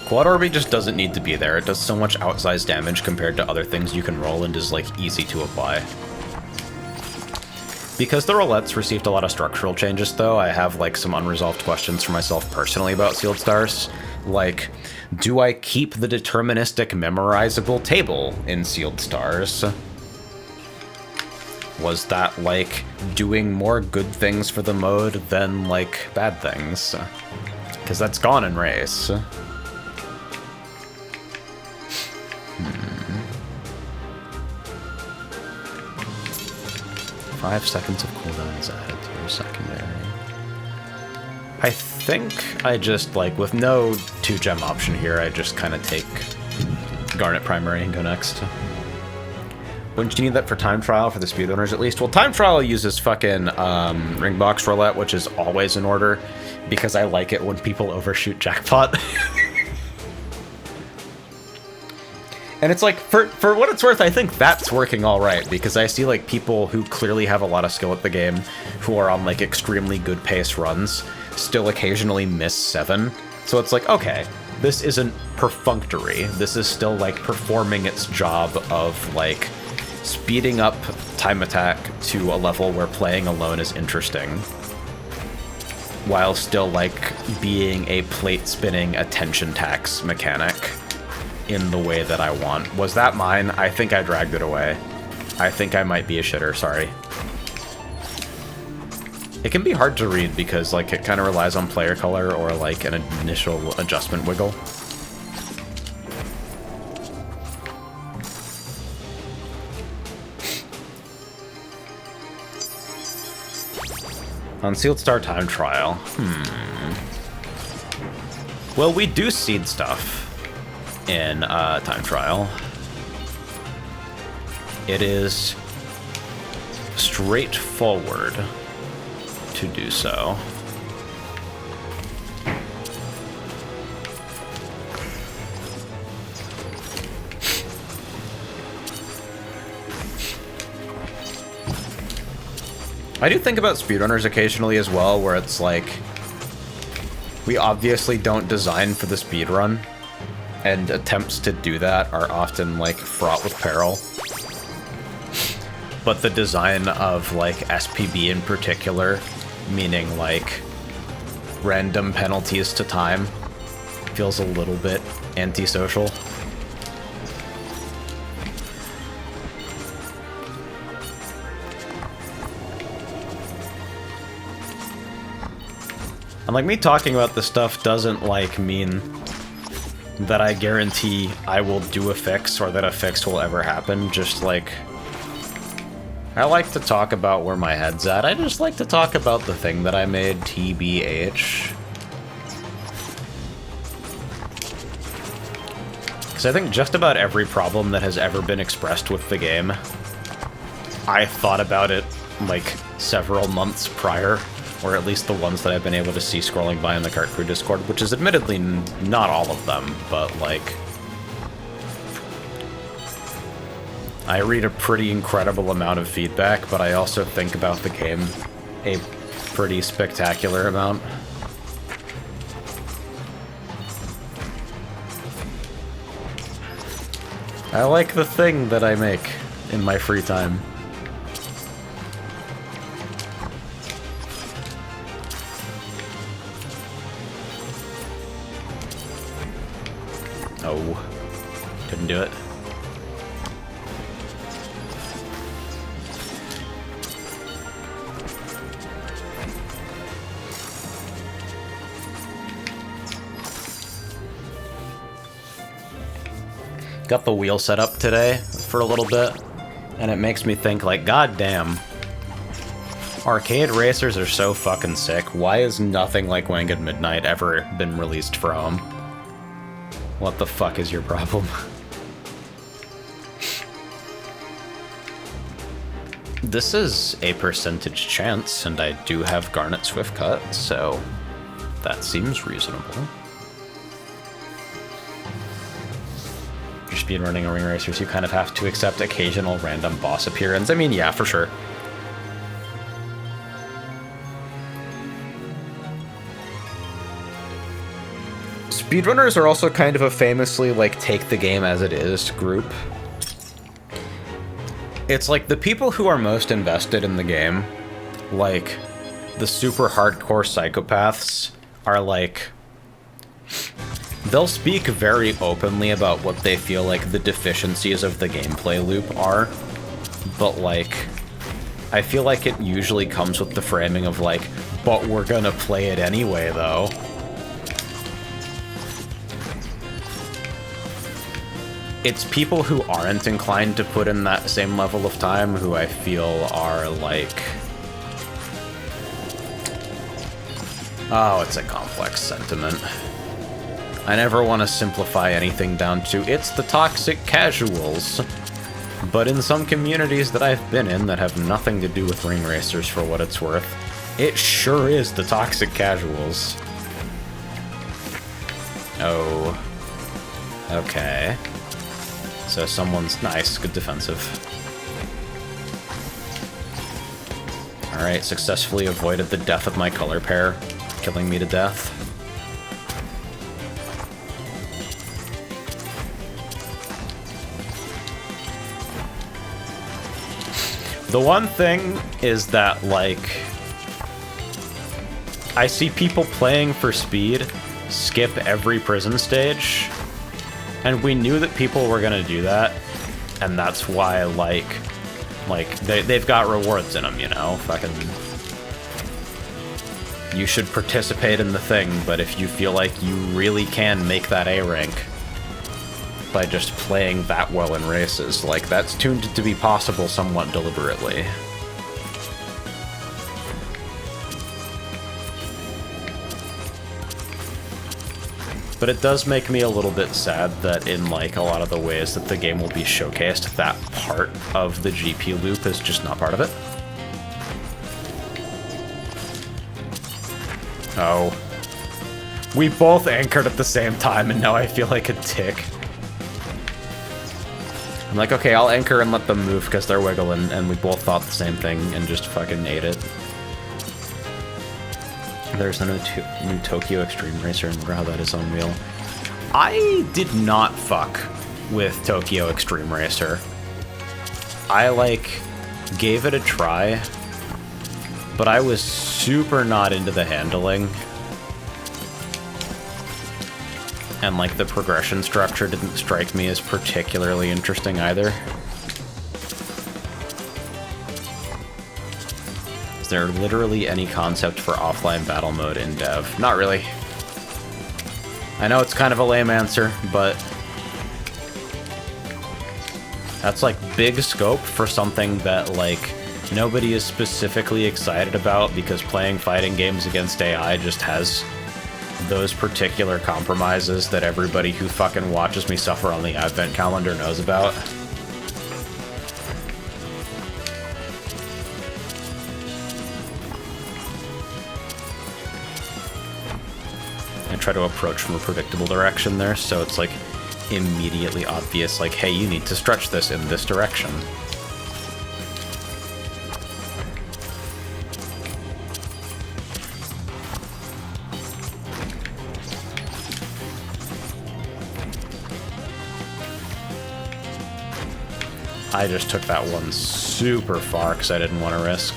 Speaker 1: Quad Orby just doesn't need to be there. It does so much outsized damage compared to other things you can roll and is, like, easy to apply. Because the roulettes received a lot of structural changes, though, I have, like, some unresolved questions for myself personally about Sealed Stars. Like, do I keep the deterministic memorizable table in Sealed Stars? Was that, like, doing more good things for the mode than, like, bad things? Because that's gone in Race. 5 seconds of cooldown is added to your secondary. I think I just, like, with no 2-gem option here, I just kind of take Garnet primary and go next. Wouldn't you need that for time trial for the speedrunners at least? Well, time trial uses fucking ring box roulette, which is always in order, because I like it when people overshoot jackpot. And it's like, for what it's worth, I think that's working all right, because I see, like, people who clearly have a lot of skill at the game, who are on, like, extremely good pace runs, still occasionally miss 7. So it's like, okay, this isn't perfunctory. This is still, like, performing its job of, like, speeding up time attack to a level where playing alone is interesting, while still, like, being a plate-spinning attention tax mechanic in the way that I want. Was that mine? I think I dragged it away. I think I might be a shitter, sorry. It can be hard to read because, like, it kind of relies on player color or, like, an initial adjustment wiggle. Unsealed Star Time Trial. Well, we do seed stuff in Time Trial. It is straightforward to do so. I do think about speedrunners occasionally as well, where it's like, we obviously don't design for the speedrun, and attempts to do that are often, like, fraught with peril. But the design of, like, SPB in particular, meaning, like, random penalties to time, feels a little bit antisocial. And, like, me talking about this stuff doesn't, like, mean that I guarantee I will do a fix or that a fix will ever happen. Just, like, I like to talk about where my head's at. I just like to talk about the thing that I made, TBH. Because I think just about every problem that has ever been expressed with the game, I thought about it, like, several months prior. Or at least the ones that I've been able to see scrolling by in the Kart Crew Discord, which is admittedly not all of them, but, like, I read a pretty incredible amount of feedback, but I also think about the game a pretty spectacular amount. I like the thing that I make in my free time. Oh, didn't do it. Got the wheel set up today for a little bit, and it makes me think, like, goddamn, arcade racers are so fucking sick. Why has nothing like Winged Midnight ever been released for home? What the fuck is your problem? This is a percentage chance, and I do have Garnet Swiftcut, so that seems reasonable. If you're speedrunning Ring Racers, you kind of have to accept occasional random boss appearance. I mean, yeah, for sure. Speedrunners are also kind of a famously, like, take the game as it is group. It's like the people who are most invested in the game, like, the super hardcore psychopaths, are like, they'll speak very openly about what they feel like the deficiencies of the gameplay loop are, but, like, I feel like it usually comes with the framing of, like, but we're gonna play it anyway, though. It's people who aren't inclined to put in that same level of time who I feel are, like... Oh, it's a complex sentiment. I never want to simplify anything down to, it's the toxic casuals. But in some communities that I've been in that have nothing to do with Ring Racers for what it's worth, it sure is the toxic casuals. Oh. Okay. So someone's nice, good defensive. Alright, successfully avoided the death of my color pair, killing me to death. The one thing is that, like, I see people playing for speed skip every prison stage, and we knew that people were gonna do that, and that's why, like they've got rewards in them, you know? Fucking... You should participate in the thing, but if you feel like you really can make that A rank by just playing that well in races, like, that's tuned to be possible somewhat deliberately. But it does make me a little bit sad that in, like, a lot of the ways that the game will be showcased, that part of the GP loop is just not part of it. Oh. We both anchored at the same time, and now I feel like a tick. I'm like, okay, I'll anchor and let them move because they're wiggling, and we both thought the same thing and just fucking ate it. There's a new Tokyo Extreme Racer, and how that is on wheel. I did not fuck with Tokyo Extreme Racer. I, like, gave it a try, but I was super not into the handling. And, like, the progression structure didn't strike me as particularly interesting either. Is there literally any concept for offline battle mode in dev? Not really. I know it's kind of a lame answer, but that's, like, big scope for something that, like, nobody is specifically excited about because playing fighting games against AI just has those particular compromises that everybody who fucking watches me suffer on the advent calendar knows about. I try to approach from a predictable direction there, so it's, like, immediately obvious, like, hey, you need to stretch this in this direction. I just took that one super far because I didn't want to risk.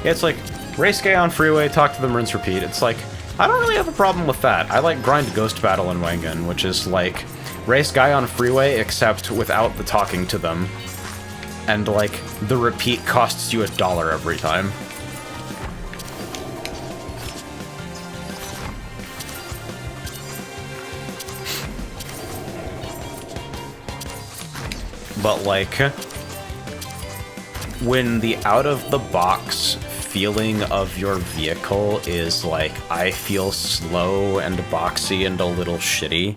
Speaker 1: Yeah, it's like, race guy on freeway, talk to them, rinse, repeat. It's like, I don't really have a problem with that. I like grind ghost battle in Wangan, which is like, race guy on freeway except without the talking to them. And, like, the repeat costs you $1 every time. But, like, when the out-of-the-box feeling of your vehicle is, like, I feel slow and boxy and a little shitty,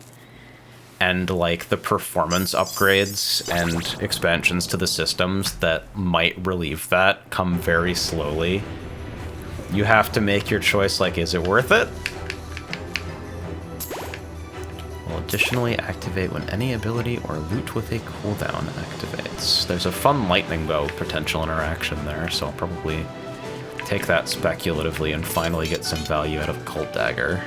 Speaker 1: and, like, the performance upgrades and expansions to the systems that might relieve that come very slowly, you have to make your choice, like, is it worth it? Will additionally activate when any ability or loot with a cooldown activates. There's a fun lightning bow potential interaction there, so I'll probably take that speculatively and finally get some value out of Cult Dagger.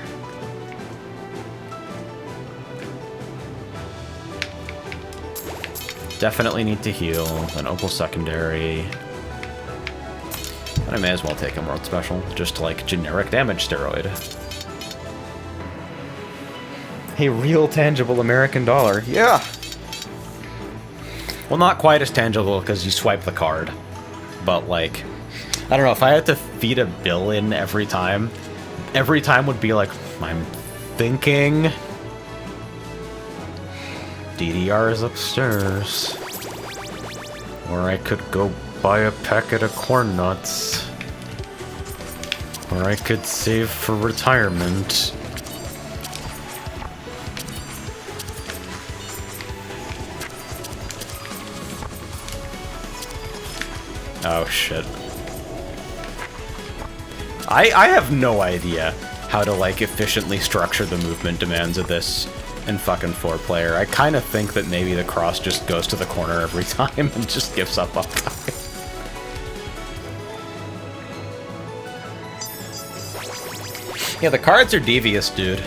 Speaker 1: Definitely need to heal, an Opal Secondary. But I may as well take a World Special, just like generic damage steroid. A real tangible American dollar, yeah! Well, not quite as tangible because you swipe the card, but like, I don't know, if I had to feed a bill in every time would be like, I'm thinking... DDR is upstairs. Or I could go buy a packet of corn nuts. Or I could save for retirement. Oh shit. I have no idea how to, like, efficiently structure the movement demands of this in fucking 4-player. I kind of think that maybe the cross just goes to the corner every time and just gives up on guy. Yeah, the cards are devious, dude.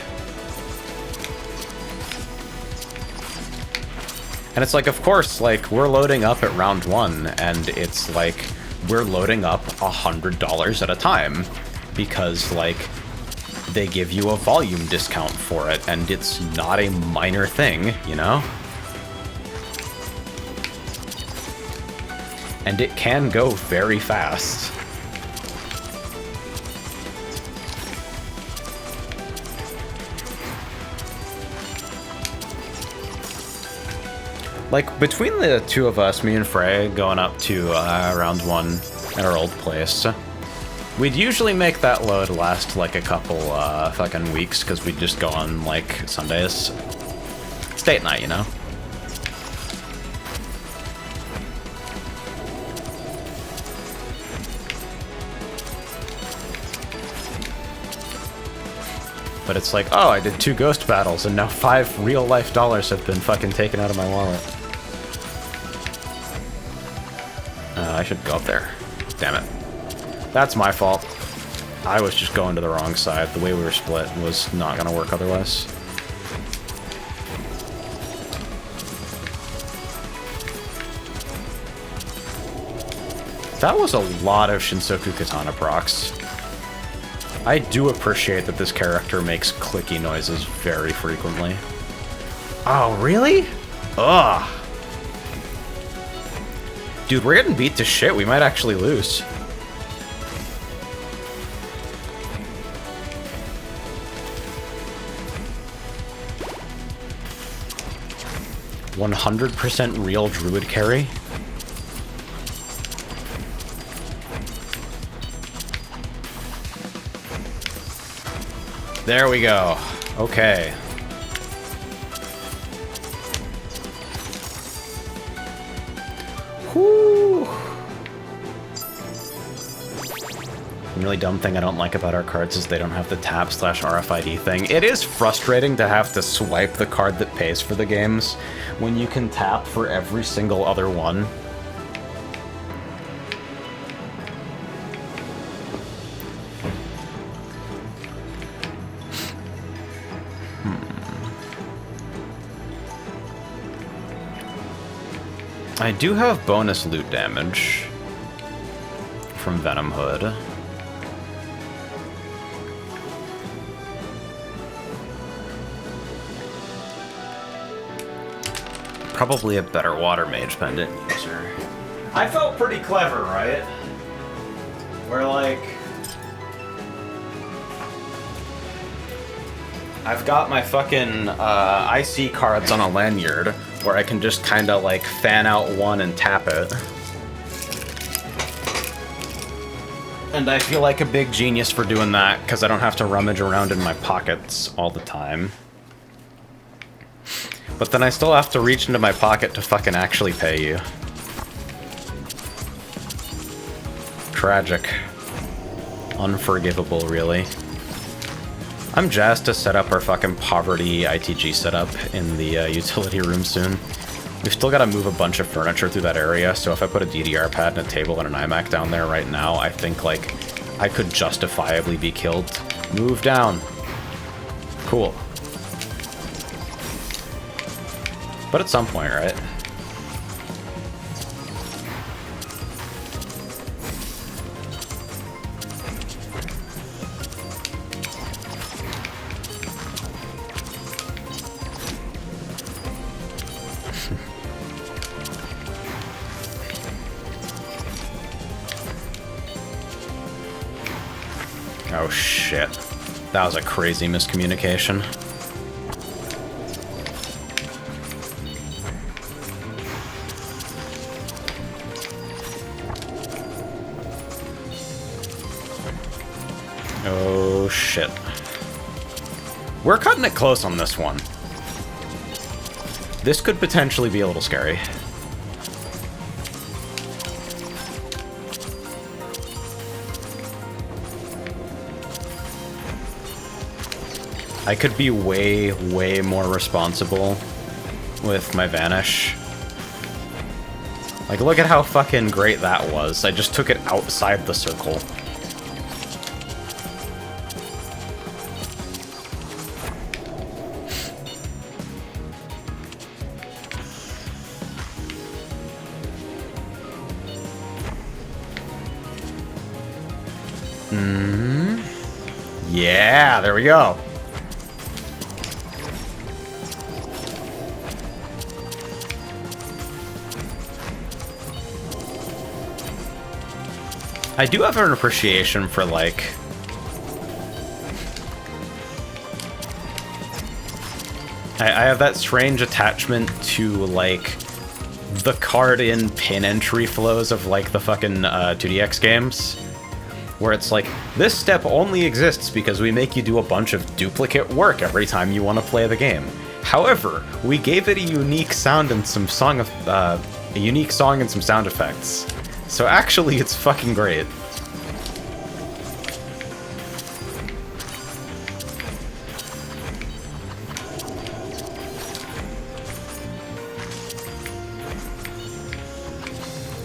Speaker 1: And it's like, of course, like, we're loading up at round 1, and it's like, we're loading up $100 at a time. Because, like, they give you a volume discount for it, and it's not a minor thing, you know? And it can go very fast. Like, between the two of us, me and Frey, going up to round 1 at our old place, we'd usually make that load last, like, a couple fucking weeks, because we'd just go on, like, Sundays. It's date night, you know? But it's like, oh, I did 2 ghost battles, and now 5 real-life dollars have been fucking taken out of my wallet. I should go up there. Damn it. That's my fault. I was just going to the wrong side. The way we were split was not going to work otherwise. That was a lot of Shinsoku Katana procs. I do appreciate that this character makes clicky noises very frequently. Oh, really? Ugh. Dude, we're getting beat to shit. We might actually lose. 100% real druid carry. There we go. Okay. Whew. The really dumb thing I don't like about our cards is they don't have the tap/RFID thing. It is frustrating to have to swipe the card that pays for the games when you can tap for every single other one. I do have bonus loot damage from Venom Hood. Probably a better water mage pendant user. I felt pretty clever, right? Where, like, I've got my fucking IC cards on a lanyard where I can just kind of like fan out one and tap it. And I feel like a big genius for doing that because I don't have to rummage around in my pockets all the time. But then I still have to reach into my pocket to fucking actually pay you. Tragic. Unforgivable, really. I'm jazzed to set up our fucking poverty ITG setup in the utility room soon. We've still got to move a bunch of furniture through that area, so if I put a DDR pad and a table and an iMac down there right now, I think, like, I could justifiably be killed. Move down. Cool. But at some point, right? Oh shit. That was a crazy miscommunication. Oh shit. We're cutting it close on this one. This could potentially be a little scary. I could be way, way more responsible with my Vanish. Like, look at how fucking great that was. I just took it outside the circle. Yeah, there we go. I do have an appreciation for, like... I have that strange attachment to, like, the card-in pin entry flows of, like, the fucking 2DX games. Where it's like, this step only exists because we make you do a bunch of duplicate work every time you want to play the game. However, we gave it a unique sound and some song and some sound effects. So actually, it's fucking great.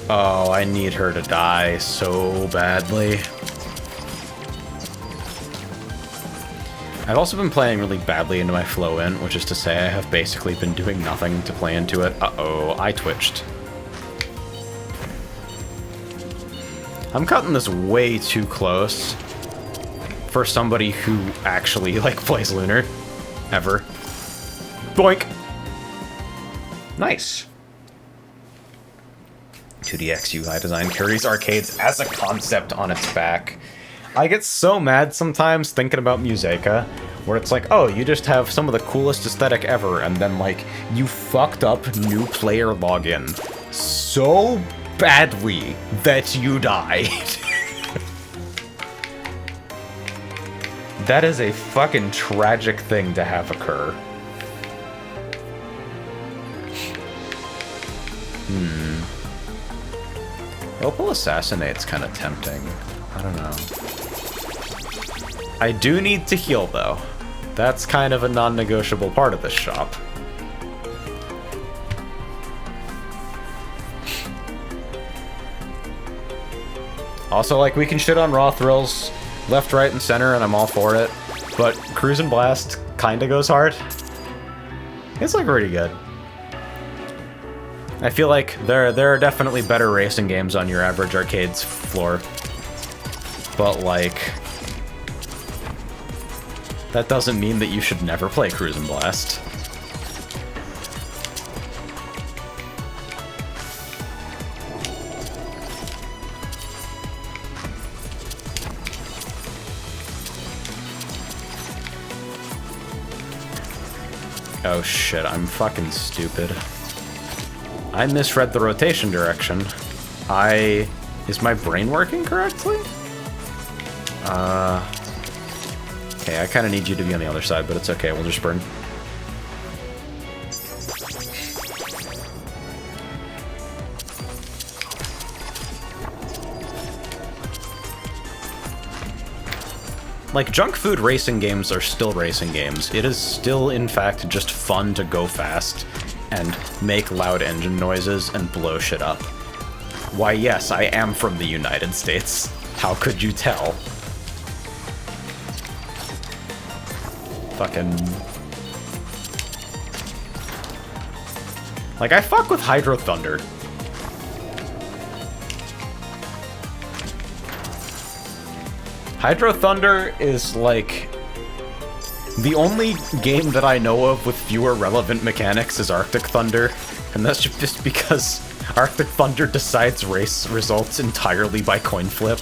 Speaker 1: Oh, I need her to die so badly. I've also been playing really badly into my flow in, which is to say I have basically been doing nothing to play into it. Uh-oh, I twitched. I'm cutting this way too close for somebody who actually, like, plays Lunar. Ever. Boink! Nice. 2DX UI design carries arcades as a concept on its back. I get so mad sometimes thinking about Museka, where it's like, oh, you just have some of the coolest aesthetic ever, and then, like, you fucked up new player login so badly that you died. That is a fucking tragic thing to have occur. Opal Assassinate's kind of tempting. I don't know. I do need to heal, though. That's kind of a non-negotiable part of this shop. Also, like, we can shit on raw thrills left, right, and center, and I'm all for it. But Cruise and Blast kinda goes hard. It's, like, pretty good. I feel like there are definitely better racing games on your average arcade's floor. But, like, that doesn't mean that you should never play Cruise and Blast. Oh shit, I'm fucking stupid. I misread the rotation direction. Is my brain working correctly? Okay, I kind of need you to be on the other side, but it's okay, we'll just burn. Like, junk food racing games are still racing games. It is still, in fact, just fun to go fast and make loud engine noises and blow shit up. Why, yes, I am from the United States. How could you tell? Fucking... Like, I fuck with Hydro Thunder. Hydro Thunder is, like... The only game that I know of with fewer relevant mechanics is Arctic Thunder, and that's just because Arctic Thunder decides race results entirely by coin flip.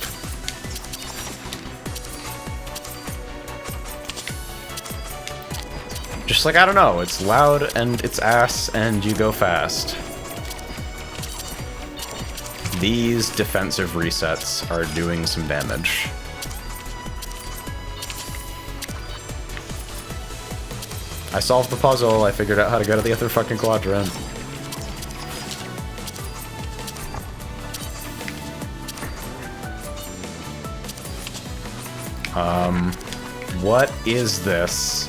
Speaker 1: Just like, I don't know, it's loud and it's ass and you go fast. These defensive resets are doing some damage. I solved the puzzle, I figured out how to go to the other fucking quadrant. What is this?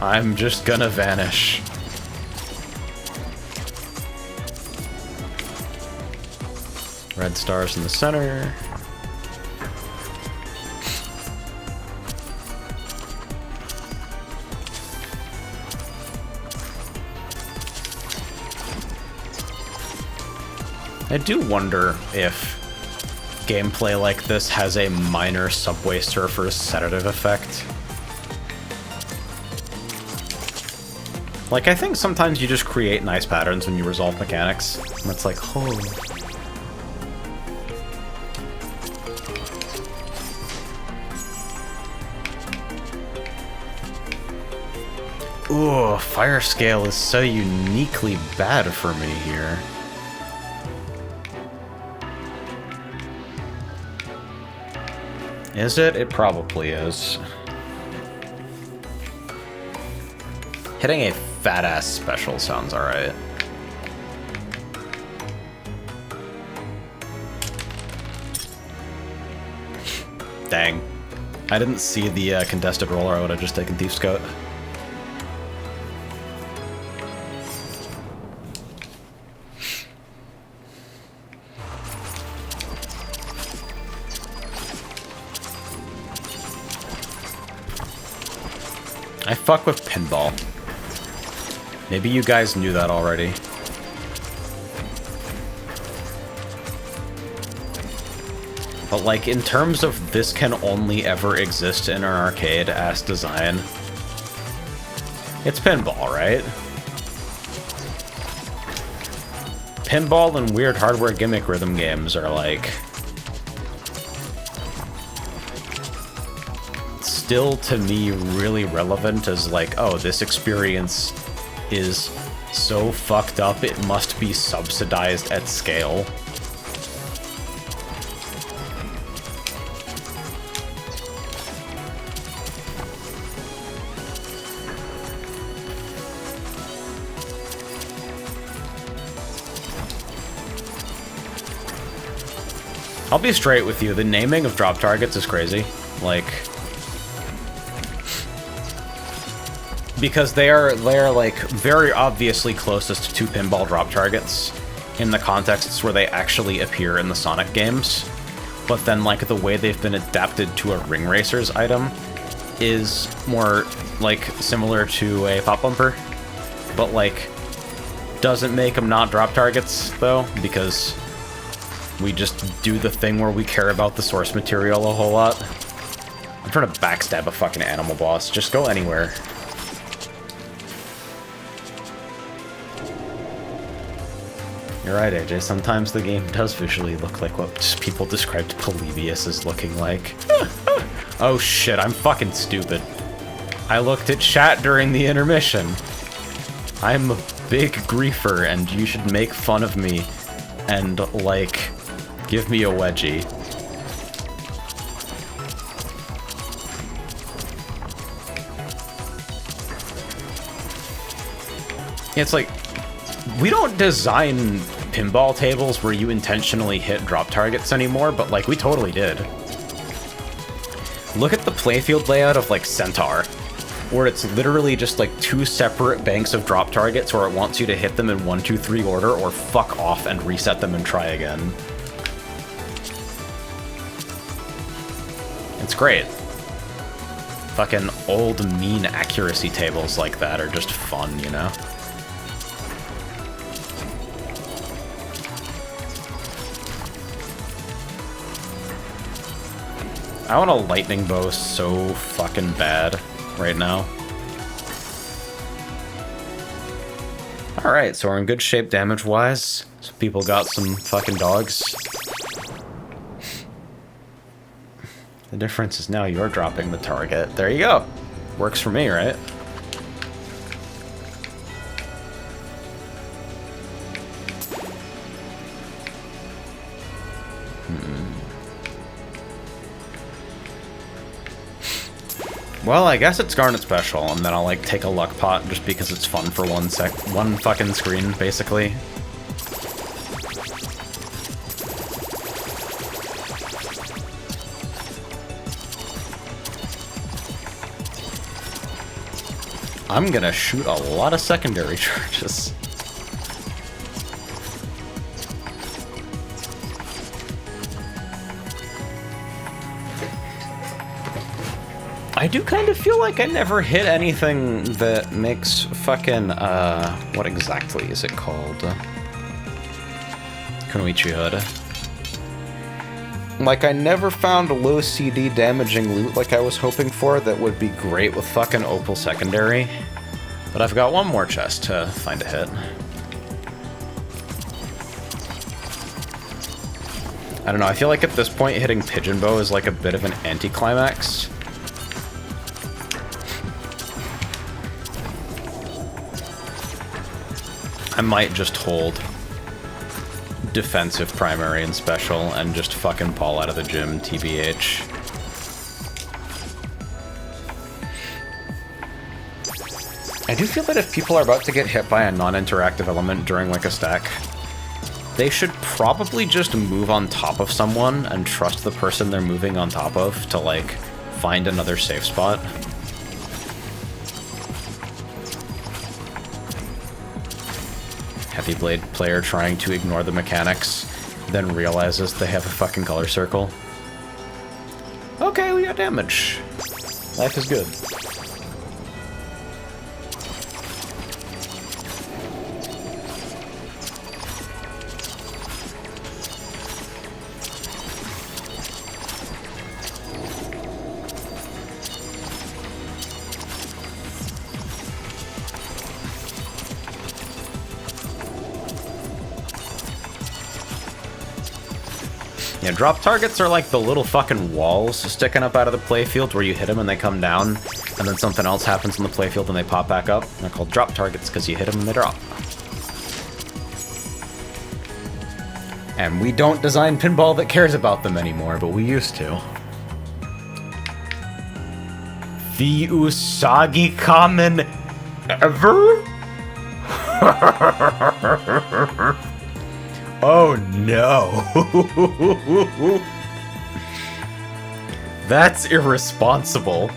Speaker 1: I'm just gonna vanish. Red stars in the center. I do wonder if gameplay like this has a minor Subway Surfers sedative effect. Like, I think sometimes you just create nice patterns when you resolve mechanics, and it's like, oh. Ooh, fire scale is so uniquely bad for me here. Is it? It probably is. Hitting a fat-ass special sounds alright. Dang. I didn't see the contested roller. I would have just taken Thief's Coat. I fuck with pinball. Maybe you guys knew that already. But like, in terms of this can only ever exist in an arcade-ass design, it's pinball, right? Pinball and weird hardware gimmick rhythm games are like... still, to me, really relevant as like, oh, this experience is so fucked up it must be subsidized at scale. I'll be straight with you, the naming of drop targets is crazy. Like... because they are like very obviously closest to pinball drop targets in the contexts where they actually appear in the Sonic games, but then like the way they've been adapted to a Ring Racers item is more like similar to a pop bumper, but like doesn't make them not drop targets though, because we just do the thing where we care about the source material a whole lot. I'm trying to backstab a fucking animal boss. Just go anywhere. You're right, AJ. Sometimes the game does visually look like what people described Polybius as looking like. Oh shit, I'm fucking stupid. I looked at chat during the intermission. I'm a big griefer, and you should make fun of me and, like, give me a wedgie. It's like, we don't design pinball tables where you intentionally hit drop targets anymore, but like we totally did. Look at the playfield layout of like Centaur, where it's literally just like two separate banks of drop targets where it wants you to hit them in 1, 2, 3 order or fuck off and reset them and try again. It's great. Fucking old mean accuracy tables like that are just fun, you know? I want a lightning bow so fucking bad right now. Alright, so we're in good shape damage-wise. Some people got some fucking dogs. The difference is now you're dropping the target. There you go. Works for me, right? Well, I guess it's Garnet Special, and then I'll, like, take a luck pot just because it's fun for one fucking screen, basically. I'm gonna shoot a lot of secondary charges. I do kind of feel like I never hit anything that makes fucking, what exactly is it called? Kunoichi Hood. Like, I never found a low CD damaging loot like I was hoping for that would be great with fucking Opal Secondary. But I've got one more chest to find a hit. I don't know, I feel like at this point hitting Pigeon Bow is like a bit of an anticlimax. I might just hold defensive primary and special and just fucking Paul out of the gym, TBH. I do feel that if people are about to get hit by a non-interactive element during like a stack, they should probably just move on top of someone and trust the person they're moving on top of to like find another safe spot. Heavy Blade player trying to ignore the mechanics, then realizes they have a fucking color circle. Okay, we got damage. Life is good. Yeah, drop targets are like the little fucking walls sticking up out of the playfield where you hit them and they come down, and then something else happens in the playfield and they pop back up. And they're called drop targets because you hit them and they drop. And we don't design pinball that cares about them anymore, but we used to. The Usagi common ever? Oh no. That's irresponsible.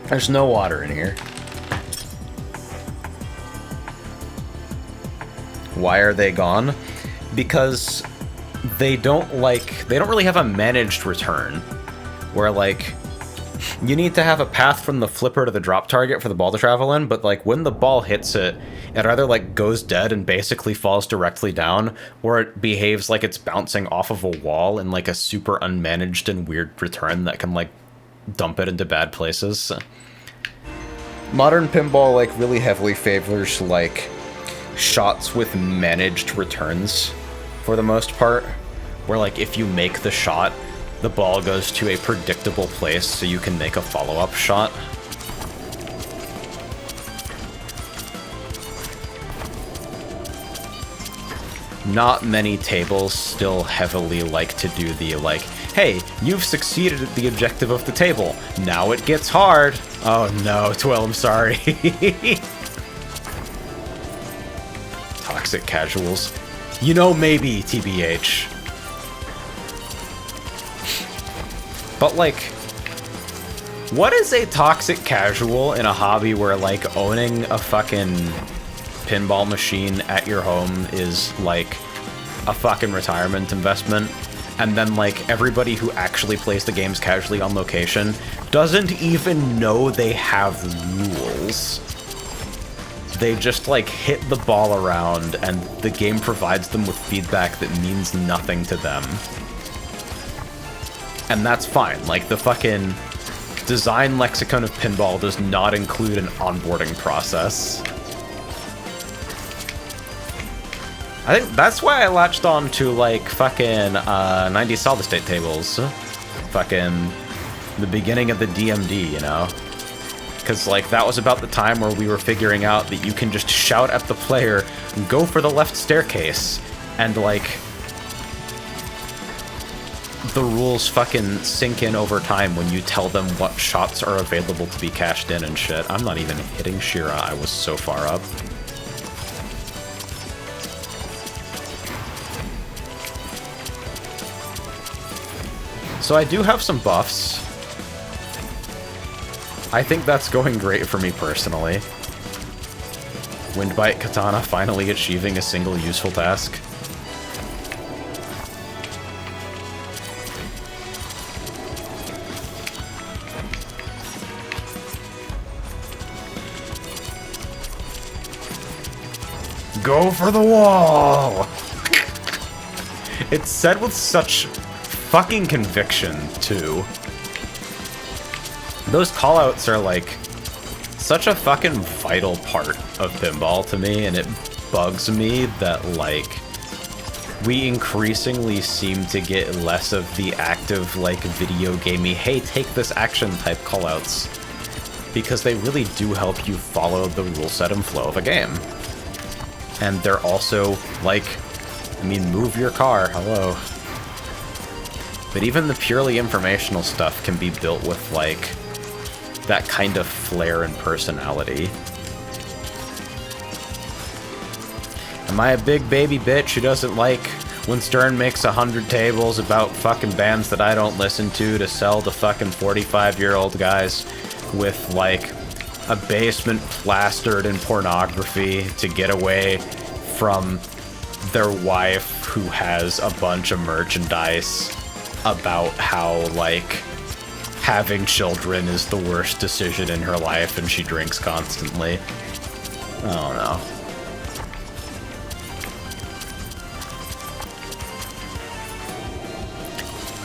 Speaker 1: There's no water in here. Why are they gone? Because they don't really have a managed return. Where like you need to have a path from the flipper to the drop target for the ball to travel in, but like when the ball hits it, it either like goes dead and basically falls directly down, or it behaves like it's bouncing off of a wall in like a super unmanaged and weird return that can like dump it into bad places. Modern pinball like really heavily favors like shots with managed returns for the most part, where like if you make the shot, the ball goes to a predictable place so you can make a follow-up shot. Not many tables still heavily like to do the like, hey, you've succeeded at the objective of the table. Now it gets hard. Oh no, Twill, I'm sorry. Toxic casuals. You know, maybe, TBH. But like, what is a toxic casual in a hobby where like owning a fucking pinball machine at your home is like a fucking retirement investment, and then like everybody who actually plays the games casually on location doesn't even know they have rules. They just like hit the ball around and the game provides them with feedback that means nothing to them. And that's fine. Like, the fucking design lexicon of pinball does not include an onboarding process. I think that's why I latched on to, like, fucking 90s solid state tables. Fucking the beginning of the DMD, you know? Because, like, that was about the time where we were figuring out that you can just shout at the player, go for the left staircase, and, like, the rules fucking sink in over time when you tell them what shots are available to be cashed in and shit. I'm not even hitting Shira, I was so far up. So I do have some buffs. I think that's going great for me personally. Windbite Katana finally achieving a single useful task. Go for the wall! It's said with such fucking conviction, too. Those callouts are, like, such a fucking vital part of pinball to me, and it bugs me that, like, we increasingly seem to get less of the active, like, video gamey, hey, take this action type callouts, because they really do help you follow the rule set and flow of a game. And they're also, like, I mean, move your car, hello. But even the purely informational stuff can be built with, like, that kind of flair and personality. Am I a big baby bitch who doesn't like when Stern makes 100 tables about fucking bands that I don't listen to sell to fucking 45-year-old guys with, like, a basement plastered in pornography to get away from their wife who has a bunch of merchandise about how, like, having children is the worst decision in her life and she drinks constantly? I don't know.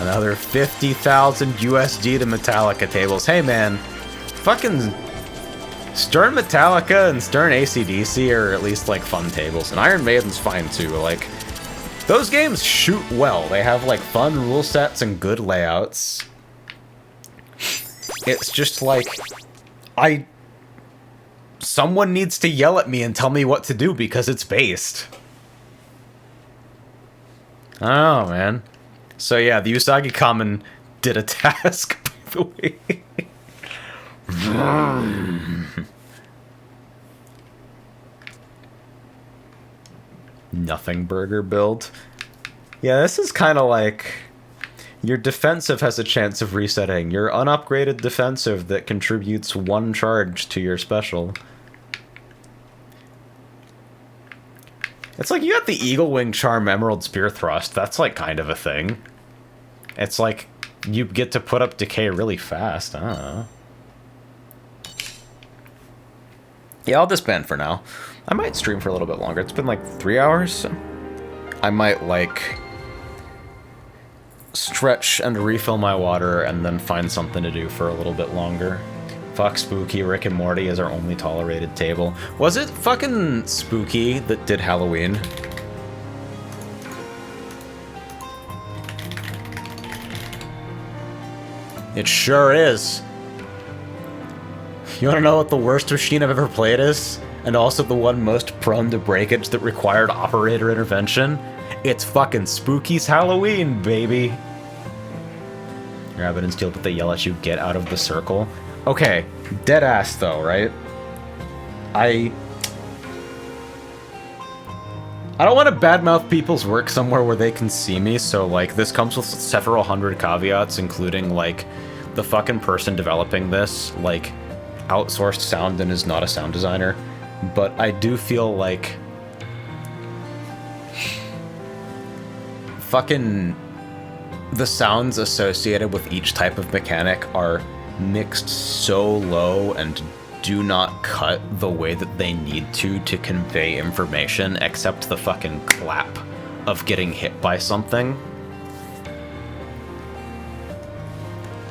Speaker 1: Another 50,000 USD to Metallica tables. Hey man, fucking Stern Metallica and Stern AC/DC are at least, like, fun tables. And Iron Maiden's fine too. Like, those games shoot well. They have, like, fun rule sets and good layouts. It's just like, someone needs to yell at me and tell me what to do because it's based. I don't know, man. So yeah, the Usagi Kamen did a task, by the way. Nothing burger build. Yeah, this is kind of like your defensive has a chance of resetting. Your unupgraded defensive that contributes 1 charge to your special. It's like you got the Eagle Wing Charm Emerald Spear Thrust. That's like kind of a thing. It's like you get to put up decay really fast. I don't know. Yeah, I'll disband for now. I might stream for a little bit longer. It's been like 3 hours. I might, like, stretch and refill my water and then find something to do for a little bit longer. Fuck Spooky. Rick and Morty is our only tolerated table. Was it fucking Spooky that did Halloween? It sure is. You wanna know what the worst machine I've ever played is? And also the one most prone to breakage that required operator intervention? It's fucking Spooky's Halloween, baby. Grab it and steal, but they yell at you, get out of the circle. Okay, dead ass though, right? I don't want to badmouth people's work somewhere where they can see me, so, like, this comes with several hundred caveats, including, like, the fucking person developing this, like, outsourced sound and is not a sound designer. But I do feel like fucking the sounds associated with each type of mechanic are mixed so low and do not cut the way that they need to convey information, except the fucking clap of getting hit by something.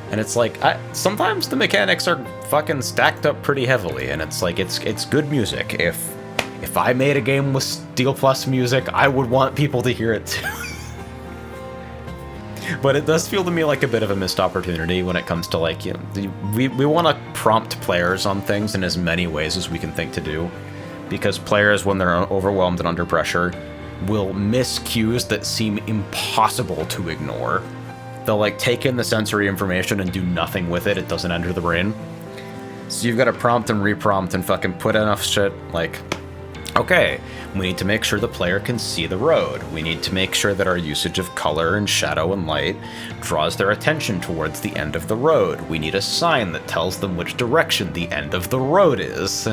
Speaker 1: And it's like, sometimes the mechanics are fucking stacked up pretty heavily, and it's like, it's good music. If I made a game with Steel Plus music, I would want people to hear it too. But it does feel to me like a bit of a missed opportunity when it comes to, like, you know, we want to prompt players on things in as many ways as we can think to do. Because players, when they're overwhelmed and under pressure, will miss cues that seem impossible to ignore. They'll, like, take in the sensory information and do nothing with it. It doesn't enter the brain. So you've got to prompt and reprompt and fucking put enough shit, like, okay, we need to make sure the player can see the road. We need to make sure that our usage of color and shadow and light draws their attention towards the end of the road. We need a sign that tells them which direction the end of the road is.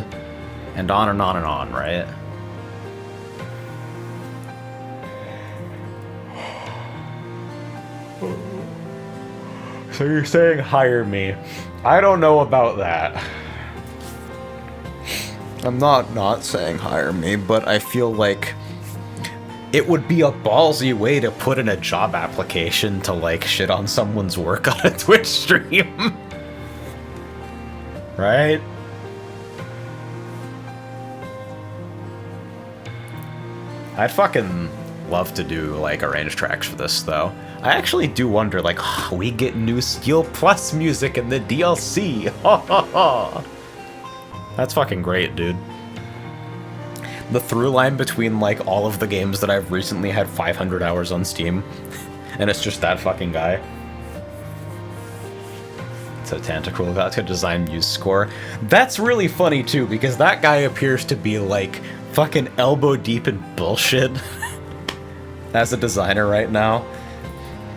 Speaker 1: And on and on and on, right? So you're saying hire me. I don't know about that. I'm not saying hire me, but I feel like it would be a ballsy way to put in a job application to, like, shit on someone's work on a Twitch stream. Right? I'd fucking love to do, like, arranged tracks for this, though. I actually do wonder, like, oh, we get new Steel Plus music in the DLC. Ha ha ha. That's fucking great, dude. The through line between, like, all of the games that I've recently had 500 hours on Steam, and it's just that fucking guy. So Tentacle about to design Muse score. That's really funny, too, because that guy appears to be, like, fucking elbow deep in bullshit as a designer right now.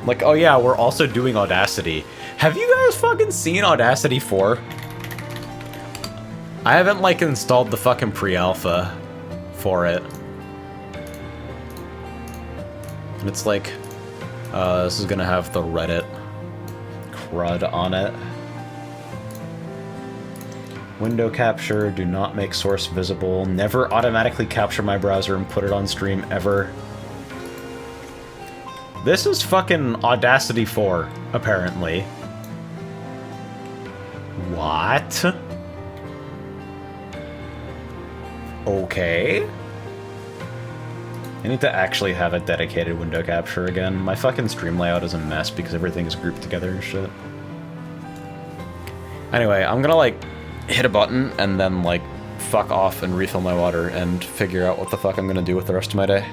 Speaker 1: Like, oh yeah, we're also doing Audacity. Have you guys fucking seen Audacity 4? I haven't, like, installed the fucking pre-alpha for it. And it's like, this is gonna have the Reddit crud on it. Window capture, do not make source visible, never automatically capture my browser and put it on stream ever. This is fucking Audacity 4, apparently. What? Okay. I need to actually have a dedicated window capture again. My fucking stream layout is a mess because everything's grouped together and shit. Anyway, I'm gonna, like, hit a button and then, like, fuck off and refill my water and figure out what the fuck I'm gonna do with the rest of my day.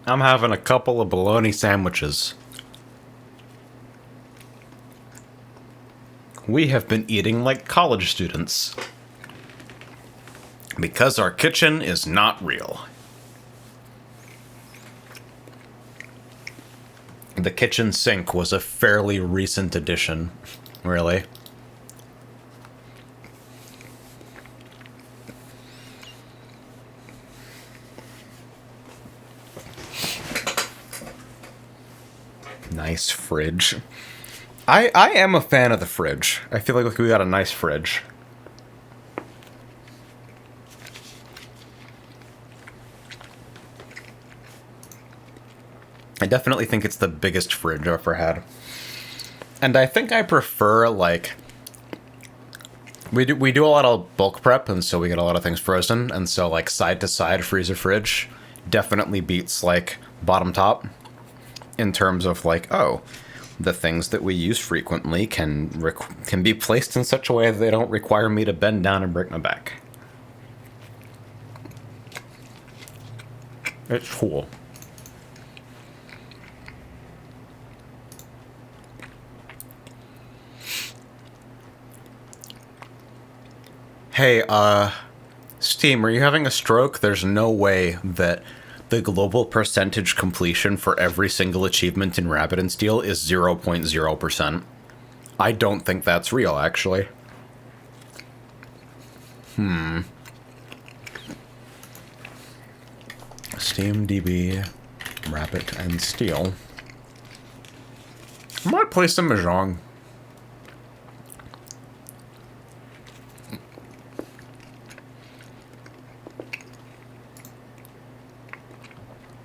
Speaker 1: I'm having a couple of bologna sandwiches. We have been eating like college students. Because our kitchen is not real. The kitchen sink was a fairly recent addition, really. Nice fridge. I am a fan of the fridge. I feel like we got a nice fridge. I definitely think it's the biggest fridge I've ever had. And I think I prefer, like... We do a lot of bulk prep, and so we get a lot of things frozen, and so, like, side-to-side freezer fridge definitely beats, like, bottom-top. In terms of, like, oh, the things that we use frequently can be placed in such a way that they don't require me to bend down and break my back. It's cool. Hey, Steam, are you having a stroke? There's no way that the global percentage completion for every single achievement in Rapid and Steel is 0.0%. I don't think that's real, actually. SteamDB, Rapid and Steel. I might play some Mahjong.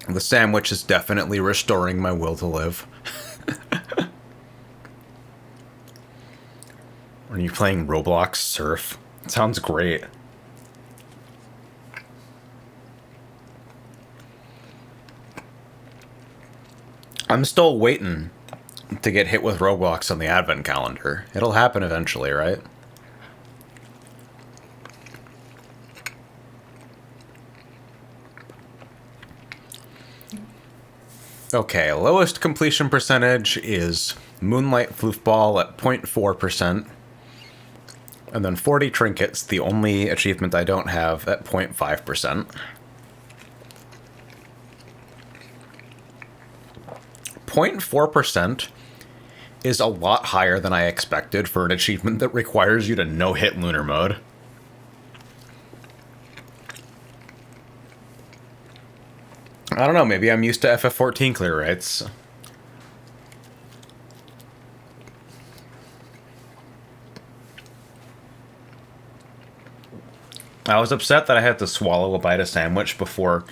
Speaker 1: The sandwich is definitely restoring my will to live. Are you playing Roblox Surf? It sounds great. I'm still waiting to get hit with Roblox on the advent calendar. It'll happen eventually, right? Okay, lowest completion percentage is Moonlight Floofball at 0.4%. And then 40 Trinkets, the only achievement I don't have, at 0.5%. 0.4% is a lot higher than I expected for an achievement that requires you to no-hit Lunar mode. I don't know, maybe I'm used to FF14 clear rates. I was upset that I had to swallow a bite of sandwich before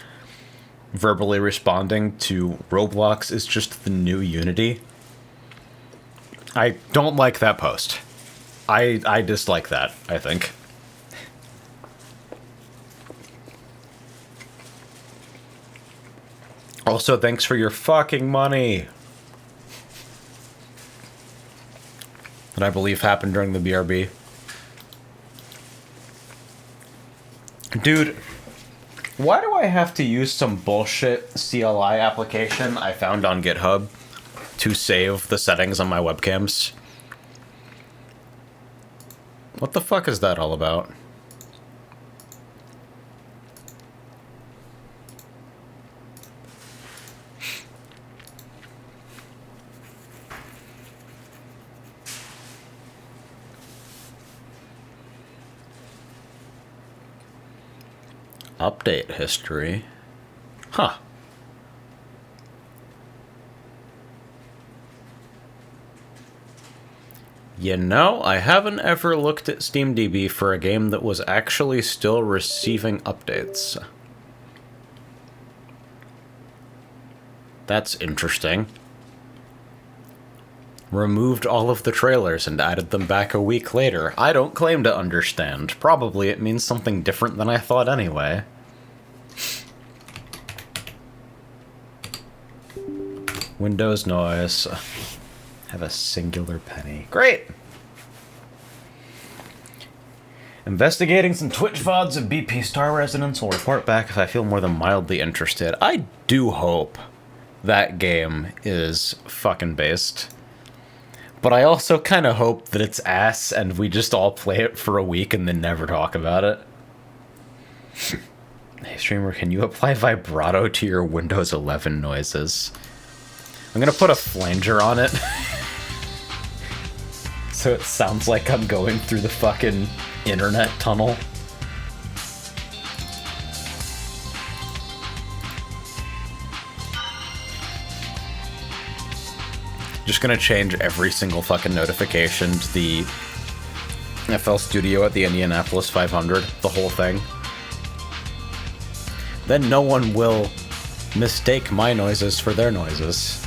Speaker 1: verbally responding to Roblox is just the new Unity. I don't like that post. I dislike that, I think. Also, thanks for your fucking money. That I believe happened during the BRB. Dude, why do I have to use some bullshit CLI application I found on GitHub to save the settings on my webcams? What the fuck is that all about? Update history. Huh. You know, I haven't ever looked at SteamDB for a game that was actually still receiving updates. That's interesting. Removed all of the trailers and added them back a week later. I don't claim to understand. Probably it means something different than I thought anyway. Windows noise. Have a singular penny. Great! Investigating some Twitch VODs of BP Star Resonance. Will report back if I feel more than mildly interested. I do hope that game is fucking based. But I also kind of hope that it's ass and we just all play it for a week and then never talk about it. Hey streamer, can you apply vibrato to your Windows 11 noises? I'm gonna put a flanger on it. So it sounds like I'm going through the fucking internet tunnel. Just gonna change every single fucking notification to the FL Studio at the Indianapolis 500, the whole thing. Then no one will mistake my noises for their noises.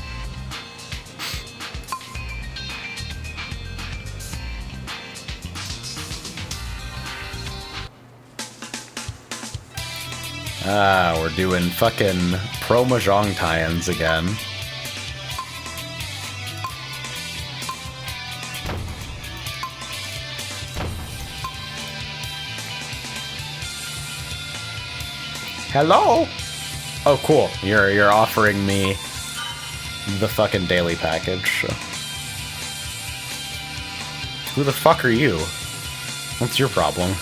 Speaker 1: Ah, we're doing fucking Pro Mahjong tie-ins again. Hello? Oh, cool. You're offering me the fucking daily package. Who the fuck are you? What's your problem?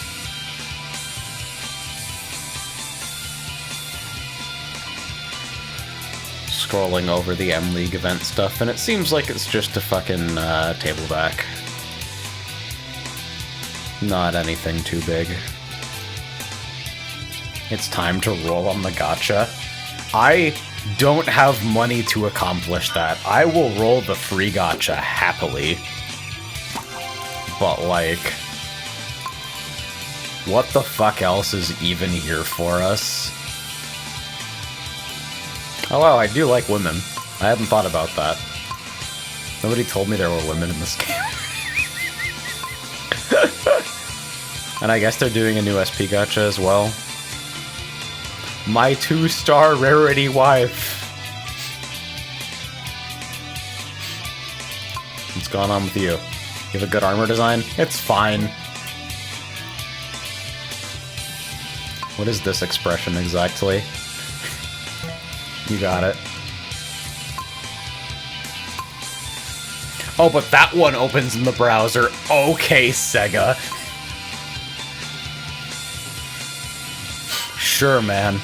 Speaker 1: Scrolling over the M-League event stuff, and it seems like it's just a fucking tableback. Not anything too big. It's time to roll on the gacha. I don't have money to accomplish that. I will roll the free gacha happily. But, like, what the fuck else is even here for us? Oh wow, I do like women. I haven't thought about that. Nobody told me there were women in this game. And I guess they're doing a new SP gacha as well. My 2-star rarity wife. What's going on with you? You have a good armor design? It's fine. What is this expression exactly? You got it. Oh, but that one opens in the browser. Okay, Sega. Sure, man.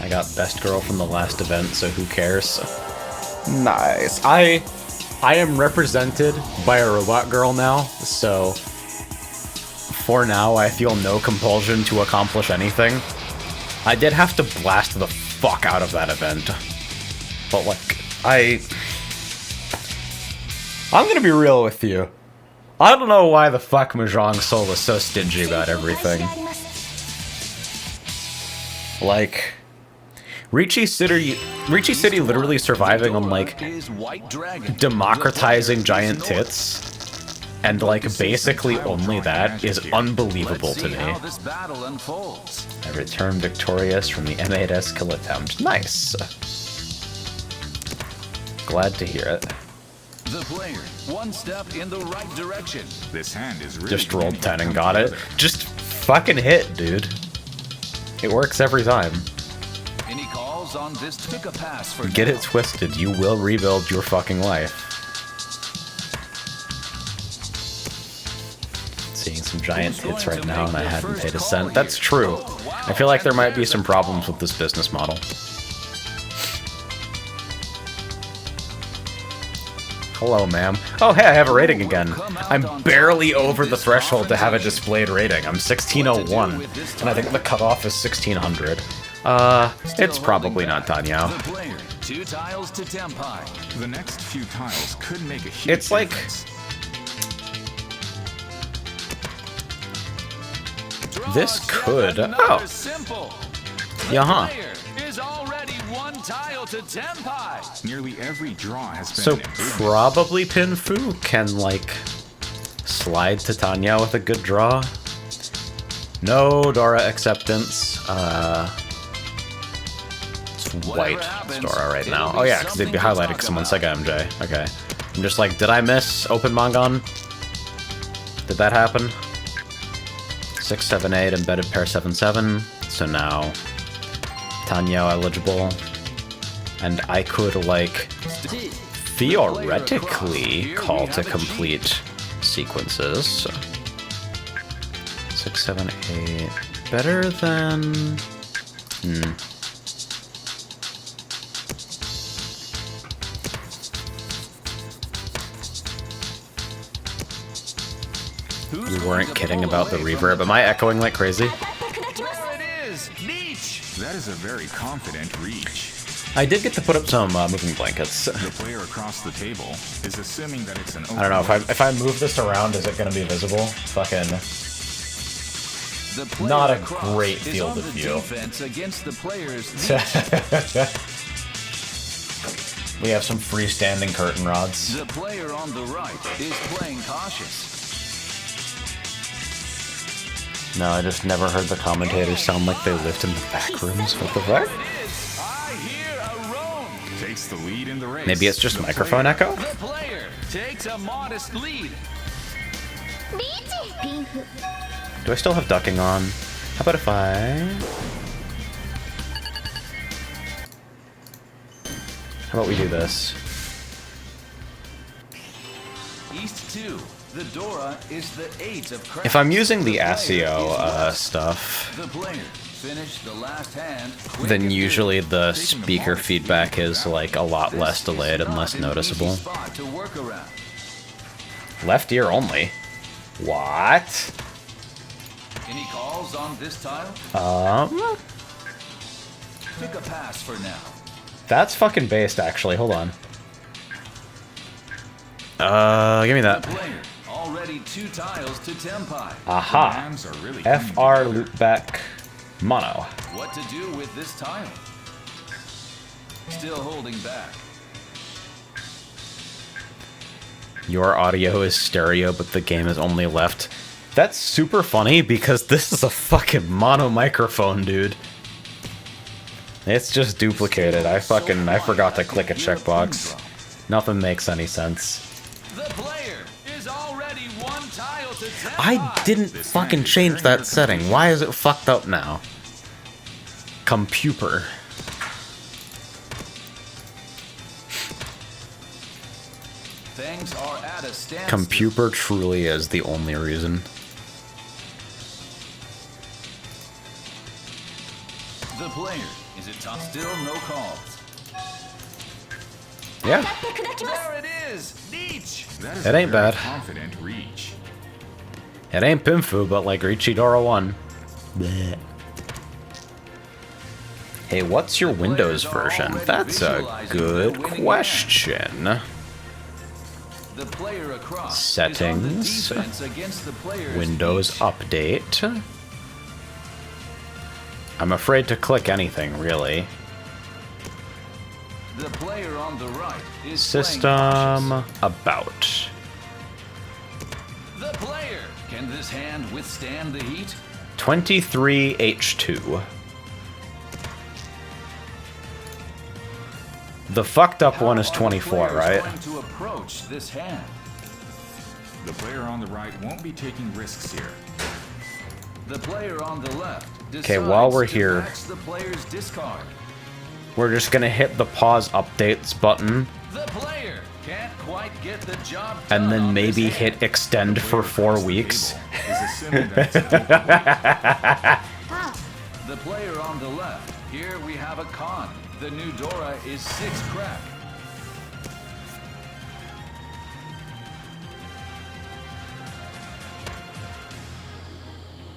Speaker 1: I got best girl from the last event, so who cares? Nice. I am represented by a robot girl now, so for now I feel no compulsion to accomplish anything. I did have to blast the fuck out of that event, but like, I'm gonna be real with you. I don't know why the fuck Mahjong Soul is so stingy about everything. Like, Ricci City literally surviving on, like, democratizing giant tits, and, like, basically only that is unbelievable to me. I returned victorious from the M8S kill attempt. Nice. Glad to hear it.
Speaker 2: The player, one step in the right direction. This hand is really
Speaker 1: just rolled 10 and got it. Just fucking hit, dude. It works every time.
Speaker 2: Any calls on this? Pick a pass for
Speaker 1: Get it twisted. You will rebuild your fucking life. Seeing some giant tits right now, and I hadn't paid a cent. That's true. I feel like there might be some problems with this business model. Hello, ma'am. Oh, hey, I have a rating again. I'm barely over the threshold to have a displayed rating. I'm 1601, and I think the cutoff is 1600. It's probably not done, yo.
Speaker 2: Two tiles to Tempai.
Speaker 3: The next few tiles could make a huge
Speaker 1: It's like... This could... Oh. Yeah-huh.
Speaker 3: Nearly every draw has been
Speaker 1: So probably Pinfu can, like, slide to Tanya with a good draw. No Dora acceptance. white Stora right now. Oh yeah, because they'd be highlighted because someone Sega MJ. Okay. I'm just like, did I miss Open Mangon? Did that happen? 678 embedded pair 77. So now Tanyo eligible. And I could like theoretically call to complete sequences. 678 better than You weren't kidding about the reverb. Am I echoing like crazy?
Speaker 3: That is a very confident reach.
Speaker 1: I did get to put up some moving blankets.
Speaker 3: The player across the table is assuming that it's an open
Speaker 1: I don't know, if I move this around, is it going to be visible? Fucking... Not a great field of view. We have some freestanding curtain rods.
Speaker 2: The player on the right is playing cautious.
Speaker 1: No, I just never heard the commentators sound like they lived in the back rooms. What the fuck?
Speaker 3: Takes the lead in the race.
Speaker 1: Maybe it's just microphone echo?
Speaker 2: The player takes a modest lead.
Speaker 1: Do I still have ducking on? How about if I... How about we do this?
Speaker 2: East 2. The Dora is the 8 of cracks.
Speaker 1: If I'm using the ASIO stuff,
Speaker 2: The player finished the last hand.
Speaker 1: then usually the speaker feedback is like a lot less delayed and less noticeable. Left ear only? What?
Speaker 2: Any calls on this tile? Pick a pass for now.
Speaker 1: That's fucking based actually, hold on. Give me that.
Speaker 2: The player already 2 tiles to Tempai.
Speaker 1: Aha. FR loopback mono.
Speaker 2: What to do with this tile? Still holding back.
Speaker 1: Your audio is stereo, but the game is only left. That's super funny because this is a fucking mono microphone, dude. It's just duplicated. I forgot to click a checkbox. Nothing makes any sense.
Speaker 2: The player is already 1 tile to Tempai.
Speaker 1: I didn't fucking change that setting. Why is it fucked up now? Computer.
Speaker 2: Things are at a standstill.
Speaker 1: Computer truly is the only reason.
Speaker 2: The player is it top? Still no calls.
Speaker 1: Yeah.
Speaker 2: There it is. Nietzsche.
Speaker 3: That is
Speaker 1: It ain't
Speaker 3: a very
Speaker 1: bad.
Speaker 3: confident reach.
Speaker 1: It ain't Pinfu, but like Richidora 1. Bleh. Hey, what's your Windows version? That's a good question.
Speaker 2: The player across
Speaker 1: Settings.
Speaker 2: is on the defense against the player's
Speaker 1: Windows
Speaker 2: Nietzsche.
Speaker 1: Update. I'm afraid to click anything, really.
Speaker 2: The player on the right is
Speaker 1: System
Speaker 2: playing
Speaker 1: about.
Speaker 2: cautious. The player, can this hand withstand the heat?
Speaker 1: 23H2. The fucked up one is
Speaker 2: How are the
Speaker 1: 24,
Speaker 2: players
Speaker 1: right?
Speaker 2: going to approach this hand?
Speaker 3: The player on the right won't be taking risks here.
Speaker 2: The player on the left
Speaker 1: Okay, while we're
Speaker 2: decides to
Speaker 1: here-
Speaker 2: match the player's discard.
Speaker 1: We're just gonna hit the pause updates button
Speaker 2: The player can't quite get the job
Speaker 1: and
Speaker 2: done
Speaker 1: then
Speaker 2: on
Speaker 1: maybe
Speaker 2: this hand.
Speaker 1: hit extend for 4 weeks.
Speaker 3: Is assuming that it's an open
Speaker 2: The player on the left. Here we have a con. The new Dora is 6 crack.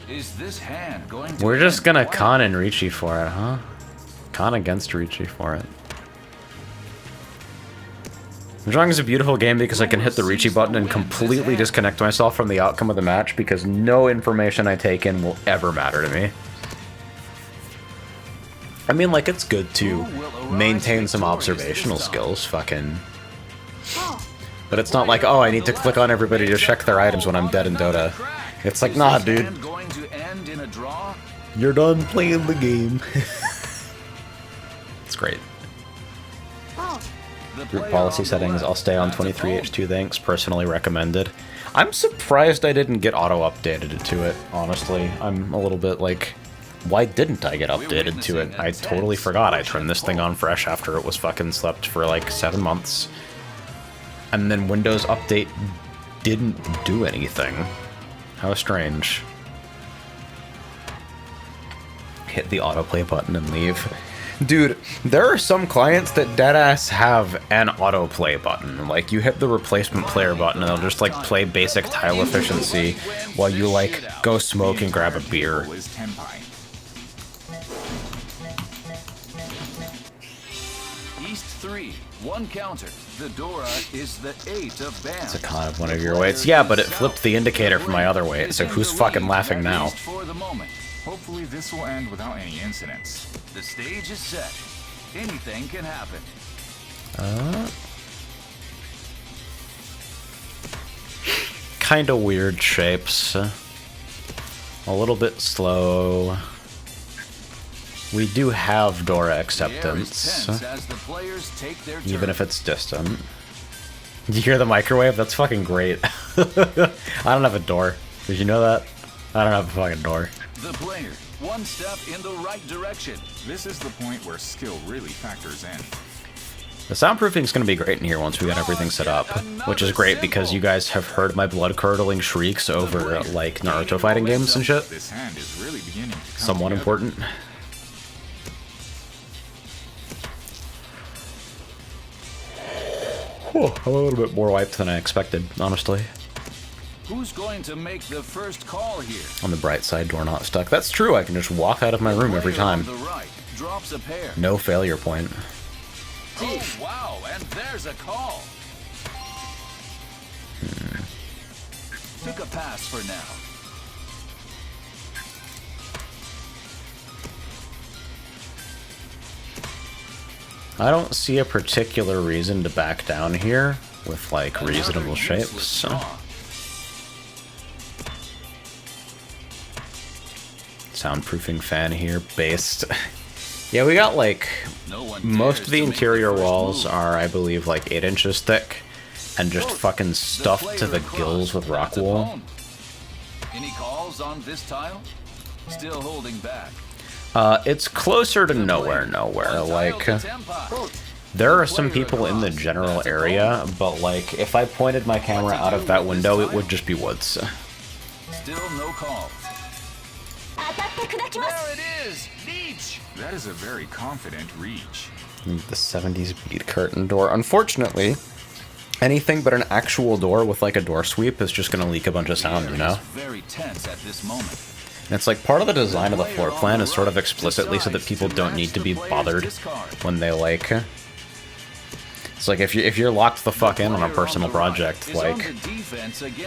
Speaker 2: Is this hand going to
Speaker 1: We're just
Speaker 2: end
Speaker 1: gonna
Speaker 2: quiet?
Speaker 1: con and Ricci for it, huh? Con against Ricci for it. Mahjong is a beautiful game because I can hit the Ricci button and completely disconnect myself from the outcome of the match because no information I take in will ever matter to me. I mean, like, it's good to maintain some observational skills, fucking... But it's not like, oh, I need to click on everybody to check their items when I'm dead in Dota. It's like, nah, dude.
Speaker 2: Going to end in a draw?
Speaker 1: You're done playing the game. It's great.
Speaker 2: The
Speaker 1: Group
Speaker 2: player
Speaker 1: policy
Speaker 2: on the
Speaker 1: settings,
Speaker 2: left
Speaker 1: I'll stay on
Speaker 2: has a
Speaker 1: 23H2 thanks, personally recommended. I'm surprised I didn't get auto-updated to it, honestly. I'm a little bit like, why didn't I get updated to it? I totally forgot I turned this thing on fresh after it was fucking slept for like 7 months. And then Windows Update didn't do anything. How strange. Hit the autoplay button and leave. Dude, there are some clients that deadass have an autoplay button. Like, you hit the replacement player button and they'll just, like, play basic tile efficiency while you, like, go smoke and grab a beer.
Speaker 2: East 3, 1 counter. The Dora is the 8 of bands.
Speaker 1: It's a con of one of your weights. Yeah, but it flipped the indicator for my other weight, so who's fucking laughing now?
Speaker 2: For the moment.
Speaker 3: Hopefully this will end without any incidents.
Speaker 2: The stage is set. Anything can happen.
Speaker 1: Kinda weird shapes. A little bit slow. We do have Dora acceptance,
Speaker 2: As the players take their
Speaker 1: even
Speaker 2: turn.
Speaker 1: if it's distant. Did you hear the microwave? That's fucking great. I don't have a door. Did you know that? I don't have a fucking door.
Speaker 2: The player, 1 step in the right direction.
Speaker 3: This is the point where skill really factors in.
Speaker 1: The soundproofing is going to be great in here once we get everything set up, which is great because you guys have heard my blood-curdling shrieks over, like, Naruto fighting games and shit.
Speaker 3: This hand is really beginning to come
Speaker 1: Somewhat
Speaker 3: together.
Speaker 1: important. Whew, I'm a little bit more wiped than I expected, honestly.
Speaker 2: Who's going to make the first call here?
Speaker 1: On the bright side, door not stuck. That's true, I can just walk out of my room every
Speaker 2: Player on
Speaker 1: time.
Speaker 2: the right drops a pair.
Speaker 1: No failure point.
Speaker 2: Oh, wow, and there's a call. Took a pass for now.
Speaker 1: I don't see a particular reason to back down here with, like, reasonable
Speaker 2: Another
Speaker 1: shapes.
Speaker 2: useless draw.
Speaker 1: Soundproofing fan here, based. Yeah, we got, like,
Speaker 2: No one
Speaker 1: most
Speaker 2: dares
Speaker 1: of the
Speaker 2: to make
Speaker 1: interior
Speaker 2: first
Speaker 1: walls
Speaker 2: move.
Speaker 1: are, I believe, like 8 inches thick, and just fucking stuffed to the
Speaker 2: player
Speaker 1: gills with rock
Speaker 2: across, that's a
Speaker 1: wool.
Speaker 2: bone. Any calls on this tile? Still holding back.
Speaker 1: It's closer to nowhere.
Speaker 2: One tile
Speaker 1: Like,
Speaker 2: to Tempai.
Speaker 1: there are some people in the general area, but, like, if I pointed my camera out of that window, it would just be woods.
Speaker 2: Still no calls. There it is! Leech!
Speaker 3: That is a very confident reach.
Speaker 1: The 70s bead curtain door. Unfortunately, anything but an actual door with, like, a door sweep is just gonna leak a bunch of sound, you know?
Speaker 2: Very tense at this moment.
Speaker 1: And it's like part of the design of the floor plan is sort of explicitly so that people don't need to be bothered when they, like... It's like if you're locked the fuck in on a personal project, like,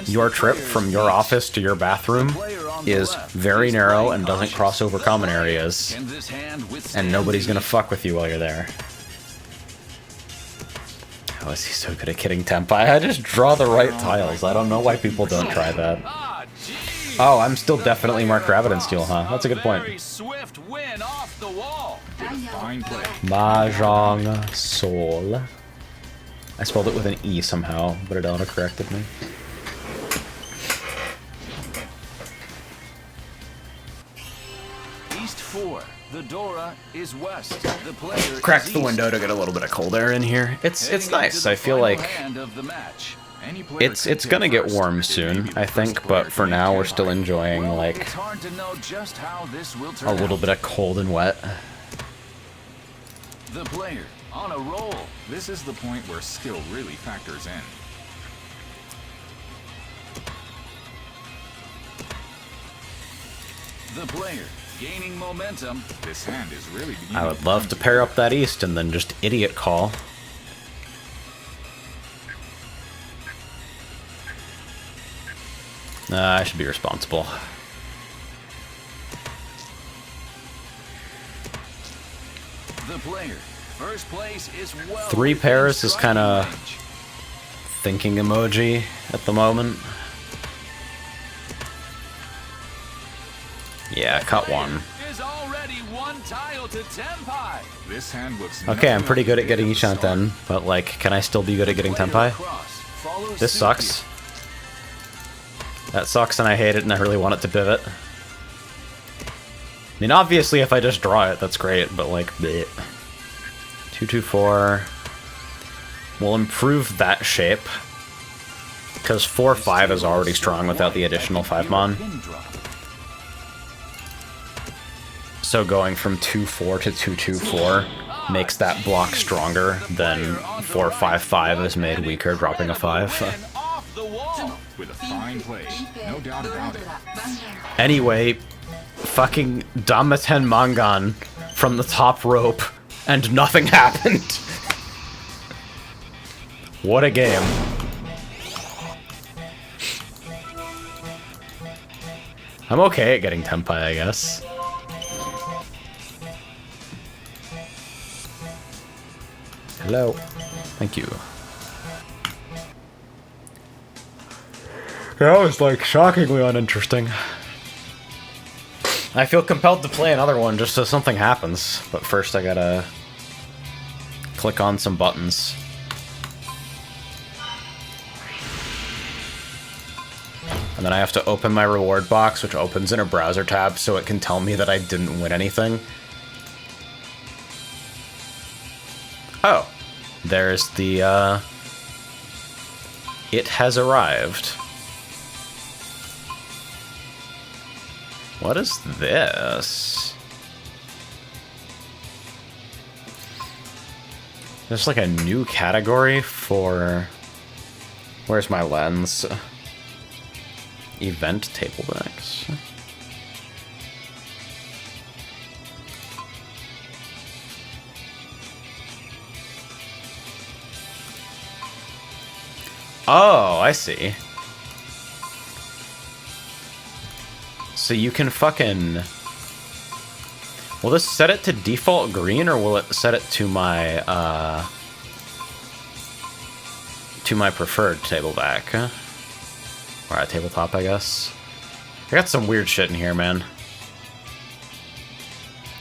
Speaker 1: your trip from your office to your bathroom is very narrow and doesn't cross over common areas, and nobody's gonna fuck with you while you're there. How is he so good at kidding Tempai? I just draw the right tiles. I don't know why people don't try that. Oh, I'm still definitely Mark Rabbit and Steel, huh? That's a good point.
Speaker 2: Very swift win off the wall.
Speaker 3: Did a fine play.
Speaker 1: Mahjong Soul. I spelled it with an E somehow, but it auto-corrected me.
Speaker 2: East 4. The Dora is west. The player
Speaker 1: Cracked
Speaker 2: is
Speaker 1: the
Speaker 2: east.
Speaker 1: window to get a little bit of cold air in here. It's
Speaker 2: Heading
Speaker 1: nice.
Speaker 2: into the
Speaker 1: I feel
Speaker 2: final
Speaker 1: like
Speaker 2: hand of the match.
Speaker 3: Any player
Speaker 1: it's
Speaker 3: can
Speaker 1: gonna
Speaker 3: take
Speaker 1: get
Speaker 3: first.
Speaker 1: warm
Speaker 3: It may
Speaker 1: soon,
Speaker 3: be the
Speaker 1: I
Speaker 3: first
Speaker 1: think,
Speaker 3: player
Speaker 1: but
Speaker 3: to
Speaker 1: for
Speaker 3: make
Speaker 1: now we're
Speaker 3: Tempai.
Speaker 1: still enjoying
Speaker 2: Well,
Speaker 1: like
Speaker 2: it's hard to know just how this will turn
Speaker 1: a little
Speaker 2: out.
Speaker 1: bit of cold and wet.
Speaker 2: The player on a roll.
Speaker 3: This is the point where skill really factors in.
Speaker 2: The player gaining momentum.
Speaker 3: This hand is really beginning
Speaker 1: I would love to pair up that east and then just idiot call. I should be responsible.
Speaker 2: The player. First place is well.
Speaker 1: 3 pairs
Speaker 2: within
Speaker 1: is kind of
Speaker 2: striking range.
Speaker 1: thinking emoji at the moment. Yeah, cut one.
Speaker 2: Is already 1 tile to Tempai.
Speaker 3: This hand looks
Speaker 1: Okay, I'm
Speaker 3: nothing
Speaker 1: pretty
Speaker 3: like
Speaker 1: good
Speaker 3: the
Speaker 1: at getting
Speaker 3: day of
Speaker 1: Ishant
Speaker 3: start.
Speaker 1: then, but like, can I still be good at getting Tenpai? This sucks. That sucks and I hate it and I really want it to pivot. I mean, obviously if I just draw it, that's great, but like, bleh. 2-2-4. We'll improve that shape. Because 4-5 is already strong without the additional 5-mon. So going from 2-4 to 2-2-4 makes that block stronger than 4-5-5 is made weaker, dropping a 5.
Speaker 3: With a fine play, no doubt about it.
Speaker 1: Anyway, fucking Damaten Mangan from the top rope, and nothing happened. What a game. I'm okay at getting Tenpai, I guess. Hello. Thank you. That was, like, shockingly uninteresting. I feel compelled to play another one just so something happens, but first I gotta click on some buttons. And then I have to open my reward box, which opens in a browser tab so it can tell me that I didn't win anything. Oh. There's the, it has arrived. What is this? There's like a new category for... Where's my lens? Event tablebacks. Oh, I see. So you can fucking... Will this set it to default green, or will it set it to my preferred tableback? Or a tabletop, I guess. I got some weird shit in here, man.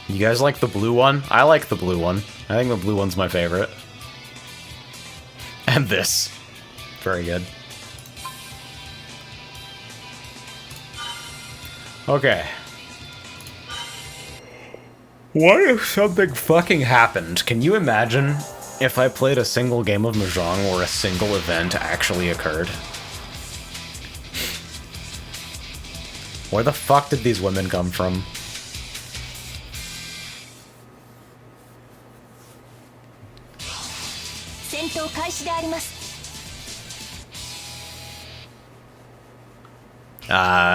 Speaker 1: You guys like the blue one? I like the blue one. I think the blue one's my favorite. And this. Very good. Okay. What if something fucking happened? Can you imagine if I played a single game of Mahjong where a single event actually occurred? Where the fuck did these women come from?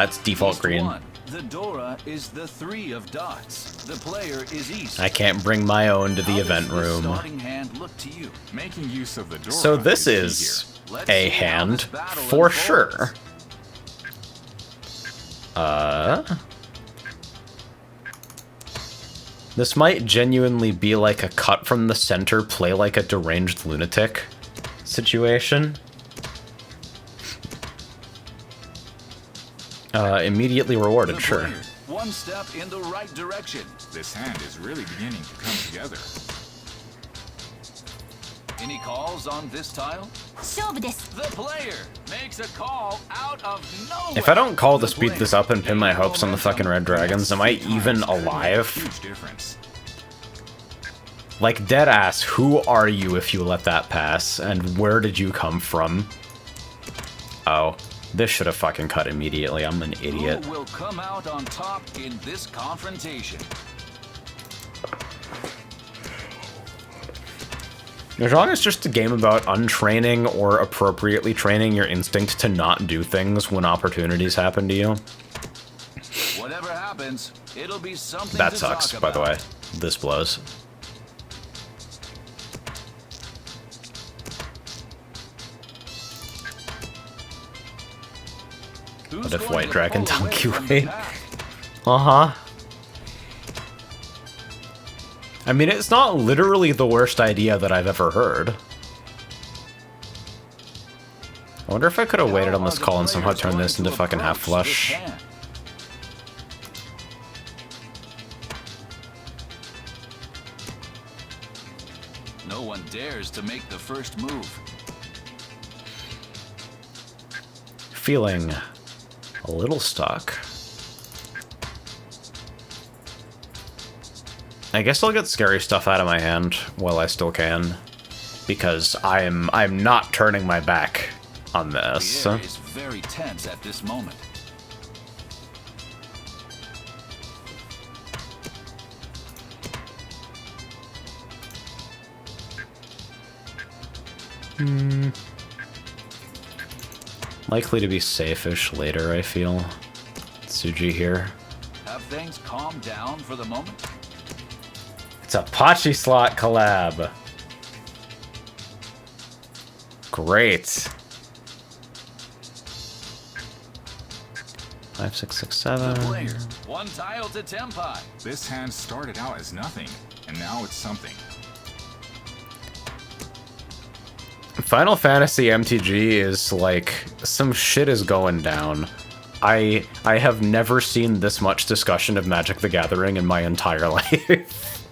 Speaker 1: It's default green.
Speaker 2: The Dora is the 3 of dots. The player is east.
Speaker 1: I can't bring my own to the
Speaker 2: How
Speaker 1: event
Speaker 2: does the
Speaker 1: room.
Speaker 2: starting hand look to you?
Speaker 3: Making use of the Dora
Speaker 1: So this
Speaker 3: key
Speaker 1: is
Speaker 3: here.
Speaker 2: Let's
Speaker 1: a
Speaker 2: see how
Speaker 1: hand
Speaker 2: this battle
Speaker 1: for
Speaker 2: unfolds.
Speaker 1: sure. This might genuinely be like a cut from the center, play like a deranged lunatic situation. Immediately rewarded,
Speaker 2: The
Speaker 1: sure.
Speaker 2: player, one step in the right direction.
Speaker 3: This hand is really beginning to come together.
Speaker 2: Any calls on this tile?
Speaker 4: 勝負です
Speaker 2: The player makes a call out of nowhere.
Speaker 1: If I don't call to
Speaker 2: The
Speaker 1: speed
Speaker 2: player
Speaker 1: this up and pin my hopes on the fucking red dragons, am I even alive?
Speaker 3: Huge difference.
Speaker 1: Like, dead ass, who are you if you let that pass? And where did you come from? Oh, this should have fucking cut immediately. I'm an idiot.
Speaker 2: Who will come out on top in this confrontation?
Speaker 1: Mahjong is just a game about untraining or appropriately training your instinct to not do things when opportunities happen to you.
Speaker 2: Whatever happens, it'll be something
Speaker 1: That
Speaker 2: to
Speaker 1: sucks,
Speaker 2: talk
Speaker 1: by the way.
Speaker 2: about.
Speaker 1: This blows.
Speaker 2: Who's
Speaker 1: What if
Speaker 2: going
Speaker 1: White
Speaker 2: to
Speaker 1: Dragon
Speaker 2: pull away
Speaker 1: donkey
Speaker 2: from the
Speaker 1: weight?
Speaker 2: pack?
Speaker 1: Uh-huh. I mean, it's not literally the worst idea that I've ever heard. I wonder if I could have waited on
Speaker 2: How
Speaker 1: this
Speaker 2: are the
Speaker 1: call and somehow
Speaker 2: players
Speaker 1: turned
Speaker 2: going
Speaker 1: this
Speaker 2: to
Speaker 1: into fucking half
Speaker 2: approach this
Speaker 1: flush.
Speaker 2: hand? No one dares to make the first move.
Speaker 1: Feeling a little stuck. I guess I'll get scary stuff out of my hand while I still can, because I'm not turning my back on this.
Speaker 2: The air is very tense at this moment.
Speaker 1: Likely to be safe-ish later, I feel. Tsuji here.
Speaker 2: Have things calmed down for the moment?
Speaker 1: It's a Pachi slot collab. Great. 5, 6, 6, 7.
Speaker 2: The player, one tile to Tenpai.
Speaker 3: This hand started out as nothing, and now it's something.
Speaker 1: Final Fantasy MTG is like, some shit is going down. I have never seen this much discussion of Magic the Gathering in my entire life.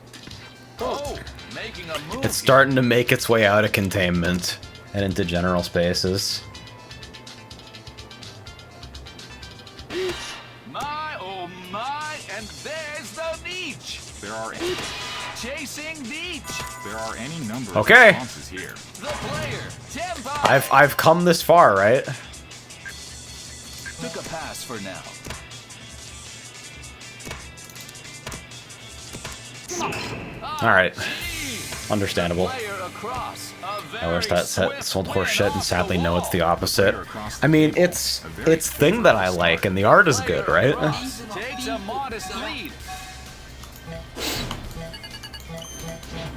Speaker 2: Oh, making a move.
Speaker 1: It's starting to make its way out of containment and into general spaces.
Speaker 2: My, oh my, and there's the Nietzsche.
Speaker 3: There are
Speaker 2: Chasing Nietzsche.
Speaker 3: any number of
Speaker 1: Okay.
Speaker 3: responses here.
Speaker 2: The player, Tenpai.
Speaker 1: I've come this far, right?
Speaker 2: Took a pass for now.
Speaker 1: Alright.
Speaker 2: Gee.
Speaker 1: Understandable.
Speaker 2: Player across. A
Speaker 1: I wish
Speaker 2: very
Speaker 1: that set
Speaker 2: swift
Speaker 1: sold
Speaker 2: win
Speaker 1: horse shit, and
Speaker 2: off
Speaker 1: sadly
Speaker 2: the
Speaker 1: no, it's the
Speaker 2: wall.
Speaker 1: opposite. I mean, it's thing that I like, and the art is good,
Speaker 2: Player
Speaker 1: right?
Speaker 2: across takes a modest lead.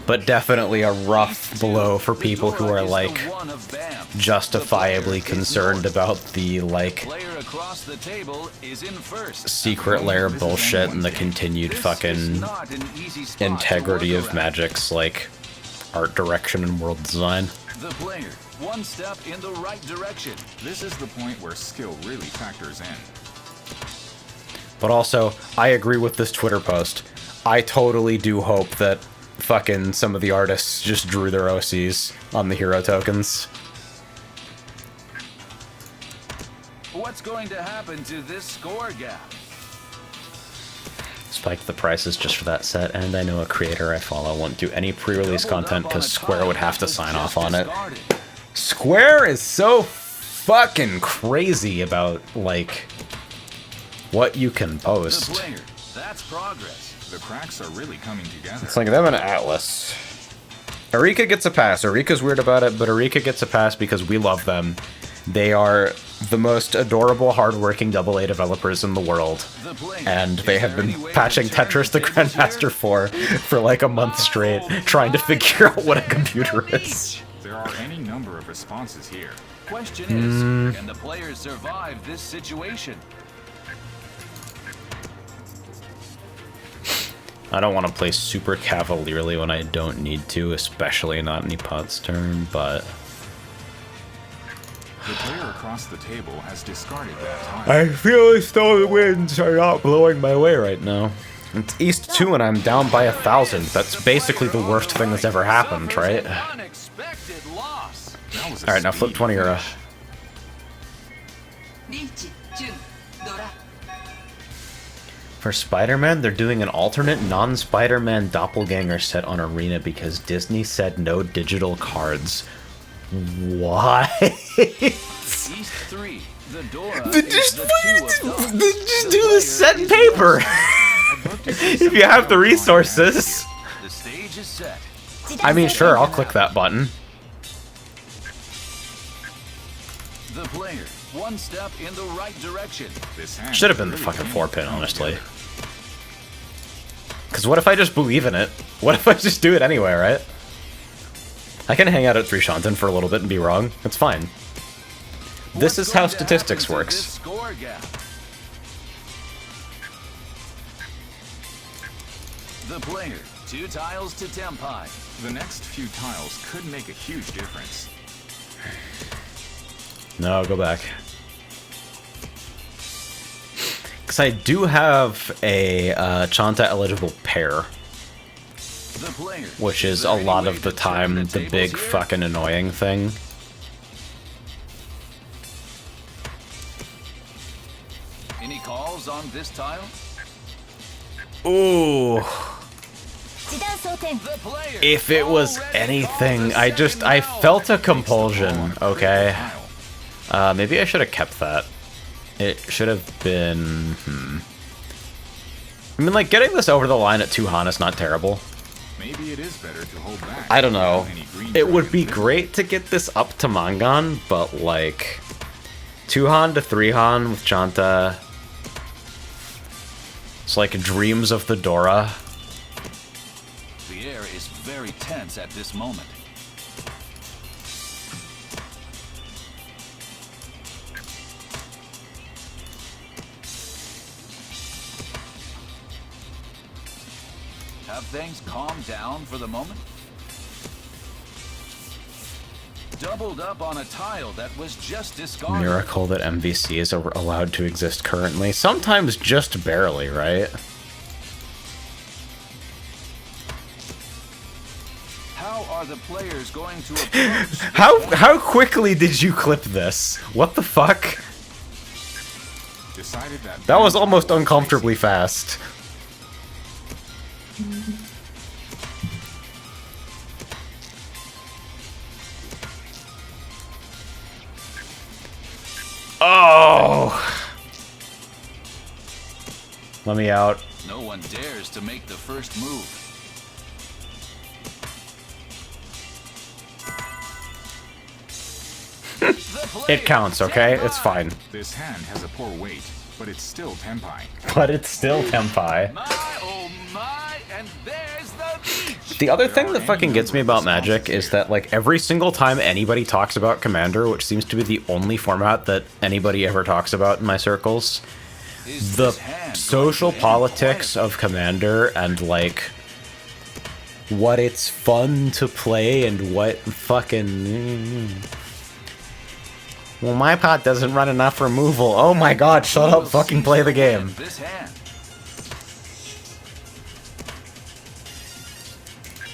Speaker 1: But definitely a rough blow for people who are, like,
Speaker 2: One of BAM.
Speaker 1: justifiably
Speaker 2: The player is
Speaker 1: concerned
Speaker 2: north.
Speaker 1: about the, like,
Speaker 2: Player across the table is in first.
Speaker 1: secret layer bullshit and the continued
Speaker 2: This is
Speaker 1: fucking
Speaker 2: not an easy spot
Speaker 1: integrity
Speaker 2: to
Speaker 1: of
Speaker 2: work around.
Speaker 1: Magic's, like, art direction and world design.
Speaker 2: The player, one step in the right direction.
Speaker 3: This is the point where skill really factors in.
Speaker 1: But also, I agree with this Twitter post. I totally do hope that fucking some of the artists just drew their OCs on the hero tokens.
Speaker 2: What's going to happen to this score gap?
Speaker 1: Spiked the prices just for that set, and I know a creator I follow won't do any pre-release content because Square would have to sign off on it. Square is so fucking crazy about, like, what you can
Speaker 2: The
Speaker 1: post.
Speaker 2: player, that's progress.
Speaker 3: The cracks are really coming together.
Speaker 1: It's like them and Atlas. Eureka gets a pass. Eureka's weird about it, but Eureka gets a pass because we love them. They are the most adorable, hardworking AA developers in the world.
Speaker 2: The player,
Speaker 1: And they
Speaker 2: is
Speaker 1: have
Speaker 2: there
Speaker 1: been
Speaker 2: any way
Speaker 1: patching
Speaker 2: to turn
Speaker 1: Tetris the
Speaker 2: the tables here?
Speaker 1: Grandmaster 4 for like a month straight, trying to figure out what a computer is.
Speaker 3: There are any number of responses here.
Speaker 2: Question is, can the player survive this situation?
Speaker 1: I don't want to play super cavalierly when I don't need to, especially not in Epod's turn, but
Speaker 3: The player across the table has discarded that time.
Speaker 1: I feel as though the winds are not blowing my way right now. It's East 2 and I'm down by 1,000. That's basically the worst thing that's ever happened, right?
Speaker 2: Unexpected loss.
Speaker 3: That was a
Speaker 1: Alright, now flip
Speaker 3: speedy
Speaker 1: 20 euro.
Speaker 3: finish.
Speaker 4: リーチ、ジュン、ドラ。
Speaker 1: For Spider-Man, they're doing an alternate non-Spider-Man doppelganger set on Arena because Disney said no digital cards. What?
Speaker 2: East 3, the Dora
Speaker 1: They
Speaker 2: is
Speaker 1: just,
Speaker 2: the 2 of dogs.
Speaker 1: they just
Speaker 2: The
Speaker 1: do
Speaker 2: player
Speaker 1: the set in
Speaker 2: is
Speaker 1: paper!
Speaker 3: I'd love to see
Speaker 1: If
Speaker 3: something
Speaker 1: you have the
Speaker 3: going on
Speaker 1: resources.
Speaker 2: The stage is set.
Speaker 1: I mean, sure, I'll click that button.
Speaker 2: The player, one step in the right direction.
Speaker 3: This hand
Speaker 1: Should have been the
Speaker 3: really
Speaker 1: fucking
Speaker 3: came
Speaker 1: 4-pin,
Speaker 3: together.
Speaker 1: honestly. Because what if I just believe in it? What if I just do it anyway, right? I can hang out at 3 Shanten for a little bit and be wrong. It's fine. This
Speaker 2: What's
Speaker 1: is how
Speaker 2: going to
Speaker 1: statistics
Speaker 2: happen to
Speaker 1: works.
Speaker 2: this score gap? The player, 2 tiles to Tenpai.
Speaker 3: The next few tiles could make a huge difference.
Speaker 1: No, go back. Because I do have a Chanta eligible pair.
Speaker 2: The player.
Speaker 1: which is a lot of the time the big fucking annoying thing.
Speaker 2: Any calls on this tile?
Speaker 1: Ooh.
Speaker 2: The player.
Speaker 1: If it was anything, I felt a compulsion, okay? Maybe I should have kept that. It should have been, I mean, like, getting this over the line at 2 Han is not terrible.
Speaker 3: Maybe it is better to hold back.
Speaker 1: I don't know.
Speaker 3: Any green
Speaker 1: It would be
Speaker 3: dragons.
Speaker 1: great to get this up to Mangan, but, like, 2 Han to 3 Han with Chanta. It's like dreams of the Dora.
Speaker 2: The air is very tense at this moment. Have things calmed down for the moment? Doubled up on a tile that was just discarded.
Speaker 1: Miracle that MVC is allowed to exist currently. Sometimes just barely, right?
Speaker 2: How are the players going to approach?
Speaker 1: How quickly did you clip this? What the fuck?
Speaker 3: Decided
Speaker 1: That was almost uncomfortably fast. Oh! Let me out.
Speaker 2: No one dares to make the first move.
Speaker 1: It counts, okay? It's fine.
Speaker 3: This hand has a poor weight, but it's still Tenpai.
Speaker 1: But it's still Tenpai.
Speaker 2: My, oh my, and there's the beach.
Speaker 1: The other thing that fucking gets me about Magic is that, like, every single time anybody talks about Commander, which seems to be the only format that anybody ever talks about in my circles,
Speaker 2: Is
Speaker 1: the
Speaker 2: this hand
Speaker 1: social
Speaker 2: going to end
Speaker 1: politics of Commander and, like, what it's fun to play and what fucking... Well, my pot doesn't run enough removal. Oh my god, shut up, fucking play the game.
Speaker 2: This hand.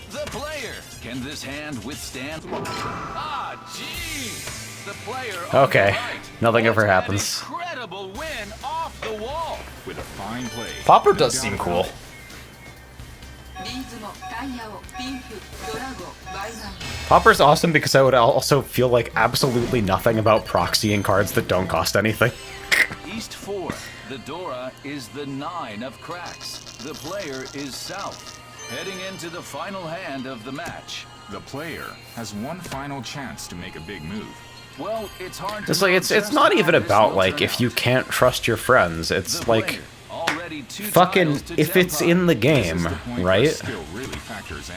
Speaker 2: The player. Can this hand withstand? Ah, jeez. The player. On
Speaker 1: Okay,
Speaker 2: the right.
Speaker 1: nothing ever
Speaker 2: What an
Speaker 1: happens.
Speaker 2: Incredible win off the wall.
Speaker 3: With a fine play.
Speaker 1: Popper
Speaker 3: No
Speaker 1: does
Speaker 3: doubt
Speaker 1: seem
Speaker 3: about
Speaker 1: cool.
Speaker 3: it.
Speaker 4: ビーズもタイヤをピンフドラゴバイナン
Speaker 1: Popper's awesome because I would also feel like absolutely nothing about proxying cards that don't cost anything.
Speaker 2: East 4. The Dora is the 9 of cracks. The player is south. Heading into the final hand of the match.
Speaker 3: The player has one final chance to make a big move.
Speaker 2: Well, it's hard to
Speaker 1: It's like
Speaker 2: know
Speaker 1: it's
Speaker 2: just
Speaker 1: not
Speaker 2: how
Speaker 1: even
Speaker 2: this
Speaker 1: about
Speaker 2: will
Speaker 1: like
Speaker 2: turn
Speaker 1: if you
Speaker 2: out.
Speaker 1: can't trust your friends. It's
Speaker 2: The
Speaker 1: like
Speaker 2: player, already 2
Speaker 1: fucking
Speaker 2: tiles to
Speaker 1: if it's
Speaker 2: Tenpai.
Speaker 1: in the
Speaker 3: This
Speaker 1: game,
Speaker 3: is the point where
Speaker 1: right?
Speaker 3: skill really factors in.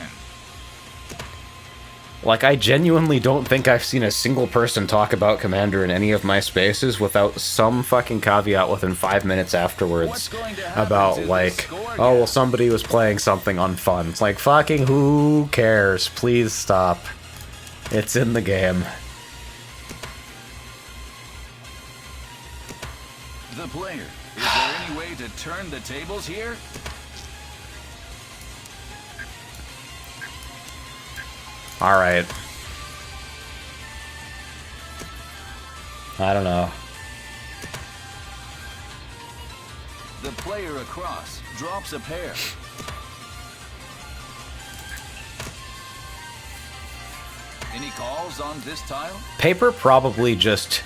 Speaker 1: Like, I genuinely don't think I've seen a single person talk about Commander in any of my spaces without some fucking caveat within 5 minutes afterwards
Speaker 2: What's going to happen
Speaker 1: about,
Speaker 2: to the
Speaker 1: like,
Speaker 2: score
Speaker 1: oh,
Speaker 2: gap?
Speaker 1: well, somebody was playing something unfun. It's like, fucking who cares? Please stop. It's in the game.
Speaker 2: The player. Is there any way to turn the tables here?
Speaker 1: Alright. I don't know.
Speaker 2: The player across drops a pair. Any calls on this tile?
Speaker 1: Paper probably just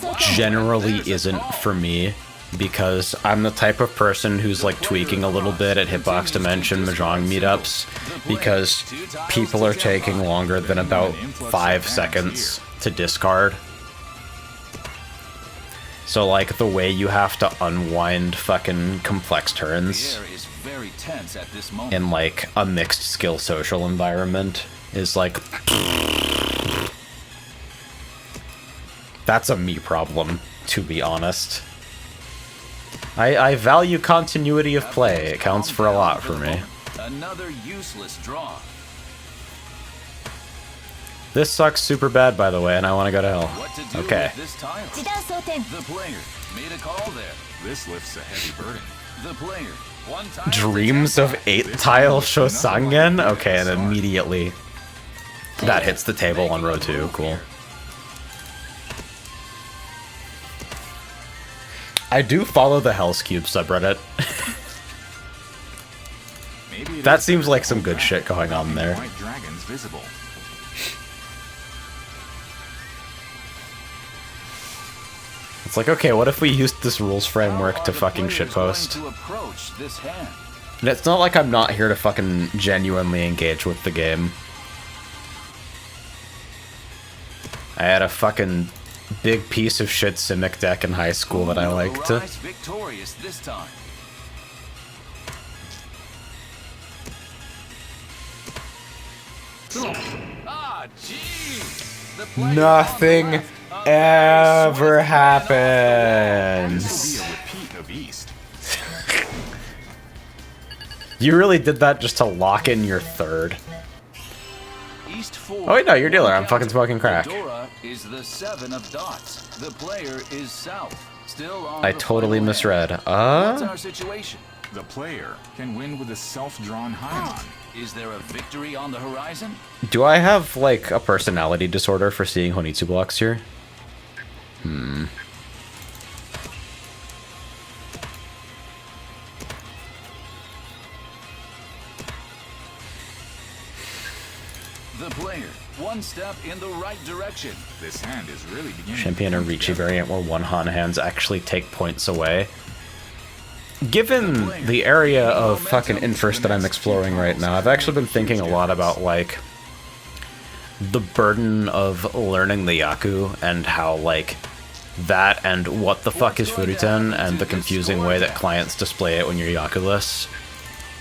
Speaker 2: Wow,
Speaker 1: generally
Speaker 2: there's a
Speaker 1: isn't
Speaker 2: call.
Speaker 1: for me because I'm the type of person who's like tweaking a little bit at Hitbox Dimension Mahjong meetups because people are taking longer than about 5 seconds to discard. So like the way you have to unwind fucking complex
Speaker 2: The
Speaker 1: turns
Speaker 2: air is very tense at this moment.
Speaker 1: in like a mixed skill social environment is like that's a me problem, to be honest. I value continuity of play. It counts for a lot for me.
Speaker 2: Another useless draw.
Speaker 1: This sucks super bad, by the way, and I want to go to hell.
Speaker 2: What to do
Speaker 1: Okay.
Speaker 2: with this tile? The player made a call there.
Speaker 3: This lifts a heavy burden.
Speaker 2: The player
Speaker 1: Dreams of 8-tile Shosangen? Okay, and immediately that hits the table on row 2. Cool. I do follow the Hell's Cube subreddit. That seems like some good shit going on there.
Speaker 3: White dragons visible.
Speaker 1: It's like, okay, what if we used this rules framework to fucking shitpost? And it's not like I'm not here to fucking genuinely engage with the game. I had a fucking big piece of shit Simic deck in high school that I liked.
Speaker 2: Victorious this time. Ah, jeez. The player
Speaker 1: Nothing
Speaker 2: on the left
Speaker 1: ever
Speaker 3: This
Speaker 1: happens.
Speaker 3: will be a repeat of East.
Speaker 1: You really did that just to lock in your third.
Speaker 2: East 4.
Speaker 1: Oh wait, no, you're dealer. I'm fucking smoking crack.
Speaker 2: The Dora is the 7 of dots. The player is south. Still on
Speaker 1: I
Speaker 2: the
Speaker 1: totally
Speaker 2: final
Speaker 1: misread.
Speaker 2: hand. What's our situation?
Speaker 3: The player can win with a self-drawn Hymon.
Speaker 2: Is there a victory on the horizon?
Speaker 1: Do I have, like, a personality disorder for seeing Honitsu blocks here?
Speaker 2: The player, one step in the right direction.
Speaker 3: This hand is really beginning.
Speaker 1: Champion or Ricci variant where one Han hands actually take points away. Given the area of fucking interest that I'm exploring right now, I've actually been thinking a lot about, like, the burden of learning the Yaku and how, like, that and what the fuck is Furiten and the confusing way that clients display it when you're Yaku-less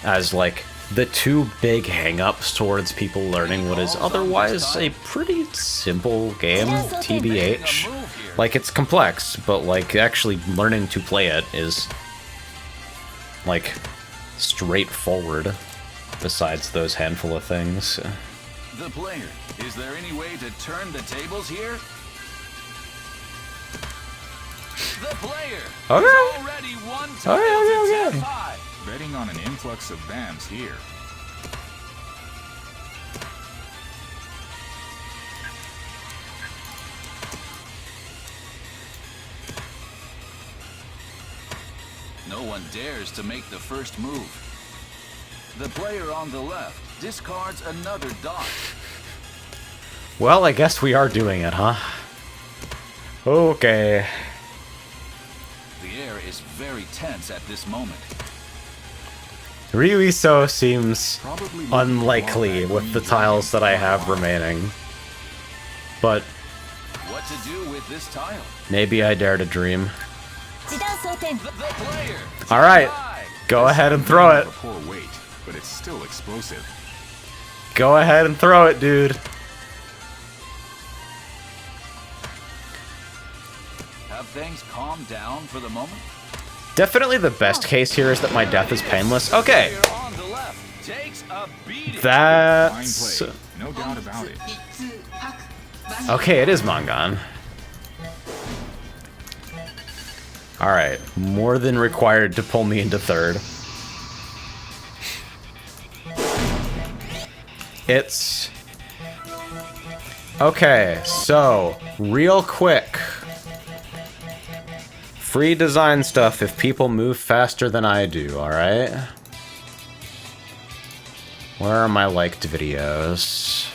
Speaker 1: as, like, the two big hang-ups towards people learning what is otherwise a pretty simple game, TBH. Like, it's complex, but, like, actually learning to play it is, like, straightforward, besides those handful of things.
Speaker 2: The player, is there any way to turn the tables here? The player
Speaker 1: Okay.
Speaker 2: is already one tile to tap high.
Speaker 3: Betting on an influx of BAMs here.
Speaker 2: No one dares to make the first move. The player on the left discards another dot.
Speaker 1: Well, I guess we are doing it, huh? Okay.
Speaker 2: The air is very tense at this moment.
Speaker 1: Ryuiso seems
Speaker 3: Probably
Speaker 1: unlikely with the tiles that I have remaining. But
Speaker 2: What to do with this tile?
Speaker 1: maybe I dare to dream.
Speaker 2: The player.
Speaker 1: Alright,
Speaker 2: High.
Speaker 1: go ahead and throw it.
Speaker 3: A poor weight, but it's still explosive.
Speaker 1: Go ahead and throw it, dude.
Speaker 2: Have things calmed down for the moment?
Speaker 1: Definitely the best case here is that my death is painless. Okay,
Speaker 2: Player on the left takes a beating.
Speaker 3: Fine
Speaker 1: that's...
Speaker 3: play, no doubt about it.
Speaker 4: 一通パク
Speaker 1: Okay, it is Mangan. Alright, more than required to pull me into third. It's... Okay, so, real quick. Free design stuff if people move faster than I do, alright? Where are my liked videos?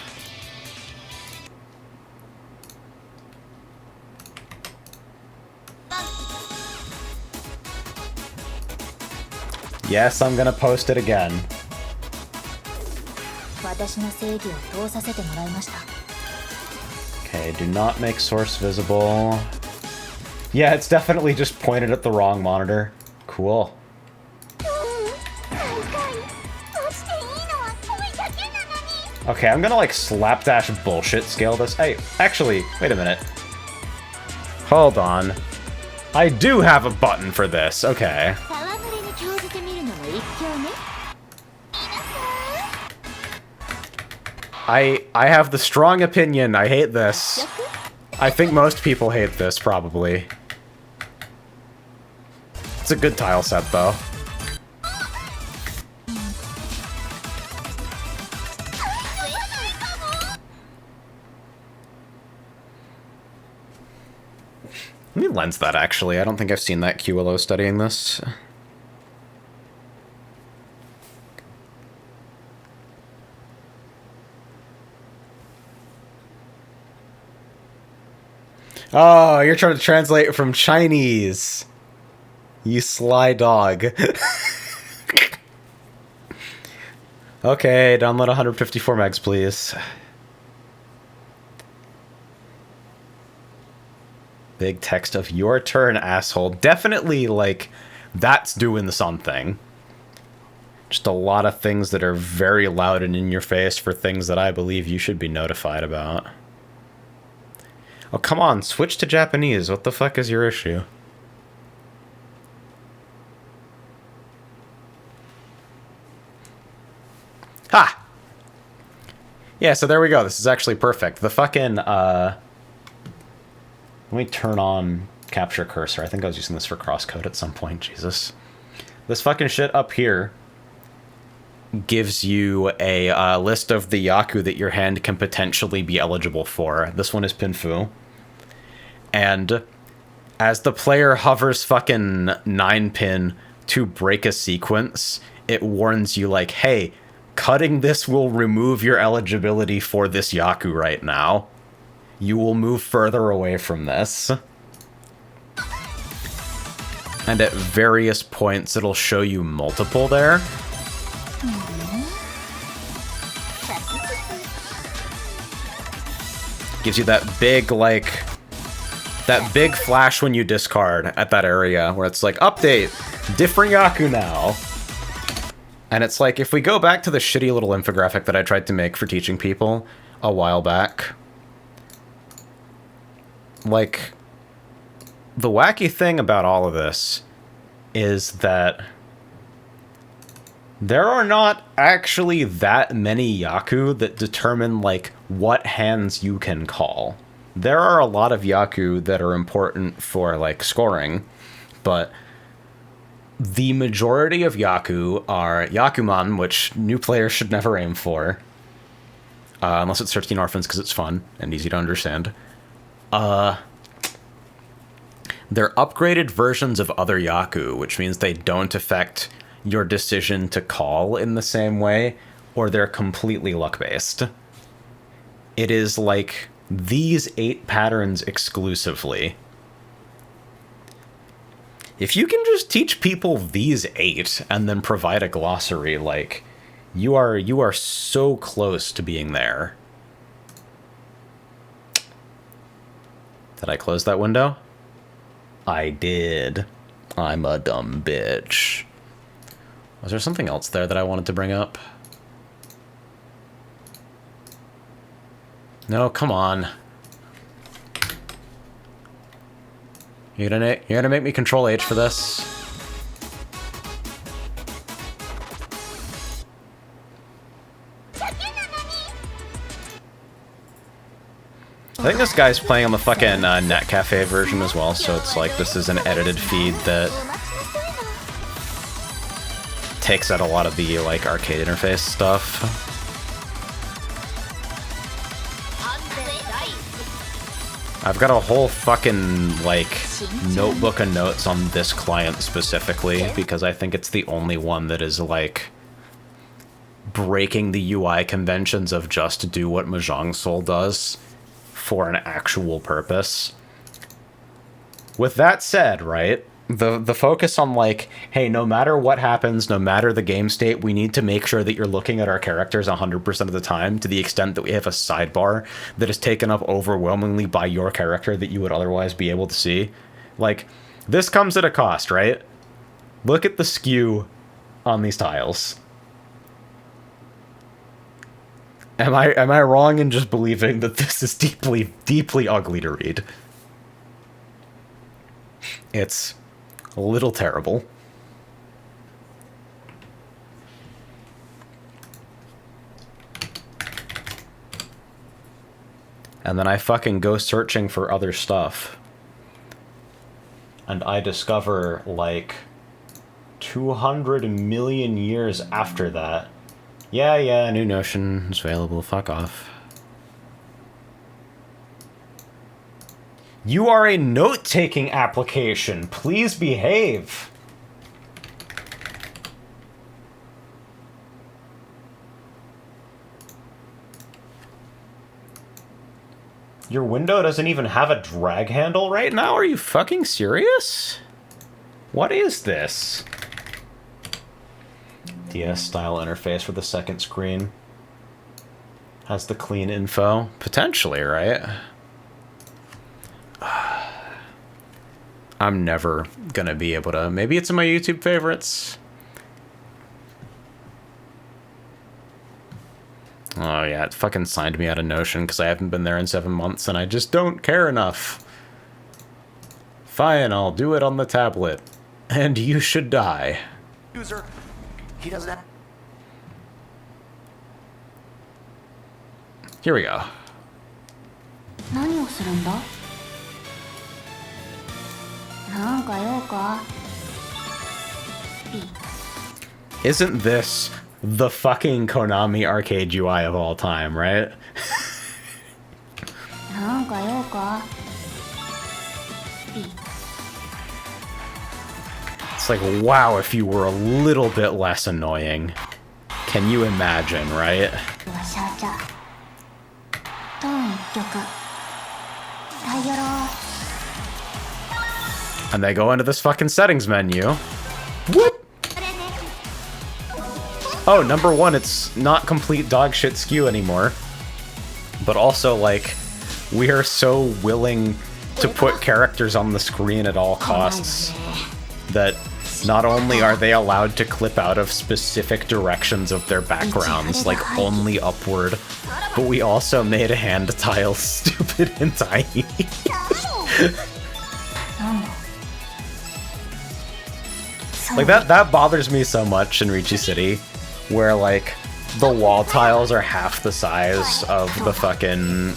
Speaker 1: Yes, I'm gonna post it again.
Speaker 5: 私の正義を通させてもらいました。
Speaker 1: Okay, do not make source visible. Yeah, it's definitely just pointed at the wrong monitor. Cool. Okay, I'm gonna like slapdash bullshit scale this. Hey, actually, wait a minute. Hold on. I do have a button for this, okay.
Speaker 5: 戯れに興じてみるのも一興ね。
Speaker 1: I have the strong opinion. I hate this. I think most people hate this, probably. It's a good tile set, though. Let me lens that, actually. I don't think I've seen that QLO studying this. Oh, you're trying to translate it from Chinese. You sly dog. Okay, download 154 megs, please. Big text of your turn, asshole. Definitely, like, that's doing something. Just a lot of things that are very loud and in your face for things that I believe you should be notified about. Oh, come on, switch to Japanese. What the fuck is your issue? Ha! Yeah, so there we go. This is actually perfect. The fucking, let me turn on capture cursor. I think I was using this for crosscode at some point. Jesus. This fucking shit up here gives you a list of the Yaku that your hand can potentially be eligible for. This one is Pinfu. And as the player hovers fucking 9-pin to break a sequence, it warns you like, hey, cutting this will remove your eligibility for this Yaku right now. You will move further away from this. And at various points, it'll show you multiple there. Gives you that big, like, that big flash when you discard at that area where it's like, update, different Yaku now. And it's like, if we go back to the shitty little infographic that I tried to make for teaching people a while back, like, the wacky thing about all of this is that there are not actually that many Yaku that determine, like, what hands you can call. There are a lot of Yaku that are important for, like, scoring, but the majority of Yaku are Yakuman, which new players should never aim for. Unless it's 13 Orphans, because it's fun and easy to understand. They're upgraded versions of other Yaku, which means they don't affect your decision to call in the same way, or they're completely luck-based. It is like these 8 patterns exclusively. If you can just teach people these 8 and then provide a glossary, like, you are so close to being there. Did I close that window? I did. I'm a dumb bitch. Was there something else there that I wanted to bring up? No, come on. You're gonna make me control H for this? I think this guy's playing on the fucking Net Cafe version as well, so it's like this is an edited feed that takes out a lot of the, like, arcade interface stuff. I've got a whole fucking, like, notebook of notes on this client specifically, because I think it's the only one that is, like, breaking the UI conventions of just do what Mahjong Soul does for an actual purpose. With that said, right, the focus on, like, hey, no matter what happens, no matter the game state, we need to make sure that you're looking at our characters 100% of the time, to the extent that we have a sidebar that is taken up overwhelmingly by your character that you would otherwise be able to see. Like, this comes at a cost, right? Look at the skew on these tiles. Am I wrong in just believing that this is deeply, deeply ugly to read? It's a little terrible. And then I fucking go searching for other stuff. And I discover, like, 200 million years after that. Yeah, new notion is available, fuck off. You are a note-taking application. Please behave. Your window doesn't even have a drag handle right now? Are you fucking serious? What is this? DS-style interface for the second screen. Has the clean info? Potentially, right? I'm never gonna be able to... Maybe it's in my YouTube favorites? Oh yeah, it fucking signed me out of Notion because I haven't been there in 7 months and I just don't care enough. Fine, I'll do it on the tablet. And you should die.
Speaker 6: User, he doesn't have...
Speaker 1: Here we go.
Speaker 5: 何をするんだなんか用か
Speaker 1: Isn't this the fucking Konami arcade UI of all time, right?
Speaker 5: なんか用か
Speaker 1: It's like, wow, if you were a little bit less annoying. Can you imagine, right?
Speaker 5: シャーチャトーン1曲タイヨロ
Speaker 1: And they go into this fucking settings menu. Whoop! Oh, number one, it's not complete dogshit skew anymore. But also, like, we are so willing to put characters on the screen at all costs that not only are they allowed to clip out of specific directions of their backgrounds, like only upward, but we also made a hand tile stupid and tiny. Like, that bothers me so much in Ricci City, where, like, the wall tiles are half the size of the fucking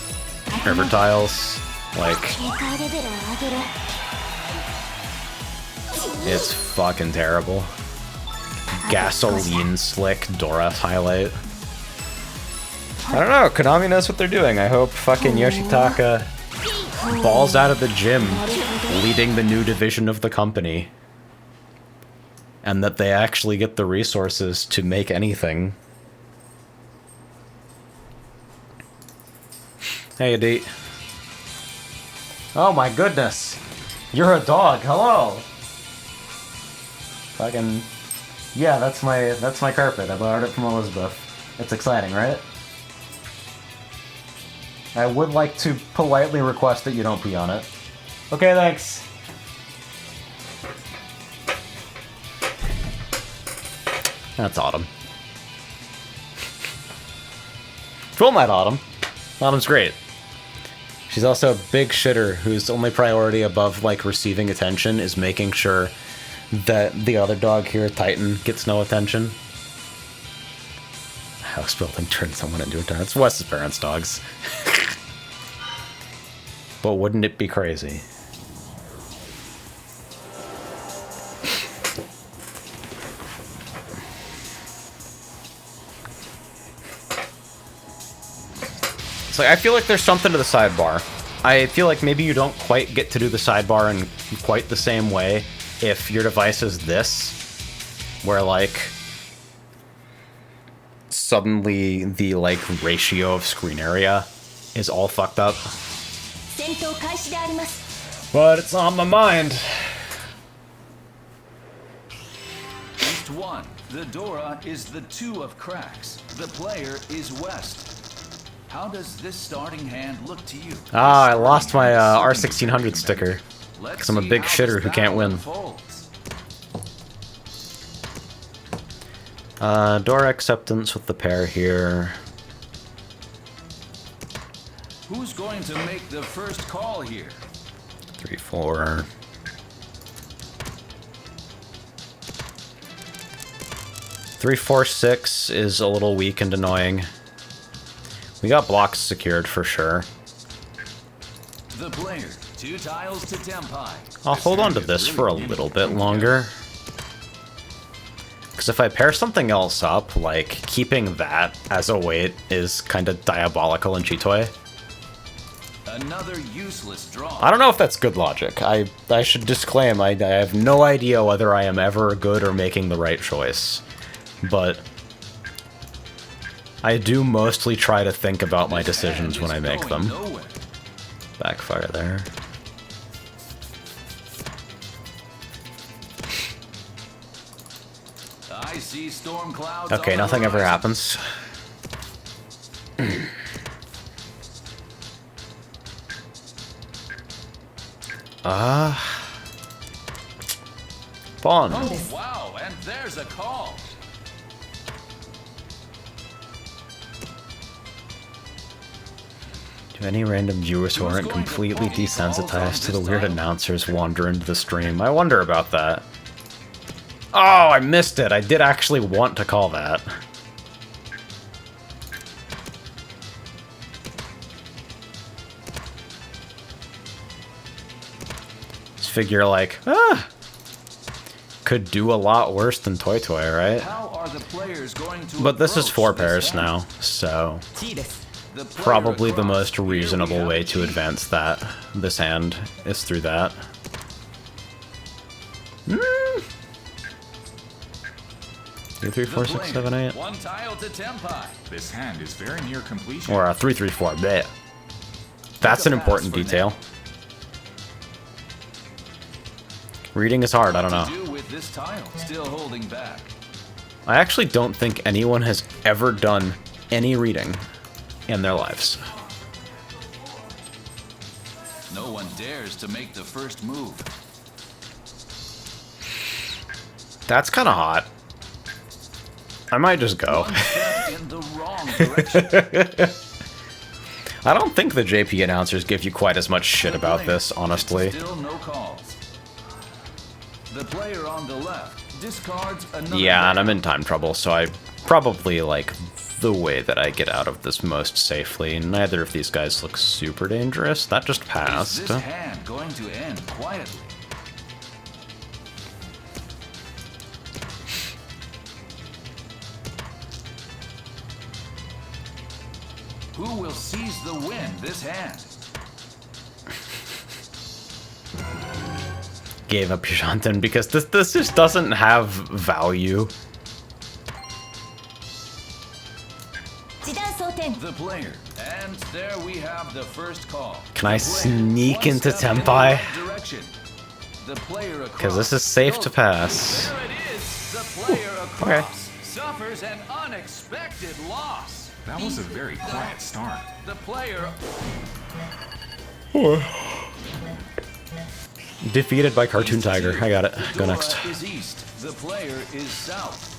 Speaker 1: river tiles. Like, it's fucking terrible. Gasoline slick Dora highlight. I don't know, Konami knows what they're doing. I hope fucking Yoshitaka balls out of the gym leading the new division of the company. And that they actually get the resources to make anything. Hey, Adit. Oh my goodness. You're a dog. Hello. Fucking... Yeah, that's my carpet. I borrowed it from Elizabeth. It's exciting, right? I would like to politely request that you don't pee on it. Okay, thanks. That's Autumn. Full night, Autumn. Autumn's great. She's also a big shitter whose only priority above, like, receiving attention is making sure that the other dog here, Titan, gets no attention. House building turned someone into a tyrant. It's Wes's parents' dogs. But wouldn't it be crazy? It's like, I feel like there's something to the sidebar. I feel like maybe you don't quite get to do the sidebar in quite the same way if your device is this, where, like, suddenly the, like, ratio of screen area is all fucked up. But it's on my mind.
Speaker 2: East 1. The Dora is the 2 of cracks. The player is West. How does this starting hand look to you?
Speaker 1: Ah, I lost my R1600 sticker. Because I'm a big shitter who can't win. Dora acceptance with the pair here.
Speaker 2: Who's going to make the first call here?
Speaker 1: 3, 4. 3, 4, 6 is a little weak and annoying. We got blocks secured for sure.
Speaker 2: The player, 2 tiles to Tempai.
Speaker 1: I'll hold on to this for a little bit longer. Because if I pair something else up, like, keeping that as a weight is kind of diabolical in Chitoy.
Speaker 2: Another useless draw.
Speaker 1: I don't know if that's good logic. I should disclaim, I have no idea whether I am ever good or making the right choice. But I do mostly try to think about my decisions when I make them. Backfire there.
Speaker 2: I see storm clouds.
Speaker 1: Okay, nothing ever happens. Pawn.
Speaker 2: Oh, wow, and there's a call.
Speaker 1: Do any random viewers who aren't completely desensitized to the weird announcers wander into the stream? I wonder about that. Oh, I missed it. I did actually want to call that. Just figure like, could do a lot worse than Toy Toy, right?
Speaker 2: How are the players going to
Speaker 1: But this is 4
Speaker 2: approach this
Speaker 1: pairs
Speaker 2: hand?
Speaker 1: now, so
Speaker 2: The player
Speaker 1: probably the
Speaker 2: across.
Speaker 1: most
Speaker 2: Here we
Speaker 1: reasonable
Speaker 2: have
Speaker 1: way
Speaker 2: a
Speaker 1: to
Speaker 2: G.
Speaker 1: advance this hand is through that. 2, 3, 4, 6, 7, 8.
Speaker 2: One tile to Tempai.
Speaker 3: This hand is very near completion.
Speaker 1: Or 3, 3, 4. Bleh. That's an important detail. Reading is hard, I don't know.
Speaker 2: What to do with this tile? Still holding back.
Speaker 1: I actually don't think anyone has ever done any reading in their lives.
Speaker 2: No one dares to make the first move.
Speaker 1: That's kind of hot. I might just go.
Speaker 2: One step in the wrong direction.
Speaker 1: I don't think the JP announcers give you quite as much shit about this, honestly.
Speaker 2: Still no calls. The player on the left discards another.
Speaker 1: Yeah, and
Speaker 2: player.
Speaker 1: I'm in time trouble, so I probably like the way that I get out of this most safely. Neither of these guys look super dangerous. That just
Speaker 2: Is
Speaker 1: passed.
Speaker 2: this hand going to end quietly? Who will seize the win this hand?
Speaker 1: Gave up Yushanten because this just doesn't have value.
Speaker 2: The player. And there we have the first call.
Speaker 1: Can I
Speaker 2: The player,
Speaker 1: sneak
Speaker 2: one
Speaker 1: into
Speaker 2: step in the
Speaker 1: Tempai?
Speaker 2: right direction. The player across.
Speaker 1: 'Cause this is safe to pass.
Speaker 2: There it is. The player across suffers an unexpected loss.
Speaker 3: That was a very quiet start.
Speaker 2: The player
Speaker 1: Defeated by Cartoon Tiger. I got it. Go
Speaker 2: Dora
Speaker 1: next.
Speaker 2: is east. The player is south.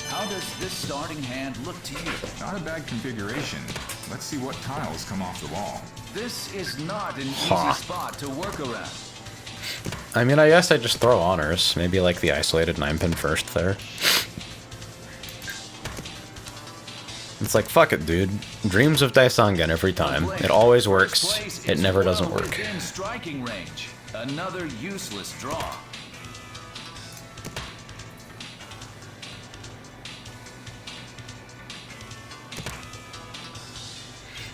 Speaker 2: How does this starting hand look to you?
Speaker 3: Not a bad configuration. Let's see what tiles come off the wall.
Speaker 2: This is not an
Speaker 1: Ha.
Speaker 2: easy spot to work around.
Speaker 1: I mean, I guess I just throw honors. Maybe like the isolated 9-pin first there. It's like, fuck it, dude. Dreams of Daisangen every time. It always works. It never doesn't work.
Speaker 2: Within striking range. Another useless draw.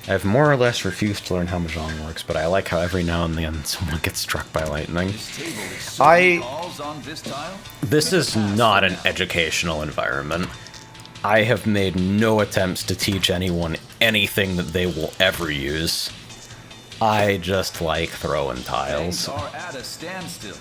Speaker 1: I've more or less refused to learn how Mahjong works, but I like how every now and then someone gets struck by lightning.
Speaker 2: This table is so many calls on this tile.
Speaker 1: This is not an educational environment. I have made no attempts to teach anyone anything that they will ever use. I just like throwing
Speaker 2: Things
Speaker 1: tiles.
Speaker 2: are at a standstill.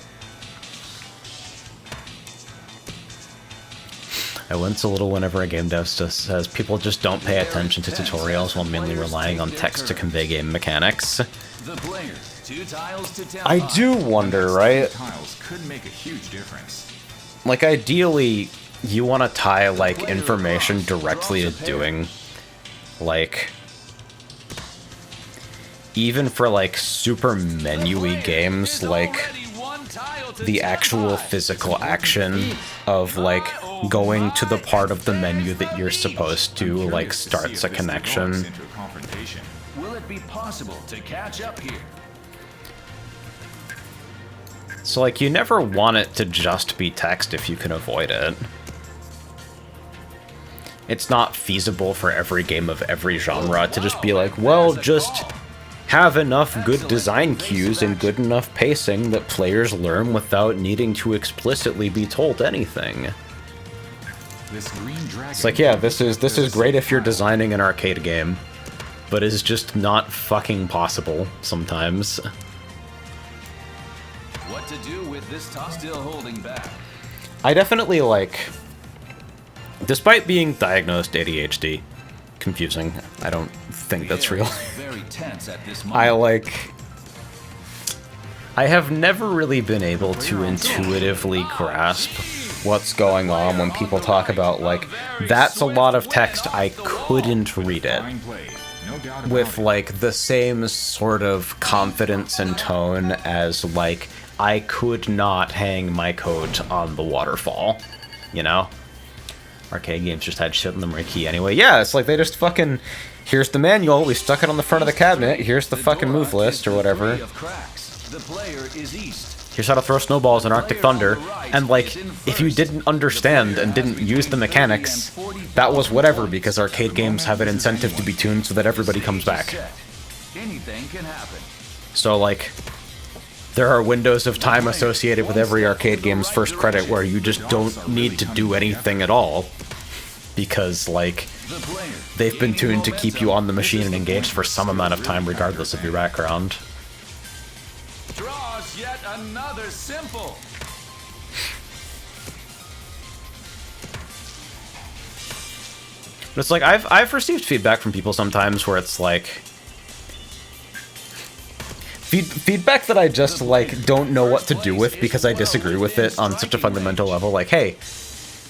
Speaker 1: I wince a little whenever a game dev says people just don't pay attention to tutorials while mainly relying on text to convey game mechanics.
Speaker 2: The player, 2 tiles to Tempai.
Speaker 1: I do wonder, right?
Speaker 3: Tiles could make a huge difference.
Speaker 1: Like, ideally, you want to tie, like, information directly to doing, like, even for, like, super menu-y games, like, the actual physical action of, like, going to the part of the menu that you're supposed to, like,
Speaker 3: Curious to see
Speaker 1: starts
Speaker 3: if
Speaker 1: a
Speaker 3: this
Speaker 1: connection.
Speaker 3: develops into a confrontation.
Speaker 2: Will it be possible to catch up here?
Speaker 1: So, like, you never want it to just be text if you can avoid it. It's not feasible for every game of every genre to just be like, well, just have enough good design cues and good enough pacing that players learn without needing to explicitly be told anything.
Speaker 3: This green dragon
Speaker 1: It's like, yeah, this is great if you're designing an arcade game, but it's just not fucking possible sometimes.
Speaker 2: What to do with this top still holding back?
Speaker 1: I definitely, like, despite being diagnosed ADHD, confusing, I don't think that's real.
Speaker 2: Very tense at this moment.
Speaker 1: I have never really been able to intuitively grasp what's going on when people talk about, like, that's a lot of text, I couldn't read it. With, like, the same sort of confidence and tone as, like, I could not hang my coat on the waterfall, you know? Arcade games just had shit in the marquee anyway. Yeah, it's like they just fucking... Here's the manual, we stuck it on the front of the cabinet, here's the fucking move list, or whatever.
Speaker 2: The player is east.
Speaker 1: Here's how to throw snowballs in Arctic Thunder, and like, if you didn't understand and didn't use the mechanics, that was whatever, because arcade games have an incentive to be tuned so that everybody comes back.
Speaker 2: Anything can happen.
Speaker 1: So like, there are windows of time associated with every arcade game's first credit where you just don't need to do anything at all, because like, they've been tuned to keep you on the machine and engaged for some amount of time regardless of your background.
Speaker 2: Draws yet another simple.
Speaker 1: But it's like, I've received feedback from people sometimes where it's like, feedback that I just like don't know what to do with because I disagree with it on such a fundamental level. Like, hey,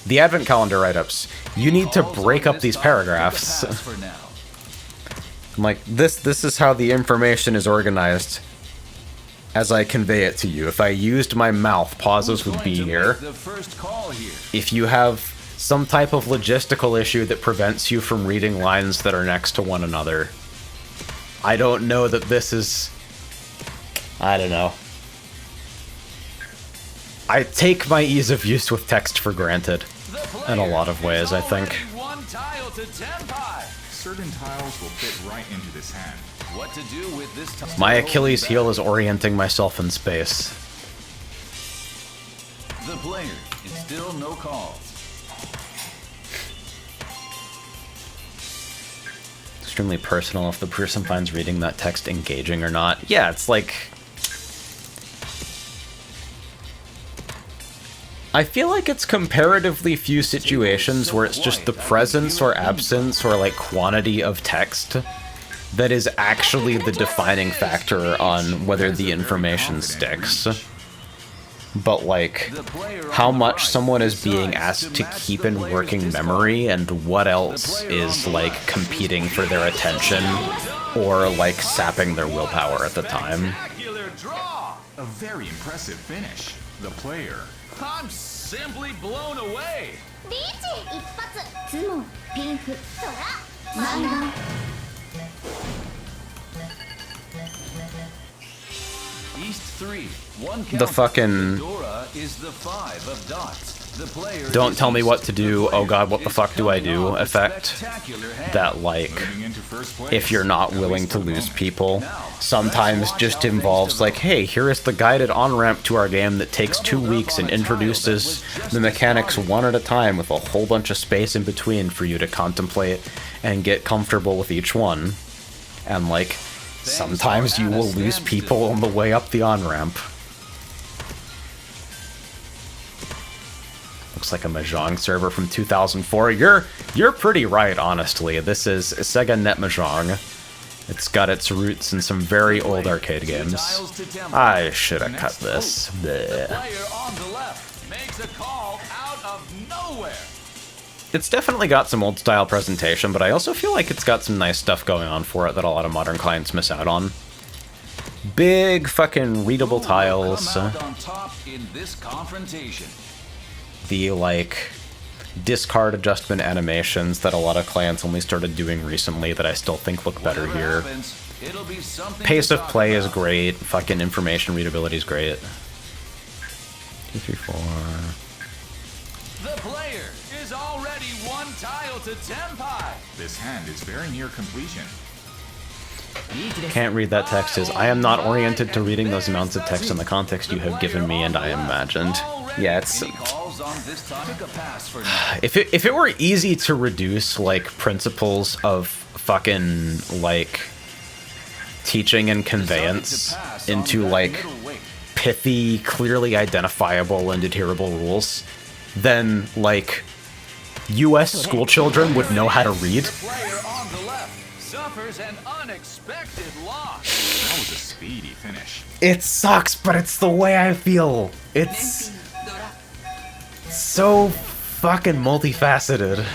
Speaker 1: the advent calendar write-ups, you need to break up these paragraphs. I'm like, this is how the information is organized as I convey it to you. If I used my mouth, pauses would be here. If you have some type of logistical issue that prevents you from reading lines that are next to one another, I don't know that this is... I don't know. I take my ease of use with text for granted. In a lot of ways, I think.
Speaker 3: Certain tiles will fit right into this hand.
Speaker 2: What to do with this
Speaker 1: My Achilles heel is orienting myself in space.
Speaker 2: The player is still no calls.
Speaker 1: Extremely personal if the person finds reading that text engaging or not. Yeah, it's like... I feel like it's comparatively few situations where it's just the presence or absence or like quantity of text that is actually the defining factor on whether the information sticks. But like, how much someone is being asked to keep in working memory and what else is like competing for their attention or like sapping their willpower at the time.
Speaker 3: A very impressive finish. The player.
Speaker 2: I'm simply blown away. East 3, one count.
Speaker 1: The fucking...
Speaker 2: Dora is the 5 of dots. The player
Speaker 1: don't tell me what to do, oh god, what the fuck do I do effect that, like, if you're not willing to lose people, sometimes just involves, like, hey, here is the guided on-ramp to our game that takes 2 weeks and introduces the mechanics one at a time with a whole bunch of space in between for you to contemplate and get comfortable with each one. And, like, sometimes you will lose people on the way up the on-ramp. Looks like a Mahjong server from 2004. You're pretty right, honestly. This is Sega Net Mahjong. It's got its roots in some very old arcade games. I should have cut this. Bleh. It's definitely got some old style presentation, but I also feel like it's got some nice stuff going on for it that a lot of modern clients miss out on. Big fucking readable tiles. The, like, discard adjustment animations that a lot of clients only started doing recently that I still think look better here. Pace of play is great. Fucking information readability is great. 2, 3, 4.
Speaker 2: The player is already 1 tile to Tenpai.
Speaker 3: This hand is very near completion.
Speaker 1: Can't read that text is, I am not oriented to reading those amounts of text in the context you have given me and I imagined. Yeah, it's... If it were easy to reduce, like, principles of fucking, like, teaching and conveyance into, like, pithy, clearly identifiable and adherable rules, then, like, US school children would know how to read.
Speaker 2: Suffers an unexpected loss.
Speaker 3: That was a speedy finish.
Speaker 1: It sucks, but it's the way I feel. It's so fucking multifaceted.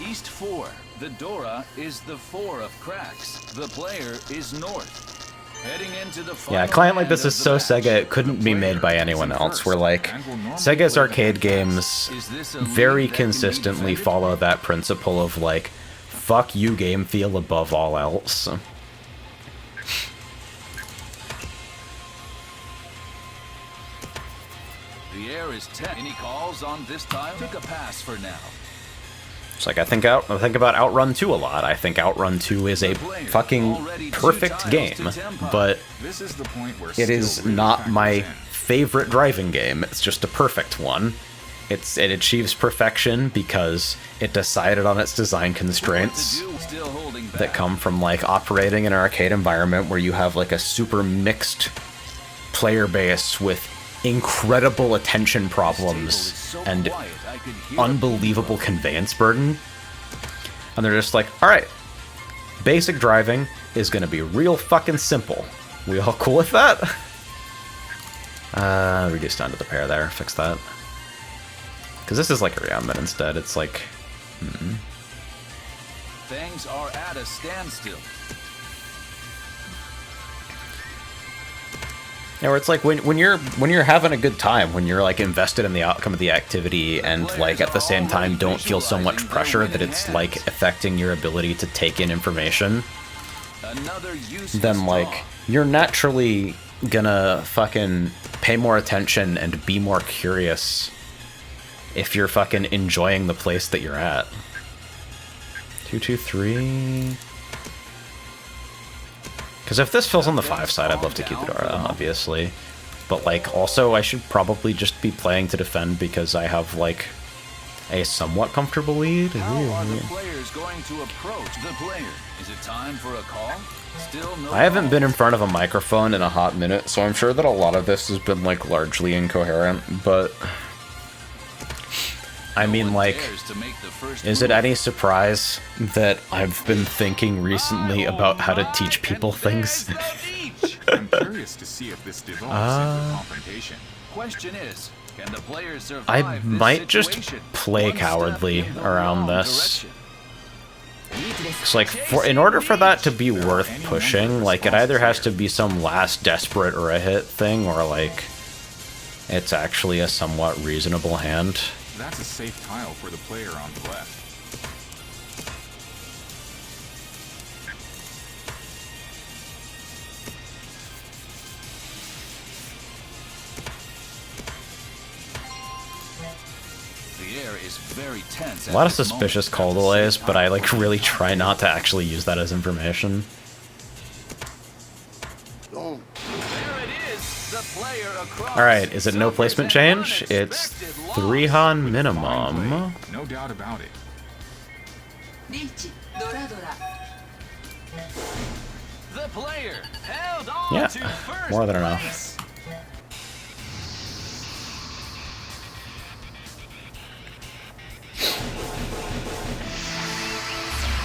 Speaker 2: East 4. The Dora is the 4 of cracks. The player is north. Heading into the
Speaker 1: Yeah, a client like this is so Sega it couldn't be made by anyone else, where like, Sega's arcade games very consistently follow that principle of like, fuck you game feel above all else.
Speaker 2: The air is 10. Any calls on this time? Took a pass for now.
Speaker 1: It's like I think about Outrun 2 a lot. I think Outrun 2 is a fucking perfect game, but
Speaker 3: This is the point where
Speaker 1: it is
Speaker 3: skill really
Speaker 1: not my
Speaker 3: factors in.
Speaker 1: favorite driving game. It's just a perfect one. It achieves perfection because it decided on its design constraints
Speaker 2: Still holding back.
Speaker 1: that come from like operating in an arcade environment where you have like a super mixed player base with incredible attention problems and unbelievable conveyance burden. And they're just like, alright, basic driving is gonna be real fucking simple. We all cool with that? Reduce down to the pair there, fix that. Because this is like a rearmament instead, it's like...
Speaker 2: Things are at a standstill.
Speaker 1: Yeah, where it's like when you're having a good time, when you're like invested in the outcome of the activity, and like at the same time don't feel so much pressure that it's like affecting your ability to take in information, then like you're naturally gonna fucking pay more attention and be more curious if you're fucking enjoying the place that you're at. 223. Because if this fills on the 5 side, I'd love to keep the Dora, obviously. But, like, also, I should probably just be playing to defend because I have, like, a somewhat comfortable lead.
Speaker 2: How are the players going to approach the player? Is it time for a call? Still no
Speaker 1: I haven't
Speaker 2: call.
Speaker 1: been in front of a microphone in a hot minute, so I'm sure that a lot of this has been, like, largely incoherent, but... I mean, like, is it any surprise that I've been thinking recently about how to teach people things?
Speaker 3: I'm curious to see if this develops into a confrontation.
Speaker 2: Question is, can the players survive
Speaker 1: I
Speaker 2: this
Speaker 1: might just
Speaker 2: situation?
Speaker 1: play
Speaker 2: One step
Speaker 1: cowardly
Speaker 2: in the
Speaker 1: around
Speaker 2: wrong
Speaker 1: this.
Speaker 2: direction.
Speaker 1: It's like, in order for that to be worth pushing, like, it either has to be some last desperate or a hit thing, or, like, it's actually a somewhat reasonable hand.
Speaker 3: That's a safe tile for the player on the left.
Speaker 2: The air is very tense.
Speaker 1: A lot of suspicious call delays, but I, like, really try not to actually use that as information.
Speaker 2: There it is. The player across.
Speaker 1: Alright, is it no
Speaker 2: Suffers
Speaker 1: placement
Speaker 2: an
Speaker 1: change? It's
Speaker 2: unexpected
Speaker 1: 3
Speaker 2: loss.
Speaker 1: Han minimum.
Speaker 3: No doubt about it.
Speaker 4: リーチドラドラ
Speaker 2: The player held on
Speaker 1: Yeah,
Speaker 2: to first
Speaker 1: more than enough.
Speaker 2: place.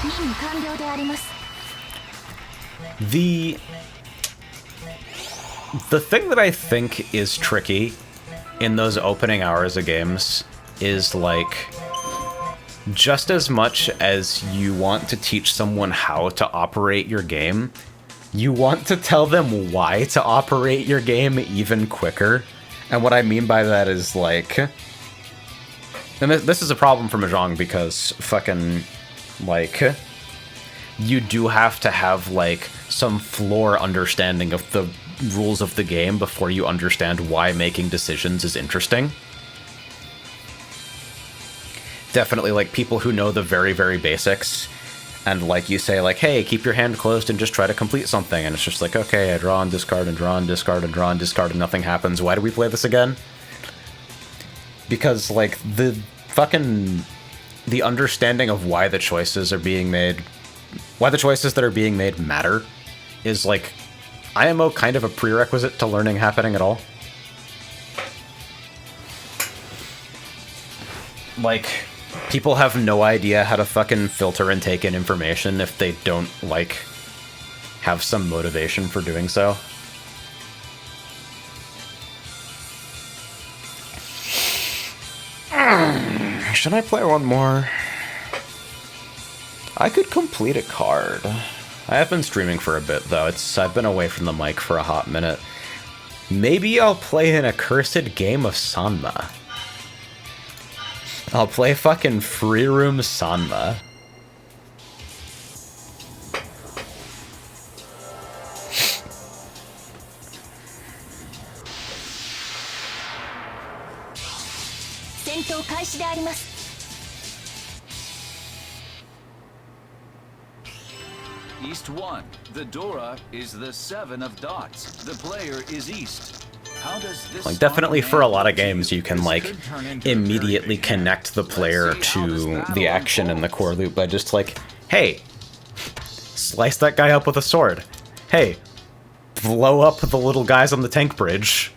Speaker 5: 任務完了であります。
Speaker 1: The thing that I think is tricky in those opening hours of games is, like, just as much as you want to teach someone how to operate your game, you want to tell them why to operate your game even quicker. And what I mean by that is, like... And this is a problem for Mahjong because fucking, like... You do have to have, like, some floor understanding of the rules of the game before you understand why making decisions is interesting. Definitely, like, people who know the very, very basics And like you say like, hey, keep your hand closed and just try to complete something. And it's just like, okay, I draw and discard and draw and discard and draw and discard and nothing happens. Why do we play this again? Because like the understanding of why the choices that are being made matter is like IMO kind of a prerequisite to learning happening at all. Like, people have no idea how to fucking filter and take in information if they don't, like, have some motivation for doing so. Should I play one more? I could complete a card. I have been streaming for a bit, though. I've been away from the mic for a hot minute. Maybe I'll play an accursed game of Sanma. I'll play fucking Free Room Sanma.
Speaker 2: East 1. The Dora is the 7 of dots. The player is East. How does this
Speaker 1: like, definitely for a lot of games you can like immediately connect the player to the action in the core loop by just like, hey, slice that guy up with a sword. Hey, blow up the little guys on the tank bridge.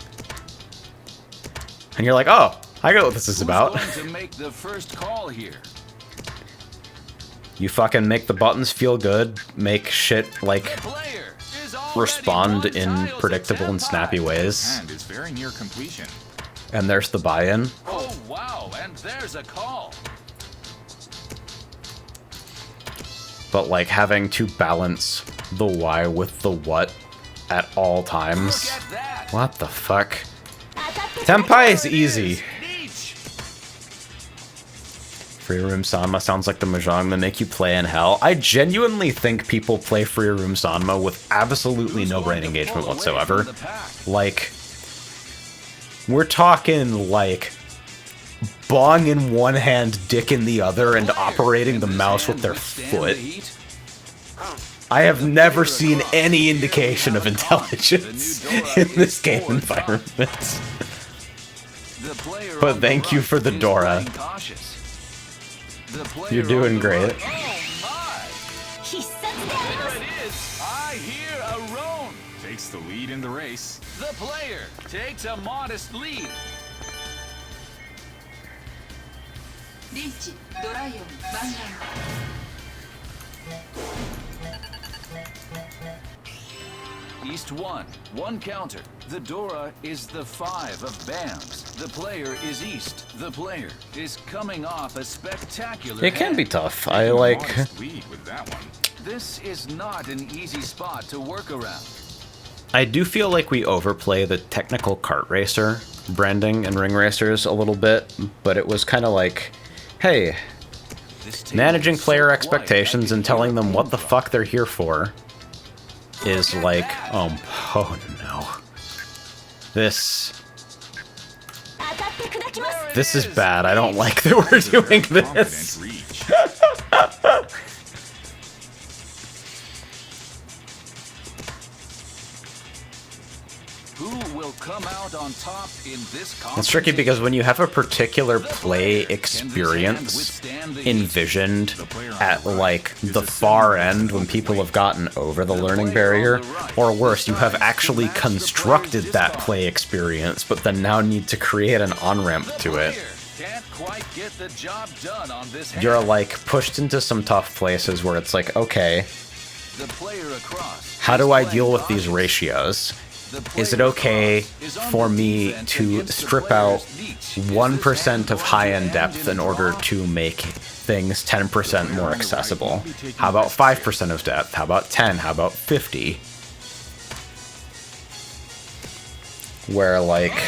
Speaker 1: And you're like, oh, I get what this is about.
Speaker 2: Who's going to make the first call here?
Speaker 1: You fucking make the buttons feel good, make shit like respond in predictable and snappy ways.
Speaker 3: Hand is very near completion.
Speaker 1: And there's the buy-in.
Speaker 2: Oh wow, and there's a call.
Speaker 1: But like having to balance the why with the what at all times.
Speaker 2: Look at that.
Speaker 1: What the fuck? Tenpai is easy. Free Room Sanma sounds like the mahjong that make you play in hell. I genuinely think people play Free Room Sanma with absolutely no brain engagement whatsoever. Like, we're talking like bong in one hand, dick in the other, and operating the mouse with their foot. I have never seen any indication of intelligence in this game environment. But thank you for the Dora. You're doing great.
Speaker 2: There it is. I hear a roan.
Speaker 3: Takes the lead in the race.
Speaker 2: The player takes a modest lead.
Speaker 4: リーチドライオンバンラン
Speaker 2: East 1. One counter. The Dora is the 5 of bams. The player is East. The player is coming off a spectacular
Speaker 1: It can
Speaker 2: hand.
Speaker 1: be tough. I like...
Speaker 3: Modest lead with that one.
Speaker 2: This is not an easy spot to work around.
Speaker 1: I do feel like we overplay the technical kart racer branding and ring racers a little bit, but it was kind of like, hey, managing player expectations and telling them what the fuck they're here for is like, oh no. This is bad. I don't like that we're doing this.
Speaker 2: Who will come out on top in this
Speaker 1: It's tricky because when you have a particular play experience envisioned at like the far end when people have gotten over the learning barrier, or worse, you have actually constructed that play experience but then now need to create an on-ramp to it. You're like pushed into some tough places where it's like, okay, how do I deal with these ratios? Is it okay for me to strip out 1% of high-end depth in order to make things 10% more accessible? How about 5% of depth? How about 10? How about 50? Where, like...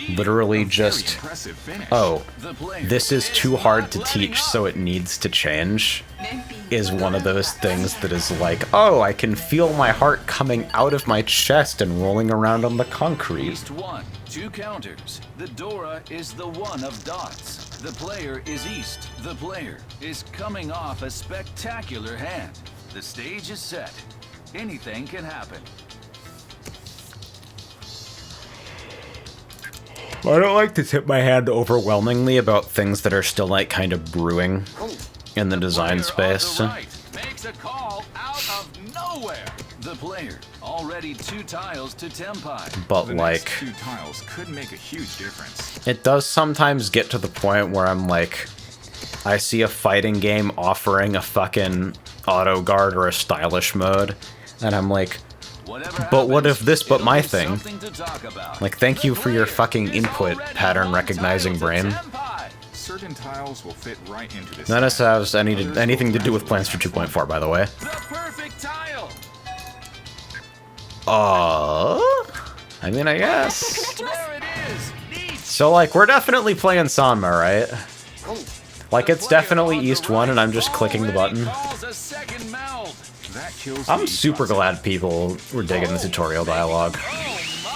Speaker 1: literally just, oh, this is too hard to teach, so it needs to change, is one of those things that is like, oh, I can feel my heart coming out of my chest and rolling around on the concrete.
Speaker 2: East 1. 2 counters. The Dora is the 1 of dots. The player is east. The player is coming off a spectacular hand. The stage is set. Anything can happen.
Speaker 1: I don't like to tip my hand overwhelmingly about things that are still like kind of brewing in the design space.
Speaker 2: The right makes a call out of nowhere. The player already 2 tiles to Tempai.
Speaker 1: But
Speaker 3: The
Speaker 1: like,
Speaker 3: next 2 tiles could make a huge difference.
Speaker 1: it does sometimes get to the point where I'm like, I see a fighting game offering a fucking auto guard or a stylish mode, and I'm like, but what if this but my thing? Like, thank you for your fucking input, pattern recognizing brain.
Speaker 3: Certain tiles will fit right into this.
Speaker 1: None of this has anything to do with plans for 2.4, by the way.
Speaker 2: The perfect tile.
Speaker 1: I mean, I guess.
Speaker 2: There it is. Neat.
Speaker 1: So, like, we're definitely playing Sanma, right? Like, it's definitely East 1, and I'm just clicking the button.
Speaker 2: Calls a second meld.
Speaker 3: That kills
Speaker 1: I'm
Speaker 3: the
Speaker 1: super
Speaker 3: East
Speaker 1: glad people were digging the tutorial dialogue.
Speaker 2: Oh my.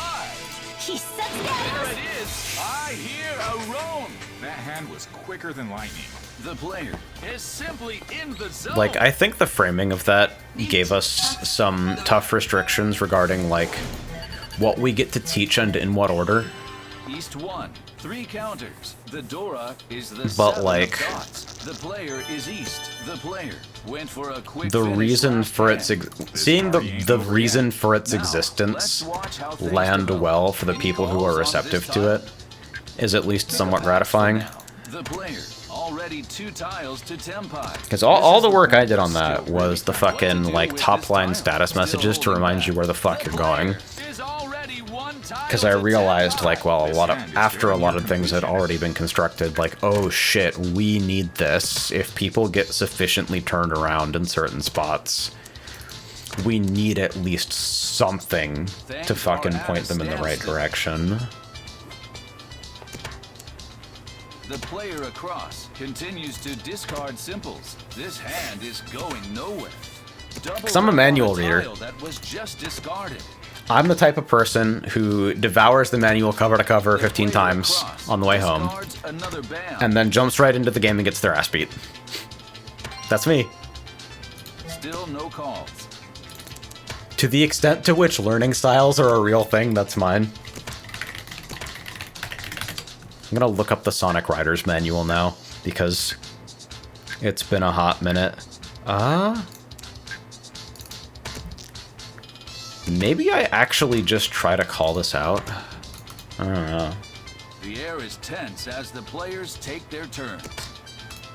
Speaker 5: 必殺でありま
Speaker 2: There
Speaker 5: す
Speaker 2: it is. I hear a roam.
Speaker 3: That hand was quicker than lightning.
Speaker 2: The player is simply in the zone.
Speaker 1: Like, I think the framing of that gave us some tough restrictions regarding, like, what we get to teach and in what order.
Speaker 2: East 1, 3 counters. The Dora is the
Speaker 1: But,
Speaker 2: 7
Speaker 1: like,
Speaker 2: of dots. The player is east. The player went for a quick
Speaker 1: The
Speaker 2: finish
Speaker 1: reason
Speaker 2: last
Speaker 1: for its
Speaker 2: hand.
Speaker 1: seeing the reason for its
Speaker 2: Now,
Speaker 1: existence
Speaker 2: let's watch how things
Speaker 1: land
Speaker 2: develop.
Speaker 1: well for the
Speaker 2: Any
Speaker 1: people who
Speaker 2: calls
Speaker 1: are
Speaker 2: on
Speaker 1: receptive
Speaker 2: this
Speaker 1: to
Speaker 2: tile?
Speaker 1: it is at least somewhat gratifying.
Speaker 2: The player already 2 tiles to Tempai.
Speaker 1: Because all the work I did on that was the fucking, like, top line status messages to remind you where the fuck you're going. Because I realized, like, well, after a lot of things had already been constructed, like, oh shit, we need this. If people get sufficiently turned around in certain spots, we need at least something to fucking point them in the right direction.
Speaker 2: The player across continues to discard simples. This hand is going nowhere.
Speaker 1: 'Cause I'm a manual reader.
Speaker 2: That was just discarded.
Speaker 1: I'm the type of person who devours the manual cover to cover 15 times on the way home,
Speaker 2: Discards another bam.
Speaker 1: and then jumps right into the game and gets their ass beat. That's me.
Speaker 2: Still no calls.
Speaker 1: To the extent to which learning styles are a real thing, that's mine. I'm gonna look up the Sonic Riders manual now, because it's been a hot minute. Maybe I actually just try to call this out. I don't know.
Speaker 2: The air is tense as the players take their turns.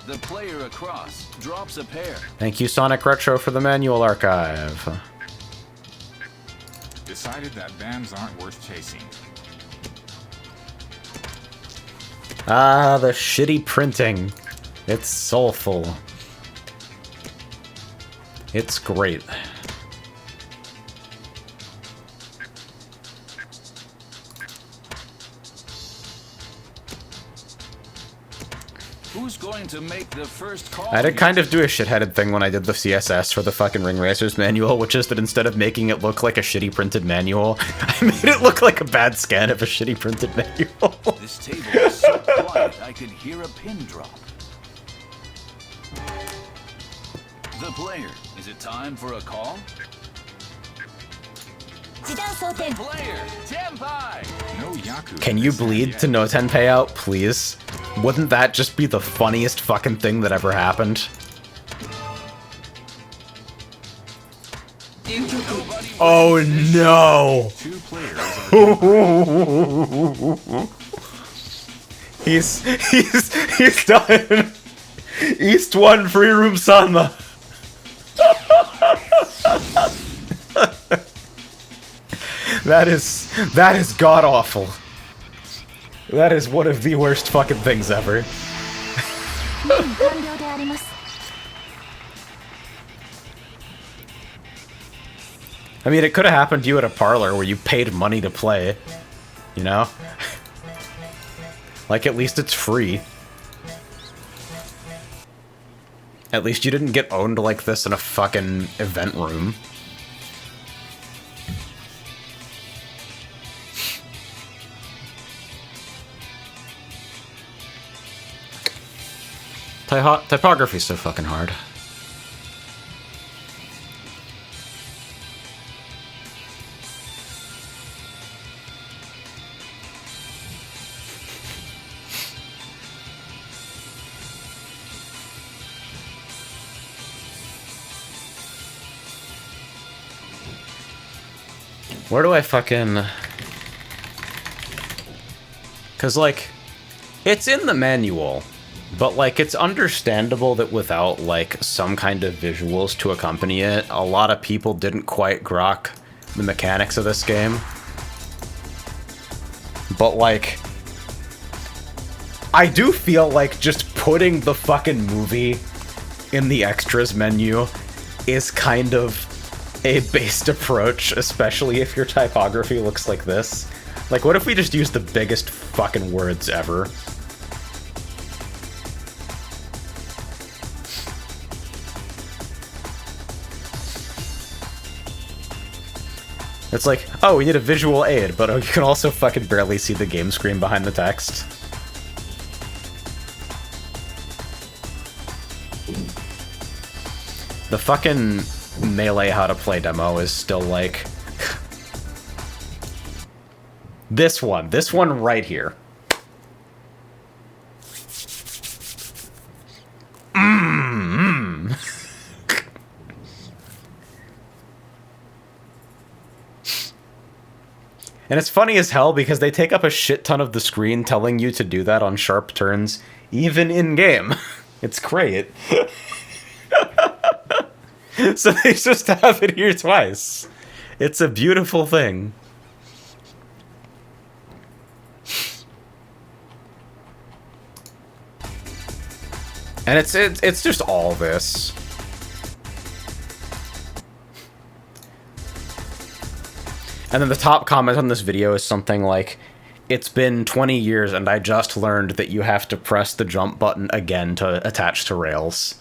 Speaker 2: The player across drops a pair.
Speaker 1: Thank you, Sonic Retro, for the manual archive.
Speaker 3: Decided that BAMs aren't worth chasing.
Speaker 1: Ah, the shitty printing. It's soulful. It's great.
Speaker 2: Who's going to make the first call?
Speaker 1: I did
Speaker 2: here?
Speaker 1: kind of do a shitheaded thing when I did the CSS for the fucking Ring Racers manual, which is that instead of making it look like a shitty printed manual, I made it look like a bad scan of a shitty printed manual.
Speaker 2: This table is so quiet I could hear a pin drop. The player. Is it time for a call?
Speaker 5: 時短装填
Speaker 2: Player, Tempai.
Speaker 3: No Yaku.
Speaker 1: Can you bleed to no 10 payout, please? Wouldn't that just be the funniest fucking thing that ever happened? Oh no!
Speaker 3: 2 players are
Speaker 1: He's done. East 1 free room Sanma. That is god awful. That is one of the worst fucking things ever.
Speaker 5: 任務完了であります
Speaker 1: I mean, it could have happened to you at a parlor where you paid money to play. You know? Like, at least it's free. At least you didn't get owned like this in a fucking event room. Typography's so fucking hard. Where do I fucking... Because, like, it's in the manual, but, like, it's understandable that without, like, some kind of visuals to accompany it, a lot of people didn't quite grok the mechanics of this game. But, like, I do feel like just putting the fucking movie in the extras menu is kind of a based approach, especially if your typography looks like this. Like, what if we just use the biggest fucking words ever? It's like, oh, we need a visual aid, but you can also fucking barely see the game screen behind the text. The fucking Melee How to Play demo is still like... This one right here. And it's funny as hell because they take up a shit ton of the screen telling you to do that on sharp turns, even in-game. It's great. So they just have it here twice. It's a beautiful thing. And it's just all this. And then the top comment on this video is something like, it's been 20 years and I just learned that you have to press the jump button again to attach to rails.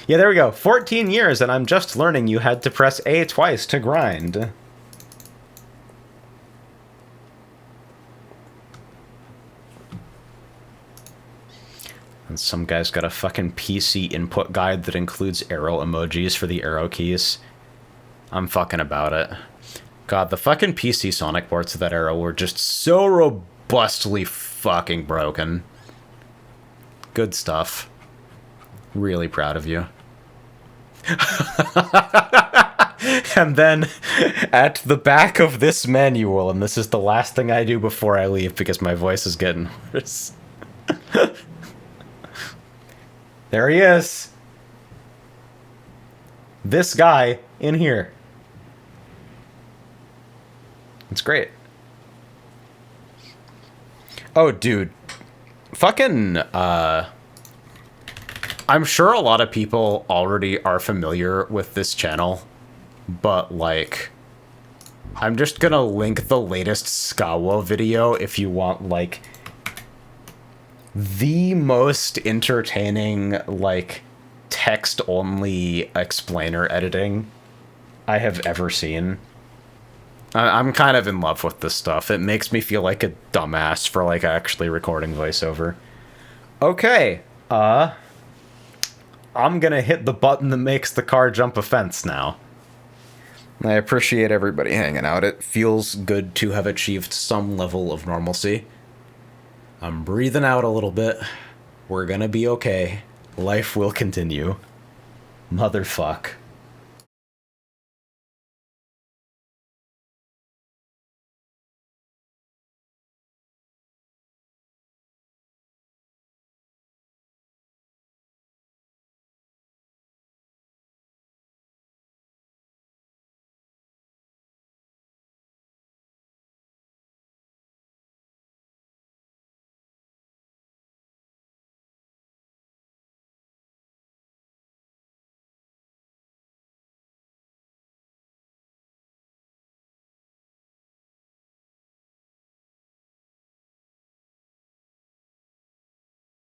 Speaker 1: Yeah, there we go. 14 years and I'm just learning you had to press A twice to grind. And some guy's got a fucking PC input guide that includes arrow emojis for the arrow keys. I'm fucking about it. God, the fucking PC Sonic ports of that era were just so robustly fucking broken. Good stuff. Really proud of you. And then, at the back of this manual, and this is the last thing I do before I leave because my voice is getting worse. There he is. This guy in here. It's great. Oh, dude. Fucking, I'm sure a lot of people already are familiar with this channel, but, like, I'm just gonna link the latest Skawo video if you want, like, the most entertaining, like, text-only explainer editing I have ever seen. I'm kind of in love with this stuff. It makes me feel like a dumbass for, like, actually recording voiceover. Okay, I'm gonna hit the button that makes the car jump a fence now. I appreciate everybody hanging out. It feels good to have achieved some level of normalcy. I'm breathing out a little bit. We're gonna be okay. Life will continue. Motherfuck.